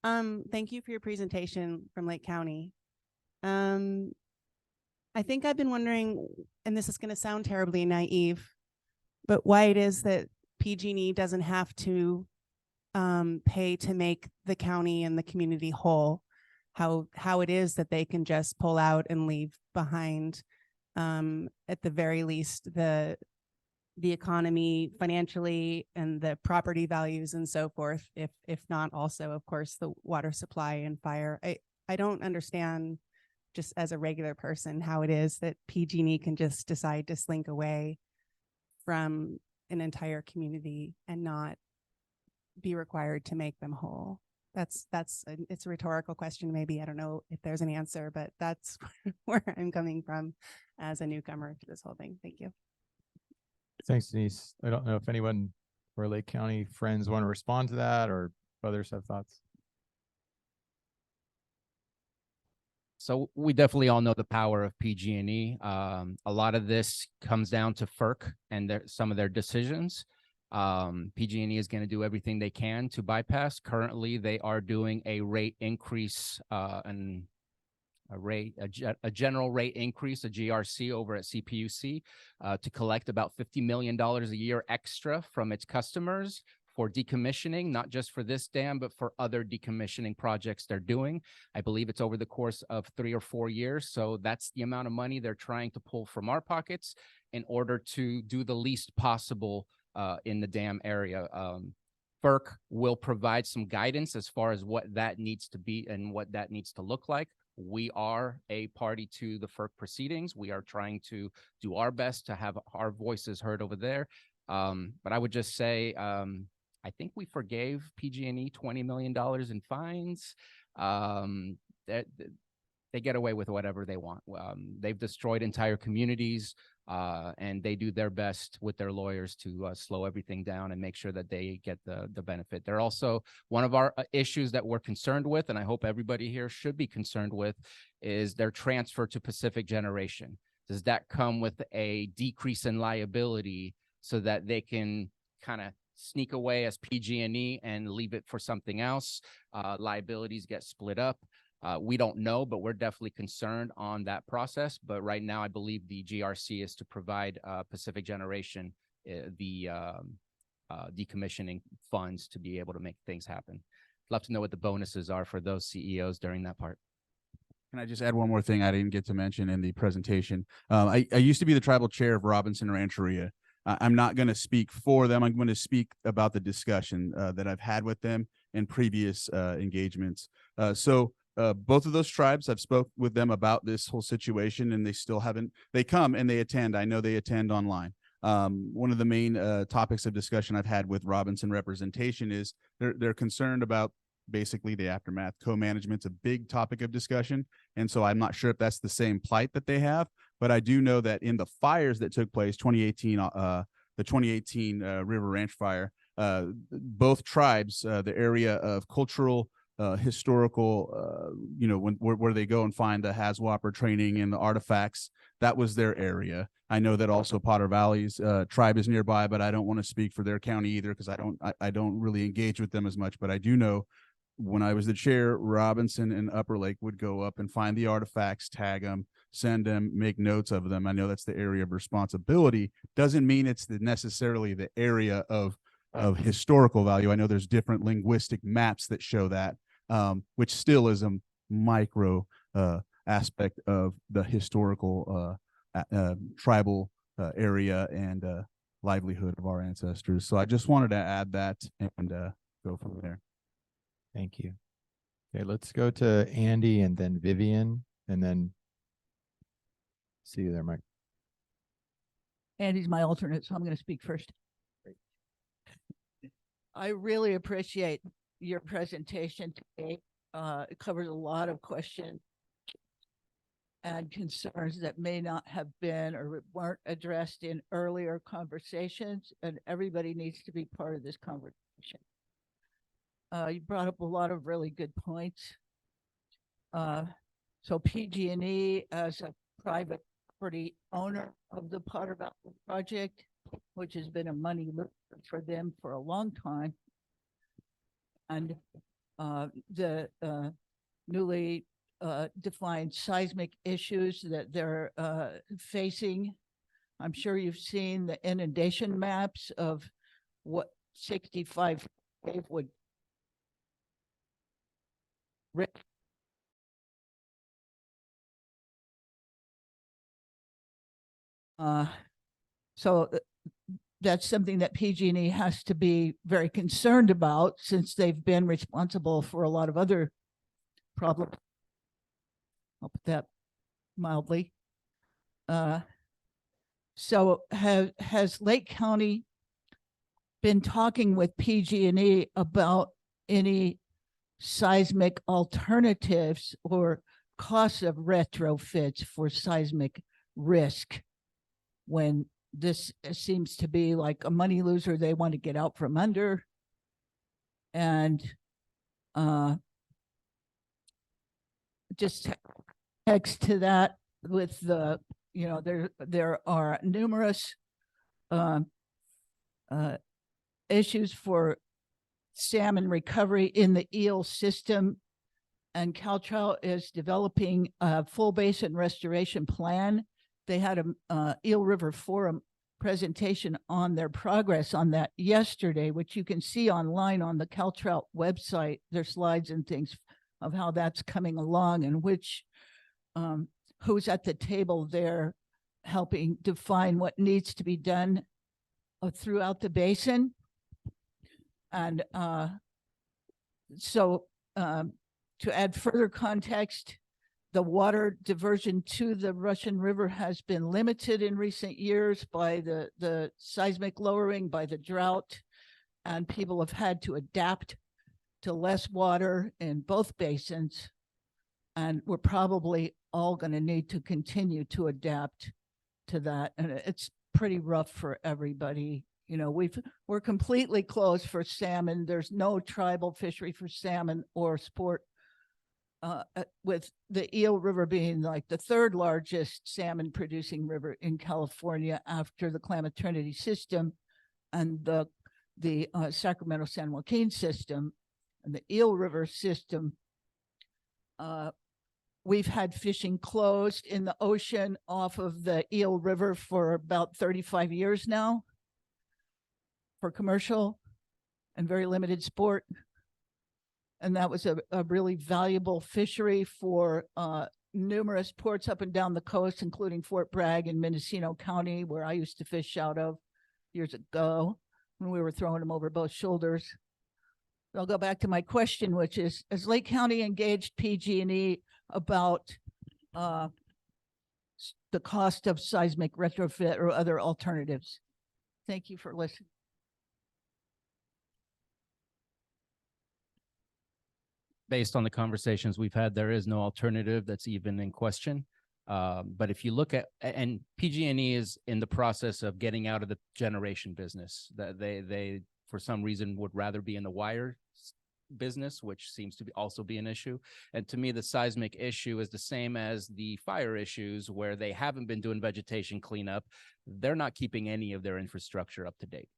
Thank you for your presentation from Lake County. I think I've been wondering, and this is going to sound terribly naive, but why it is that PG&E doesn't have to pay to make the county and the community whole. How it is that they can just pull out and leave behind, at the very least, the economy financially and the property values and so forth, if not also, of course, the water supply and fire. I don't understand, just as a regular person, how it is that PG&E can just decide to slink away from an entire community and not be required to make them whole. It's a rhetorical question, maybe. I don't know if there's an answer, but that's where I'm coming from as a newcomer to this whole thing. Thank you. Thanks, Denise. I don't know if anyone or Lake County friends want to respond to that, or others have thoughts. So we definitely all know the power of PG&E. A lot of this comes down to FERC and some of their decisions. PG&E is going to do everything they can to bypass. Currently, they are doing a rate increase, a general rate increase, a GRC over at CPUC, to collect about $50 million a year extra from its customers for decommissioning, not just for this dam, but for other decommissioning projects they're doing. I believe it's over the course of 3 or 4 years. So that's the amount of money they're trying to pull from our pockets in order to do the least possible in the dam area. FERC will provide some guidance as far as what that needs to be and what that needs to look like. We are a party to the FERC proceedings. We are trying to do our best to have our voices heard over there. But I would just say, I think we forgave PG&E $20 million in fines. They get away with whatever they want. They've destroyed entire communities, and they do their best with their lawyers to slow everything down and make sure that they get the benefit. They're also one of our issues that we're concerned with, and I hope everybody here should be concerned with, is their transfer to Pacific Generation. Does that come with a decrease in liability so that they can kind of sneak away as PG&E and leave it for something else? Liabilities get split up. We don't know, but we're definitely concerned on that process. But right now, I believe the GRC is to provide Pacific Generation the decommissioning funds to be able to make things happen. I'd love to know what the bonuses are for those CEOs during that part. Can I just add one more thing I didn't get to mention in the presentation? I used to be the tribal chair of Robinson Rancheria. I'm not going to speak for them. I'm going to speak about the discussion that I've had with them in previous engagements. Both of those tribes, I've spoke with them about this whole situation, and they still haven't. They come and they attend. I know they attend online. One of the main topics of discussion I've had with Robinson representation is they're concerned about basically the aftermath. Co-management's a big topic of discussion, and so I'm not sure if that's the same plight that they have. But I do know that in the fires that took place, 2018, the 2018 River Ranch fire, both tribes, the area of cultural historical, where they go and find the Haswapper training and the artifacts. That was their area. I know that also Potter Valley's tribe is nearby, but I don't want to speak for their county either because I don't really engage with them as much. But I do know when I was the chair, Robinson and Upper Lake would go up and find the artifacts, tag them, send them, make notes of them. I know that's the area of responsibility. Doesn't mean it's necessarily the area of historical value. I know there's different linguistic maps that show that, which still is a micro aspect of the historical tribal area and livelihood of our ancestors. So I just wanted to add that and go from there. Thank you. Okay, let's go to Andy and then Vivian and then see you there, Mike. Andy's my alternate, so I'm going to speak first. I really appreciate your presentation today. It covers a lot of questions and concerns that may not have been or weren't addressed in earlier conversations, and everybody needs to be part of this conversation. You brought up a lot of really good points. So PG&E as a private property owner of the Potter Valley project, which has been a money loser for them for a long time, and the newly defined seismic issues that they're facing. I'm sure you've seen the inundation maps of what 65 would so that's something that PG&E has to be very concerned about, since they've been responsible for a lot of other problems. I'll put that mildly. So has Lake County been talking with PG&E about any seismic alternatives or costs of retrofits for seismic risk, when this seems to be like a money loser they want to get out from under? And just text to that with the, there are numerous issues for salmon recovery in the eel system, and CalTrout is developing a full basin restoration plan. They had a Eel River Forum presentation on their progress on that yesterday, which you can see online on the CalTrout website. There's slides and things of how that's coming along, and which who's at the table there helping define what needs to be done throughout the basin. And so to add further context, the water diversion to the Russian River has been limited in recent years by the seismic lowering, by the drought, and people have had to adapt to less water in both basins. And we're probably all going to need to continue to adapt to that. And it's pretty rough for everybody. We're completely closed for salmon. There's no tribal fishery for salmon or sport, with the Eel River being like the third largest salmon producing river in California after the Klamath Trinity system and the Sacramento San Joaquin system and the Eel River system. We've had fishing closed in the ocean off of the Eel River for about 35 years now, for commercial and very limited sport. And that was a really valuable fishery for numerous ports up and down the coast, including Fort Bragg in Mendocino County, where I used to fish out of years ago when we were throwing them over both shoulders. I'll go back to my question, which is, has Lake County engaged PG&E about the cost of seismic retrofit or other alternatives? Thank you for listening. Based on the conversations we've had, there is no alternative that's even in question. But if you look at, and PG&E is in the process of getting out of the generation business, that they for some reason would rather be in the wire business, which seems to be also be an issue. And to me, the seismic issue is the same as the fire issues, where they haven't been doing vegetation cleanup. They're not keeping any of their infrastructure up to date.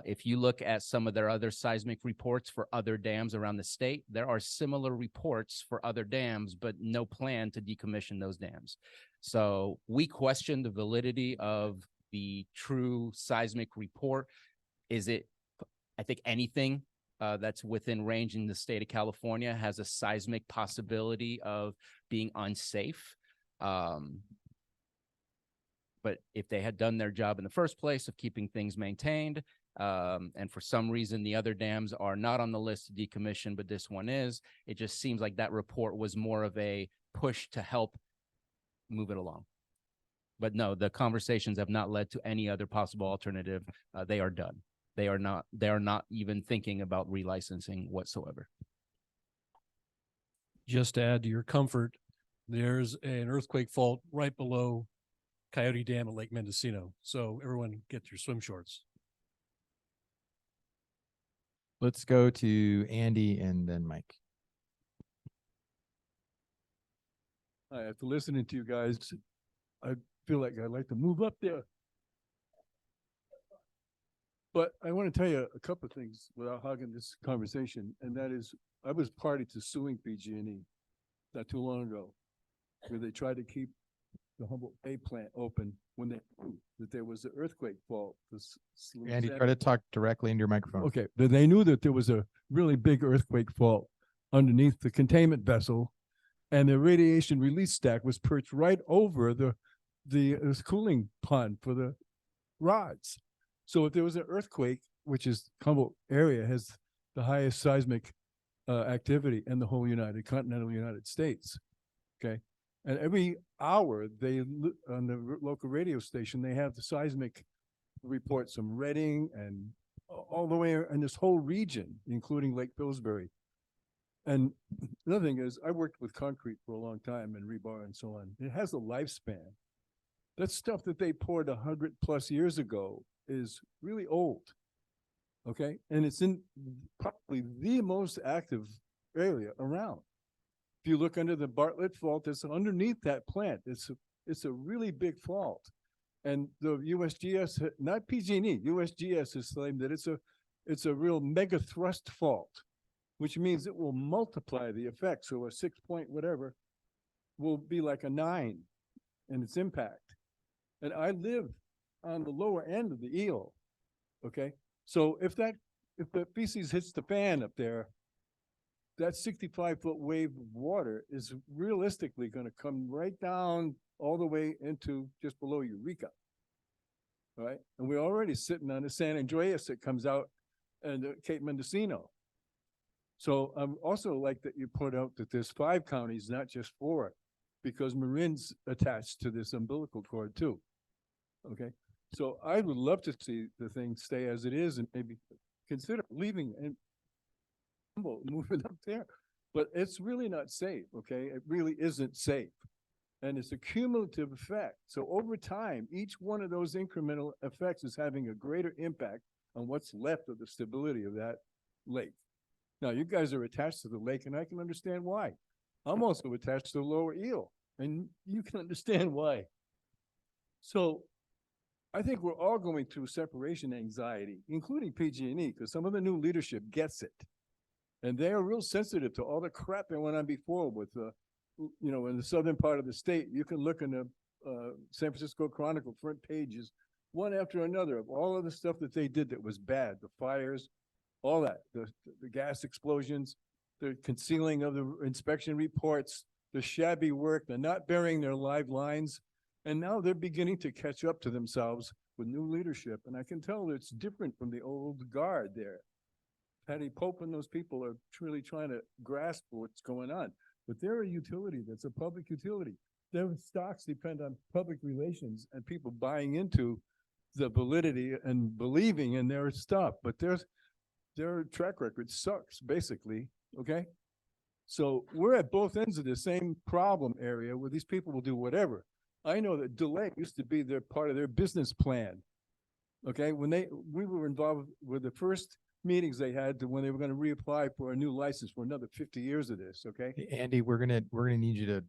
If you look at some of their other seismic reports for other dams around the state, there are similar reports for other dams, but no plan to decommission those dams. So we question the validity of the true seismic report. Is it, I think anything that's within range in the state of California has a seismic possibility of being unsafe. But if they had done their job in the first place of keeping things maintained, and for some reason the other dams are not on the list to decommission, but this one is, it just seems like that report was more of a push to help move it along. But no, the conversations have not led to any other possible alternative. They are done. They are not even thinking about relicensing whatsoever. Just to add to your comfort, there's an earthquake fault right below Coyote Dam at Lake Mendocino. So everyone get your swim shorts. Let's go to Andy and then Mike. After listening to you guys, I feel like I'd like to move up there. But I want to tell you a couple of things without hogging this conversation, and that is, I was party to suing PG&E not too long ago, where they tried to keep the Humboldt Bay plant open when they knew that there was an earthquake fault. Andy, try to talk directly into your microphone. Okay, but they knew that there was a really big earthquake fault underneath the containment vessel, and the radiation release stack was perched right over the cooling pond for the rods. So if there was an earthquake, which is Humboldt area has the highest seismic activity in the whole continental United States. Okay, and every hour they on the local radio station they have the seismic reports from Redding and all the way in this whole region, including Lake Pillsbury. And another thing is, I worked with concrete for a long time and rebar and so on. It has a lifespan. That stuff that they poured 100+ years ago is really old, okay? And it's in probably the most active area around. If you look under the Bartlett Fault, it's underneath that plant. It's a really big fault. And the USGS, not PG&E, USGS has claimed that it's a real mega thrust fault, which means it will multiply the effect. So a 6 point whatever will be like a 9 in its impact. And I live on the lower end of the eel, okay? So if the feces hits the fan up there, that 65-foot wave of water is realistically going to come right down all the way into just below Eureka, right? And we're already sitting on the San Andreas that comes out and Cape Mendocino. So I'm also like that you put out that there's 5 counties, not just 4, because Marin's attached to this umbilical cord too, okay? So I would love to see the thing stay as it is and maybe consider leaving and moving up there. But it's really not safe, okay? It really isn't safe. And it's a cumulative effect. So over time, each one of those incremental effects is having a greater impact on what's left of the stability of that lake. Now, you guys are attached to the lake, and I can understand why. I'm also attached to the lower eel, and you can understand why. So I think we're all going through separation anxiety, including PG&E, because some of the new leadership gets it. And they are real sensitive to all the crap that went on before with, in the southern part of the state. You can look in the San Francisco Chronicle front pages, one after another, of all of the stuff that they did that was bad, the fires, all that, the gas explosions, the concealing of the inspection reports, the shabby work, the not burying their live lines. And now they're beginning to catch up to themselves with new leadership. And I can tell it's different from the old guard there. Patty Pope and those people are truly trying to grasp what's going on. But they're a utility that's a public utility. Their stocks depend on public relations and people buying into the validity and believing in their stuff. But their track record sucks, basically, okay? So we're at both ends of the same problem area where these people will do whatever. I know that delay used to be their part of their business plan. Okay, when we were involved with the first meetings they had to when they were gonna reapply for a new license for another 50 years of this, okay? Andy, we're gonna need you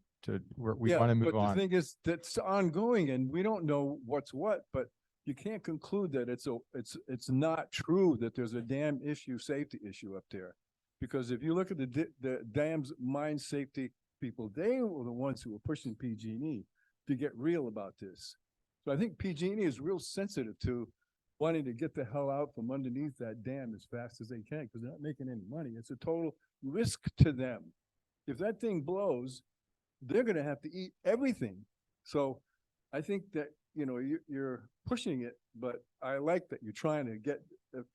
we Yeah, want to move but on. the thing is, that's ongoing and we don't know what's what, but you can't conclude that it's not true that there's a dam issue, safety issue up there. Because if you look at the dam's mine safety people, they were the ones who were pushing PG&E to get real about this. So I think PG&E is real sensitive to wanting to get the hell out from underneath that dam as fast as they can, because they're not making any money. It's a total risk to them. If that thing blows, they're gonna have to eat everything. So I think that, you know, you're pushing it, but I like that you're trying to get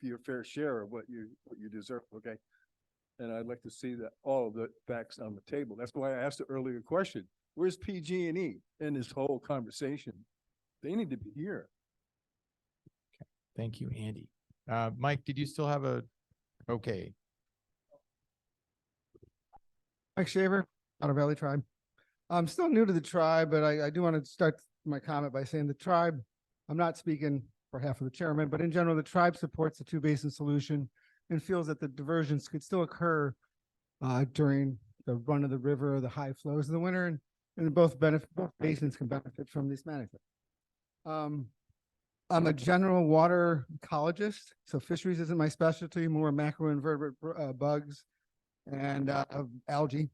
your fair share of what you deserve, okay? And I'd like to see that all of the facts on the table. That's why I asked the earlier question. Where's PG&E in this whole conversation? They need to be here. Okay. Thank you, Andy. Mike, did you still have okay? Mike Shaver, Otter Valley Tribe. I'm still new to the tribe, but I do want to start my comment by saying the tribe, I'm not speaking for half of the chairman, but in general, the tribe supports the two-basin solution and feels that the diversions could still occur during the run of the river, or the high flows in the winter, and both basins can benefit from this management. I'm a general water ecologist, so fisheries isn't my specialty, more macroinvertebrate bugs and algae.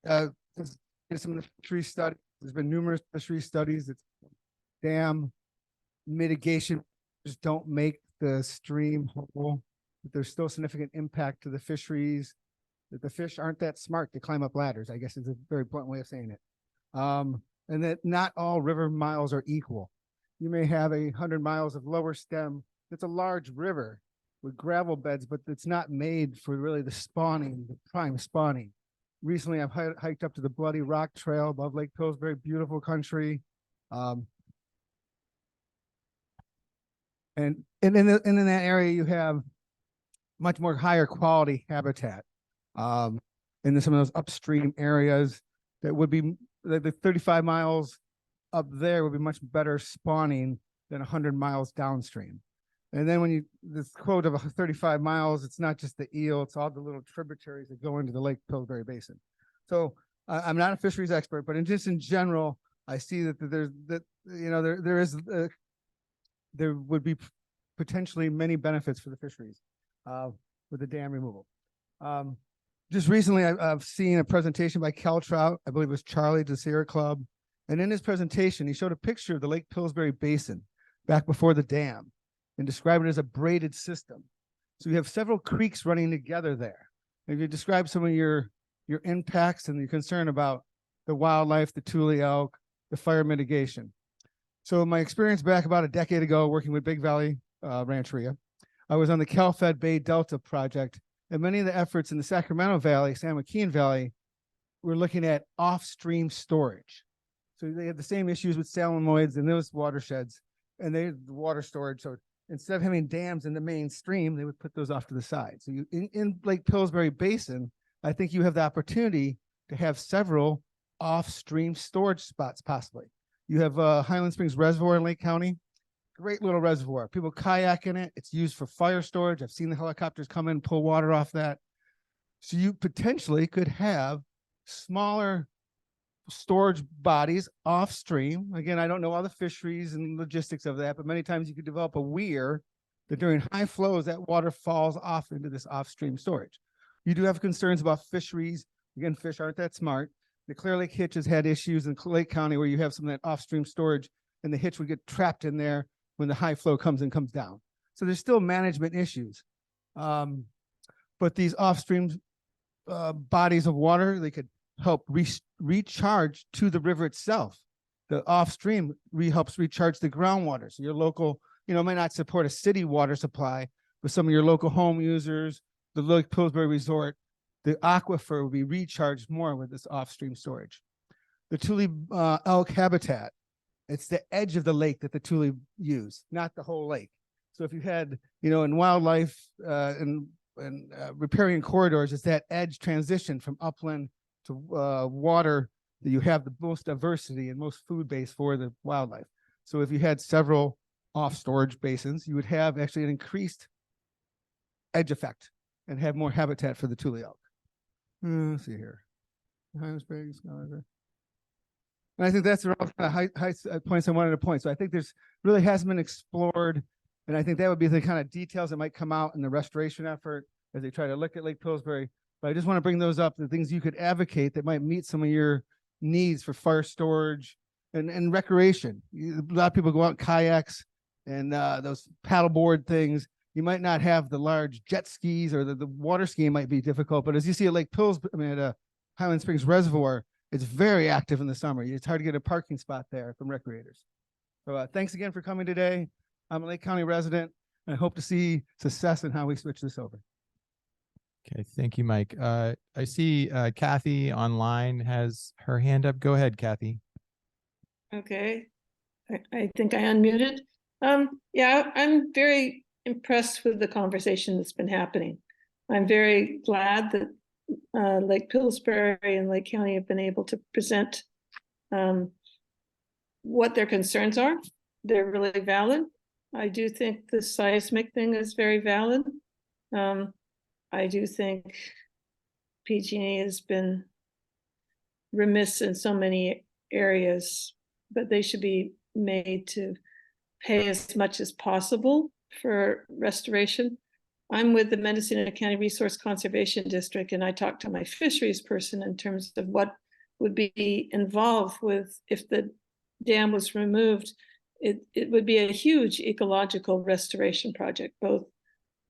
Some of the fishery studies, there's been numerous fishery studies that dam mitigation just don't make the stream whole, but there's still significant impact to the fisheries, that the fish aren't that smart to climb up ladders, I guess is a very blunt way of saying it. And that not all river miles are equal. You may have 100 miles of lower stem. It's a large river with gravel beds, but it's not made for really the spawning, the prime spawning. Recently, I've hiked up to the Bloody Rock Trail above Lake Pillsbury, beautiful country. And in that area, you have much more higher quality habitat. In some of those upstream areas that would be the 35 miles up there would be much better spawning than 100 miles downstream. And then when this quote of 35 miles, it's not just the eel, it's all the little tributaries that go into the Lake Pillsbury Basin. So I'm not a fisheries expert, but just in general, I see that there would be potentially many benefits for the fisheries with the dam removal. Just recently, I've seen a presentation by Cal Trout, I believe it was Charlie, the Sierra Club. And in his presentation, he showed a picture of the Lake Pillsbury Basin back before the dam and described it as a braided system. So you have several creeks running together there. If you describe some of your impacts and your concern about the wildlife, the Thule elk, the fire mitigation. So my experience back about a decade ago working with Big Valley Rancheria, I was on the Cal-Fed Bay Delta project, and many of the efforts in the Sacramento Valley, San Joaquin Valley, were looking at off-stream storage. So they had the same issues with salmonoids in those watersheds, and they had the water storage. So instead of having dams in the main stream, they would put those off to the side. So in Lake Pillsbury Basin, I think you have the opportunity to have several off-stream storage spots possibly. You have Highland Springs Reservoir in Lake County, great little reservoir. People kayak in it. It's used for fire storage. I've seen the helicopters come in, pull water off that. So you potentially could have smaller storage bodies off stream. Again, I don't know all the fisheries and logistics of that, but many times you could develop a weir that during high flows, that water falls off into this off stream storage. You do have concerns about fisheries. Again, fish aren't that smart. The Clear Lake Hitch has had issues in Lake County where you have some of that off stream storage and the hitch would get trapped in there when the high flow comes down. So there's still management issues. But these off stream bodies of water, they could help recharge to the river itself. The off stream helps recharge the groundwater. So your local, might not support a city water supply, but some of your local home users, the Lake Pillsbury Resort, the aquifer will be recharged more with this off stream storage. The Thule elk habitat, it's the edge of the lake that the Thule use, not the whole lake. So if you had, in wildlife and riparian corridors, it's that edge transition from upland to water that you have the most diversity and most food base for the wildlife. So if you had several off storage basins, you would have actually an increased edge effect and have more habitat for the Tule elk. Let's see here. And I think that's the high points I wanted to point. So I think there's really hasn't been explored. And I think that would be the kind of details that might come out in the restoration effort as they try to look at Lake Pillsbury. But I just want to bring those up, the things you could advocate that might meet some of your needs for fire storage and recreation. A lot of people go out in kayaks and those paddleboard things. You might not have the large jet skis, or the water skiing might be difficult. But as you see at Lake Pillsbury, at Highland Springs Reservoir, it's very active in the summer. It's hard to get a parking spot there from recreators. So thanks again for coming today. I'm a Lake County resident, and I hope to see success in how we switch this over. Okay, thank you, Mike. I see Kathy online has her hand up. Go ahead, Kathy. Okay, I think I unmuted. Yeah, I'm very impressed with the conversation that's been happening. I'm very glad that Lake Pillsbury and Lake County have been able to present what their concerns are. They're really valid. I do think the seismic thing is very valid. I do think PG&E has been remiss in so many areas, but they should be made to pay as much as possible for restoration. I'm with the Mendocino County Resource Conservation District, and I talked to my fisheries person in terms of what would be involved with, if the dam was removed, it would be a huge ecological restoration project, both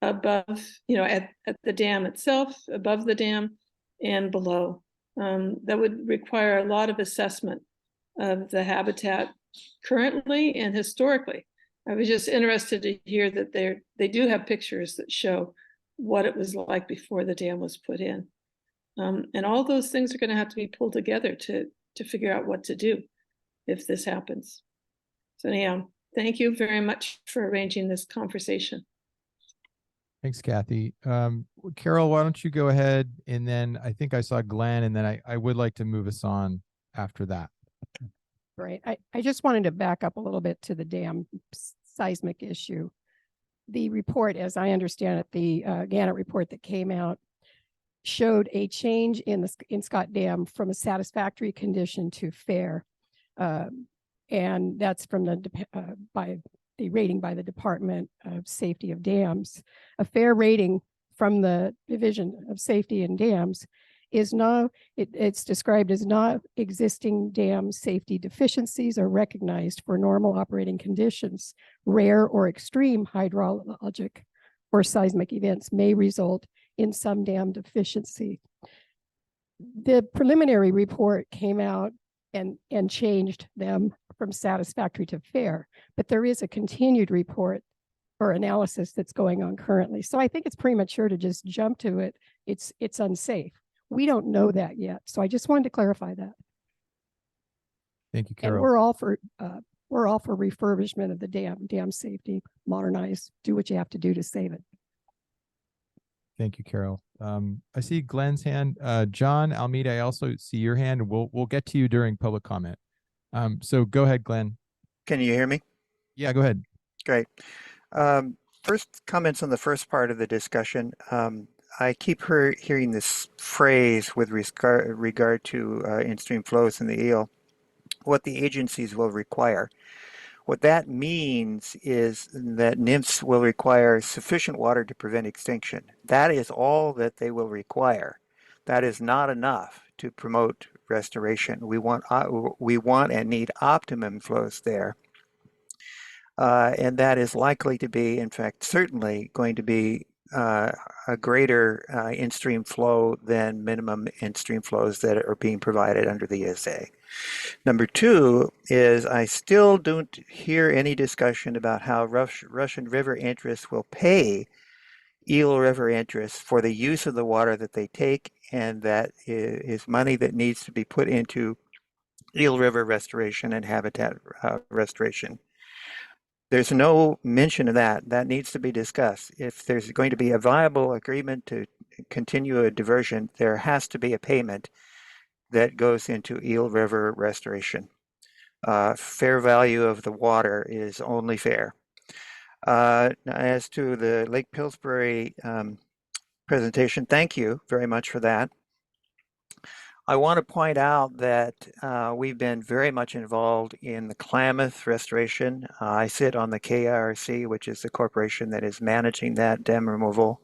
above, at the dam itself, above the dam, and below. That would require a lot of assessment of the habitat currently and historically. I was just interested to hear that they do have pictures that show what it was like before the dam was put in. And all those things are going to have to be pulled together to figure out what to do if this happens. So anyhow, thank you very much for arranging this conversation. Thanks, Kathy. Carol, why don't you go ahead? And then I think I saw Glenn, and then I would like to move us on after that. Right. I just wanted to back up a little bit to the dam seismic issue. The report, as I understand it, the Gannett report that came out showed a change in Scott Dam from a satisfactory condition to fair. And that's from by the rating by the Department of Safety of Dams. A fair rating from the Division of Safety in Dams is now, it's described as not existing dam safety deficiencies are recognized for normal operating conditions. Rare or extreme hydrologic or seismic events may result in some dam deficiency. The preliminary report came out and changed them from satisfactory to fair, but there is a continued report or analysis that's going on currently. So I think it's premature to just jump to it. It's unsafe. We don't know that yet. So I just wanted to clarify that. Thank you, Carol. And we're all for refurbishment of the dam safety, modernize, do what you have to do to save it. Thank you, Carol. I see Glenn's hand. John Almeida, I also see your hand, and we'll get to you during public comment. So go ahead, Glenn. Can you hear me? Yeah, go ahead. Great. First comments on the first part of the discussion. I keep hearing this phrase with regard to in-stream flows in the eel, what the agencies will require. What that means is that nymphs will require sufficient water to prevent extinction. That is all that they will require. That is not enough to promote restoration. We want and need optimum flows there. And that is likely to be, in fact, certainly going to be a greater in-stream flow than minimum in-stream flows that are being provided under the ESA. Number two is I still don't hear any discussion about how Russian river interests will pay Eel River interests for the use of the water that they take, and that is money that needs to be put into Eel River restoration and habitat restoration. There's no mention of that. That needs to be discussed. If there's going to be a viable agreement to continue a diversion, there has to be a payment that goes into Eel River restoration. Fair value of the water is only fair. As to the Lake Pillsbury presentation, thank you very much for that. I want to point out that we've been very much involved in the Klamath restoration. I sit on the KIRC, which is the corporation that is managing that dam removal.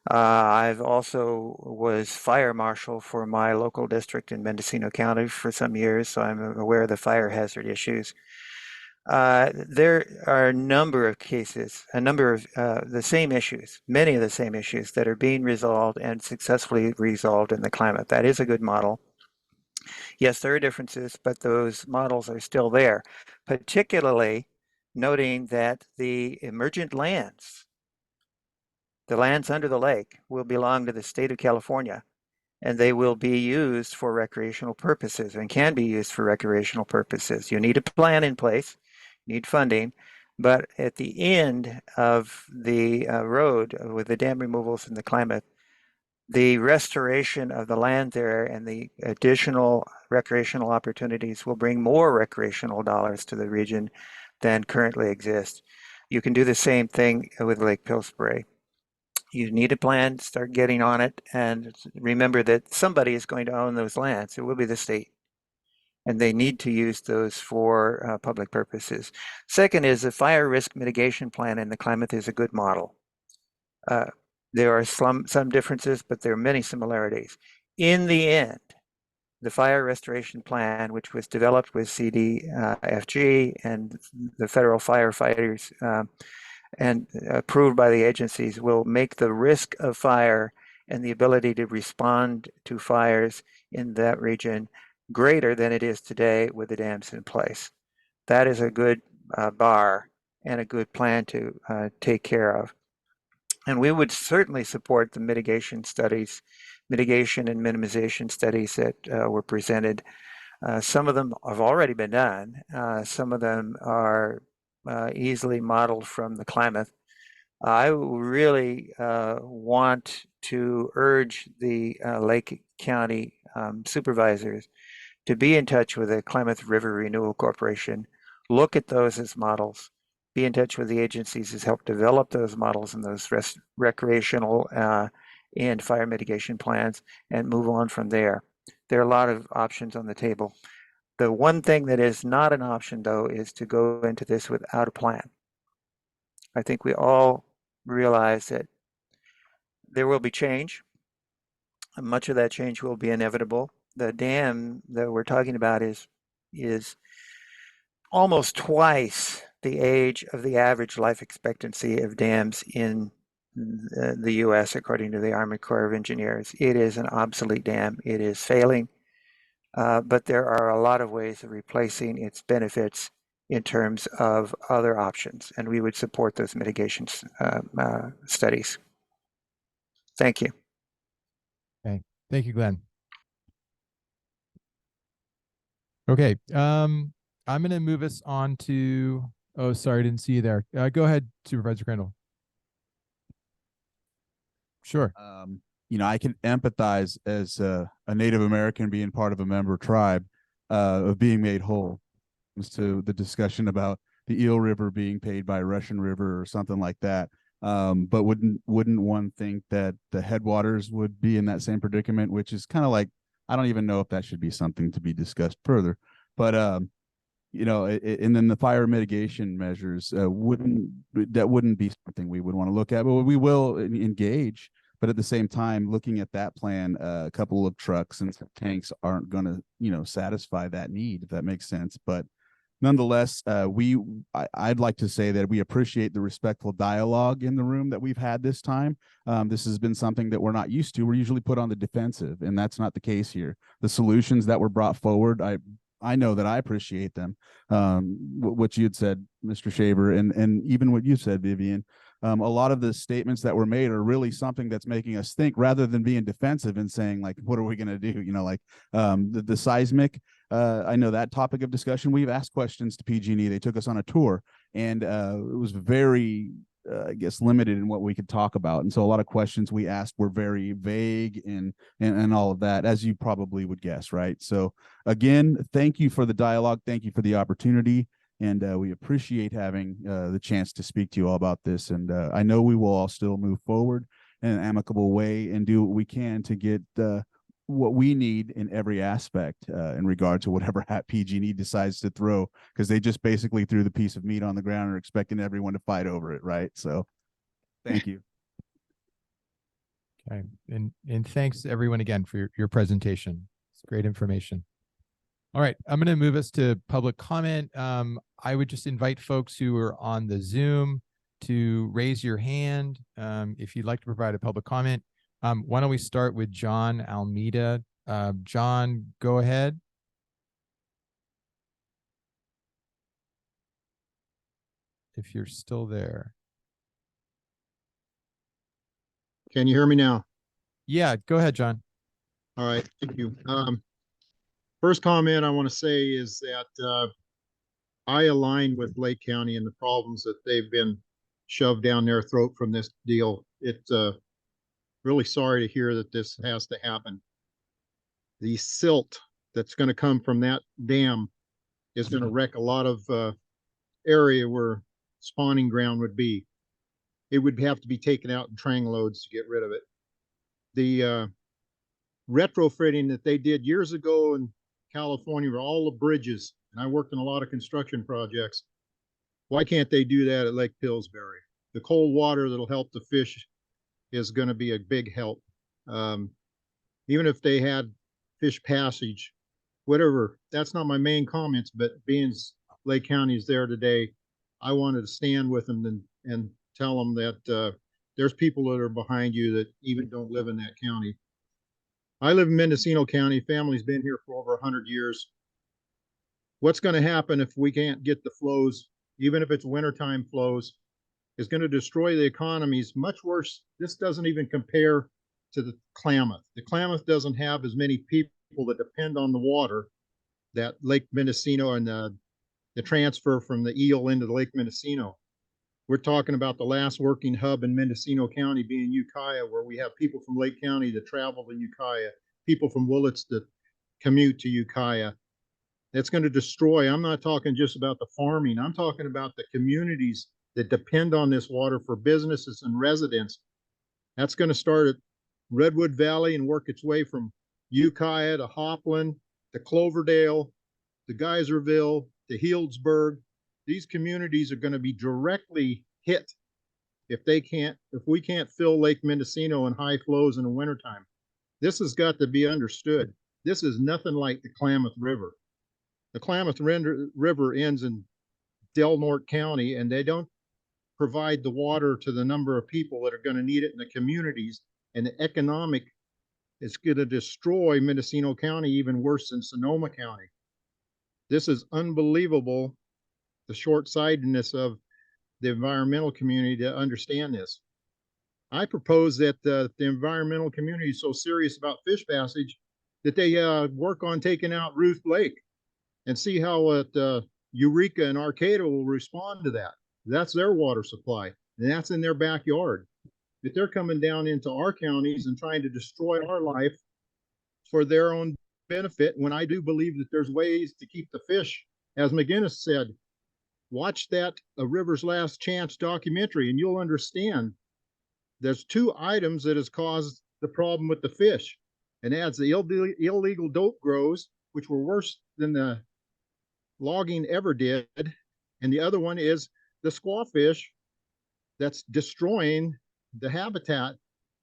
I've also was fire marshal for my local district in Mendocino County for some years, so I'm aware of the fire hazard issues. There are a number of cases, a number of the same issues, many of the same issues that are being resolved and successfully resolved in the Klamath. That is a good model. Yes, there are differences, but those models are still there, particularly noting that the emergent lands, the lands under the lake, will belong to the state of California, and they will be used for recreational purposes and can be used for recreational purposes. You need a plan in place, you need funding, but at the end of the road with the dam removals in the Klamath, the restoration of the land there and the additional recreational opportunities will bring more recreational dollars to the region than currently exist. You can do the same thing with Lake Pillsbury. You need a plan, start getting on it, and remember that somebody is going to own those lands. It will be the state, and they need to use those for public purposes. Second is the fire risk mitigation plan in the Klamath is a good model. There are some differences, but there are many similarities. In the end, the fire restoration plan, which was developed with CDFG and the federal firefighters and approved by the agencies, will make the risk of fire and the ability to respond to fires in that region greater than it is today with the dams in place. That is a good bar and a good plan to take care of. And we would certainly support the mitigation studies, mitigation and minimization studies that were presented. Some of them have already been done. Some of them are easily modeled from the Klamath. I really want to urge the Lake County supervisors to be in touch with the Klamath River Renewal Corporation, look at those as models, be in touch with the agencies that help develop those models and those recreational and fire mitigation plans, and move on from there. There are a lot of options on the table. The one thing that is not an option, though, is to go into this without a plan. I think we all realize that there will be change. Much of that change will be inevitable. The dam that we're talking about is almost twice the age of the average life expectancy of dams in the U.S., according to the Army Corps of Engineers. It is an obsolete dam. It is failing, but there are a lot of ways of replacing its benefits in terms of other options, and we would support those mitigation studies. Thank you. Okay, thank you, Glenn. Okay, I'm going to move us on to, oh, sorry, I didn't see you there. Go ahead, Supervisor Crandall. Sure. You know, I can empathize as a Native American being part of a member tribe of being made whole. As to the discussion about the Eel River being paid by Russian River or something like that. But wouldn't one think that the headwaters would be in that same predicament, which is kind of like, I don't even know if that should be something to be discussed further. But you know, and then the fire mitigation measures wouldn't be something we would want to look at, but we will engage. But at the same time, looking at that plan, a couple of trucks and some tanks aren't going to, you know, satisfy that need, if that makes sense. But nonetheless, I'd like to say that we appreciate the respectful dialogue in the room that we've had this time. This has been something that we're not used to. We're usually put on the defensive, and that's not the case here. The solutions that were brought forward, I know that I appreciate them. What you had said, Mr. Shaver, and even what you said, Vivian. A lot of the statements that were made are really something that's making us think, rather than being defensive and saying, like, what are we going to do? You know, like the seismic. I know that topic of discussion. We've asked questions to PG&E. They took us on a tour, and it was very, I guess, limited in what we could talk about. And so a lot of questions we asked were very vague and all of that, as you probably would guess, right? So again, thank you for the dialogue. Thank you for the opportunity. And we appreciate having the chance to speak to you all about this. And I know we will all still move forward in an amicable way and do what we can to get what we need in every aspect in regard to whatever hat PG&E decides to throw, because they just basically threw the piece of meat on the ground and are expecting everyone to fight over it, right? So thank you. Okay, and thanks everyone again for your presentation. It's great information. All right, I'm going to move us to public comment. I would just invite folks who are on the Zoom to raise your hand if you'd like to provide a public comment. Why don't we start with John Almeida? John, go ahead. If you're still there. Can you hear me now? Yeah, go ahead, John. All right, thank you. First comment I want to say is that I align with Lake County and the problems that they've been shoved down their throat from this deal. It's really sorry to hear that this has to happen. The silt that's going to come from that dam is going to wreck a lot of area where spawning ground would be. It would have to be taken out in train loads to get rid of it. The retrofitting that they did years ago in California were all the bridges, and I worked in a lot of construction projects. Why can't they do that at Lake Pillsbury? The cold water that'll help the fish is going to be a big help. Even if they had fish passage, whatever, that's not my main comments, but being Lake County is there today, I wanted to stand with them and tell them that there's people that are behind you that even don't live in that county. I live in Mendocino County. Family's been here for over 100 years. What's going to happen if we can't get the flows, even if it's wintertime flows, is going to destroy the economies much worse. This doesn't even compare to the Klamath. The Klamath doesn't have as many people that depend on the water that Lake Mendocino and the transfer from the Eel into the Lake Mendocino. We're talking about the last working hub in Mendocino County being Ukiah, where we have people from Lake County that travel to Ukiah, people from Willits that commute to Ukiah. That's going to destroy. I'm not talking just about the farming. I'm talking about the communities that depend on this water for businesses and residents. That's going to start at Redwood Valley and work its way from Ukiah to Hopland, to Cloverdale, to Geyserville, to Healdsburg. These communities are going to be directly hit if we can't fill Lake Mendocino in high flows in the wintertime. This has got to be understood. This is nothing like the Klamath River. The Klamath River ends in Del Norte County, and they don't provide the water to the number of people that are going to need it in the communities, and the economic is going to destroy Mendocino County even worse than Sonoma County. This is unbelievable, the short-sightedness of the environmental community to understand this. I propose that the environmental community is so serious about fish passage that they work on taking out Ruth Lake and see how Eureka and Arcata will respond to that. That's their water supply, and that's in their backyard. If they're coming down into our counties and trying to destroy our life for their own benefit, when I do believe that there's ways to keep the fish, as McGinnis said, watch that A River's Last Chance documentary, and you'll understand there's two items that has caused the problem with the fish, and that's the illegal dope grows, which were worse than the logging ever did, and the other one is the squawfish that's destroying the habitat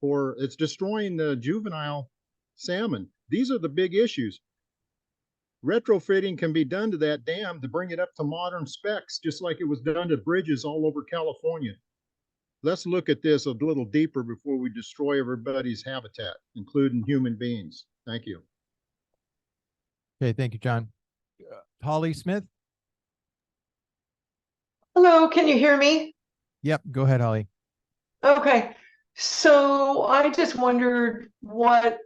it's destroying the juvenile salmon. These are the big issues. Retrofitting can be done to that dam to bring it up to modern specs, just like it was done to bridges all over California. Let's look at this a little deeper before we destroy everybody's habitat, including human beings. Thank you. Okay, thank you, John. Holly Smith? Hello, can you hear me? Yep, go ahead, Holly. Okay, so I just wondered what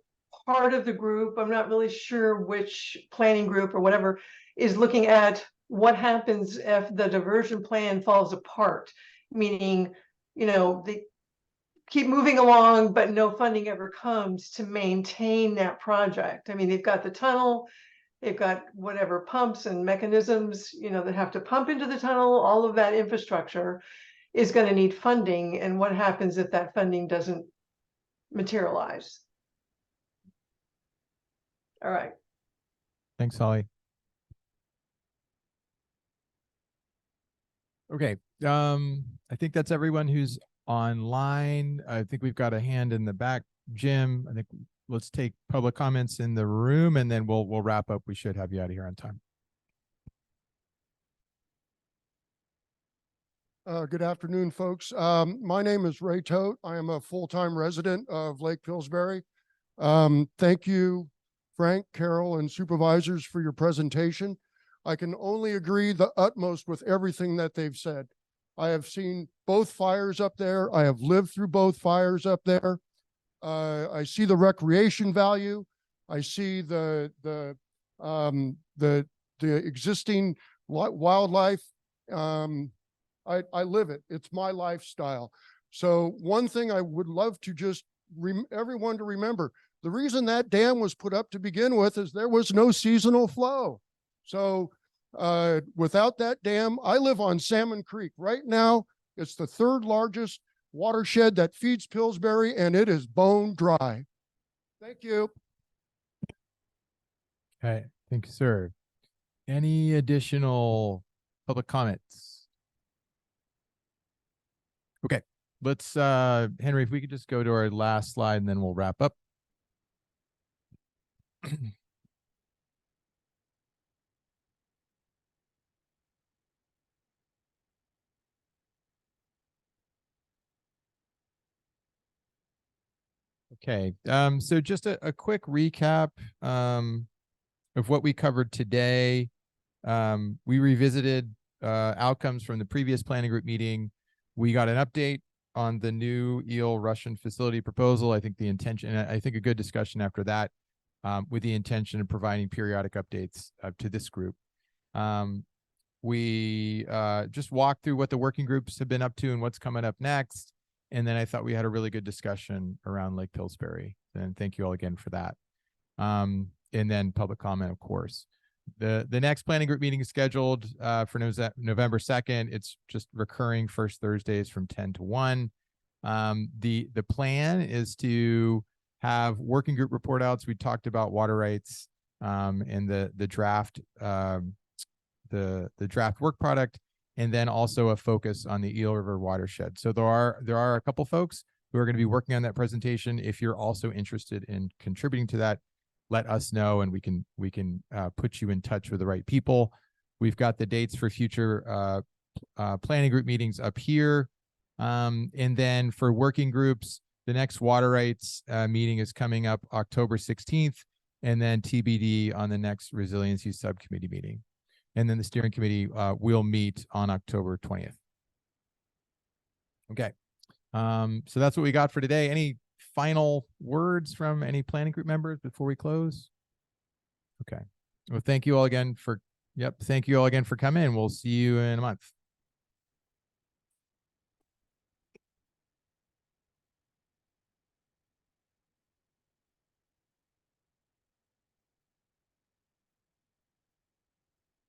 part of the group, I'm not really sure which planning group or whatever, is looking at what happens if the diversion plan falls apart, meaning, they keep moving along, but no funding ever comes to maintain that project. I mean, they've got the tunnel, They've got whatever pumps and mechanisms, that have to pump into the tunnel. All of that infrastructure is going to need funding. And what happens if that funding doesn't materialize? All right. Thanks, Holly. Okay. I think that's everyone who's online. I think we've got a hand in the back, Jim. I think let's take public comments in the room and then we'll wrap up. We should have you out of here on time. Good afternoon, folks. My name is Ray Tote. I am a full-time resident of Lake Pillsbury. Thank you, Frank, Carol, and supervisors for your presentation. I can only agree the utmost with everything that they've said. I have seen both fires up there. I have lived through both fires up there. I see the recreation value. I see the existing wildlife. I live it. It's my lifestyle. So one thing I would love to just everyone to remember, the reason that dam was put up to begin with is there was no seasonal flow. So without that dam, I live on Salmon Creek. Right now, it's the third largest watershed that feeds Pillsbury, and it is bone dry. Thank you. Okay, thank you, sir. Any additional public comments? Okay, let's, Henry, if we could just go to our last slide and then we'll wrap up. Okay, so just a quick recap of what we covered today. We revisited outcomes from the previous planning group meeting. We got an update on the new eel Russian facility proposal. I think the intention, I think a good discussion after that, with the intention of providing periodic updates to this group. We just walked through what the working groups have been up to and what's coming up next. And then I thought we had a really good discussion around Lake Pillsbury. And thank you all again for that. And then public comment, of course. The next planning group meeting is scheduled for November 2nd. It's just recurring first Thursdays from 10 to 1. The plan is to have working group report outs. We talked about water rights and the draft the draft work product, and then also a focus on the Eel River watershed. So there are a couple folks who are going to be working on that presentation. If you're also interested in contributing to that, let us know and we can put you in touch with the right people. We've got the dates for future planning group meetings up here. And then for working groups, the next water rights meeting is coming up October 16th, and then TBD on the next resiliency subcommittee meeting. And then the steering committee will meet on October 20th. Okay, so that's what we got for today. Any final words from any planning group members before we close? Okay, well, thank you all again for coming. We'll see you in a month.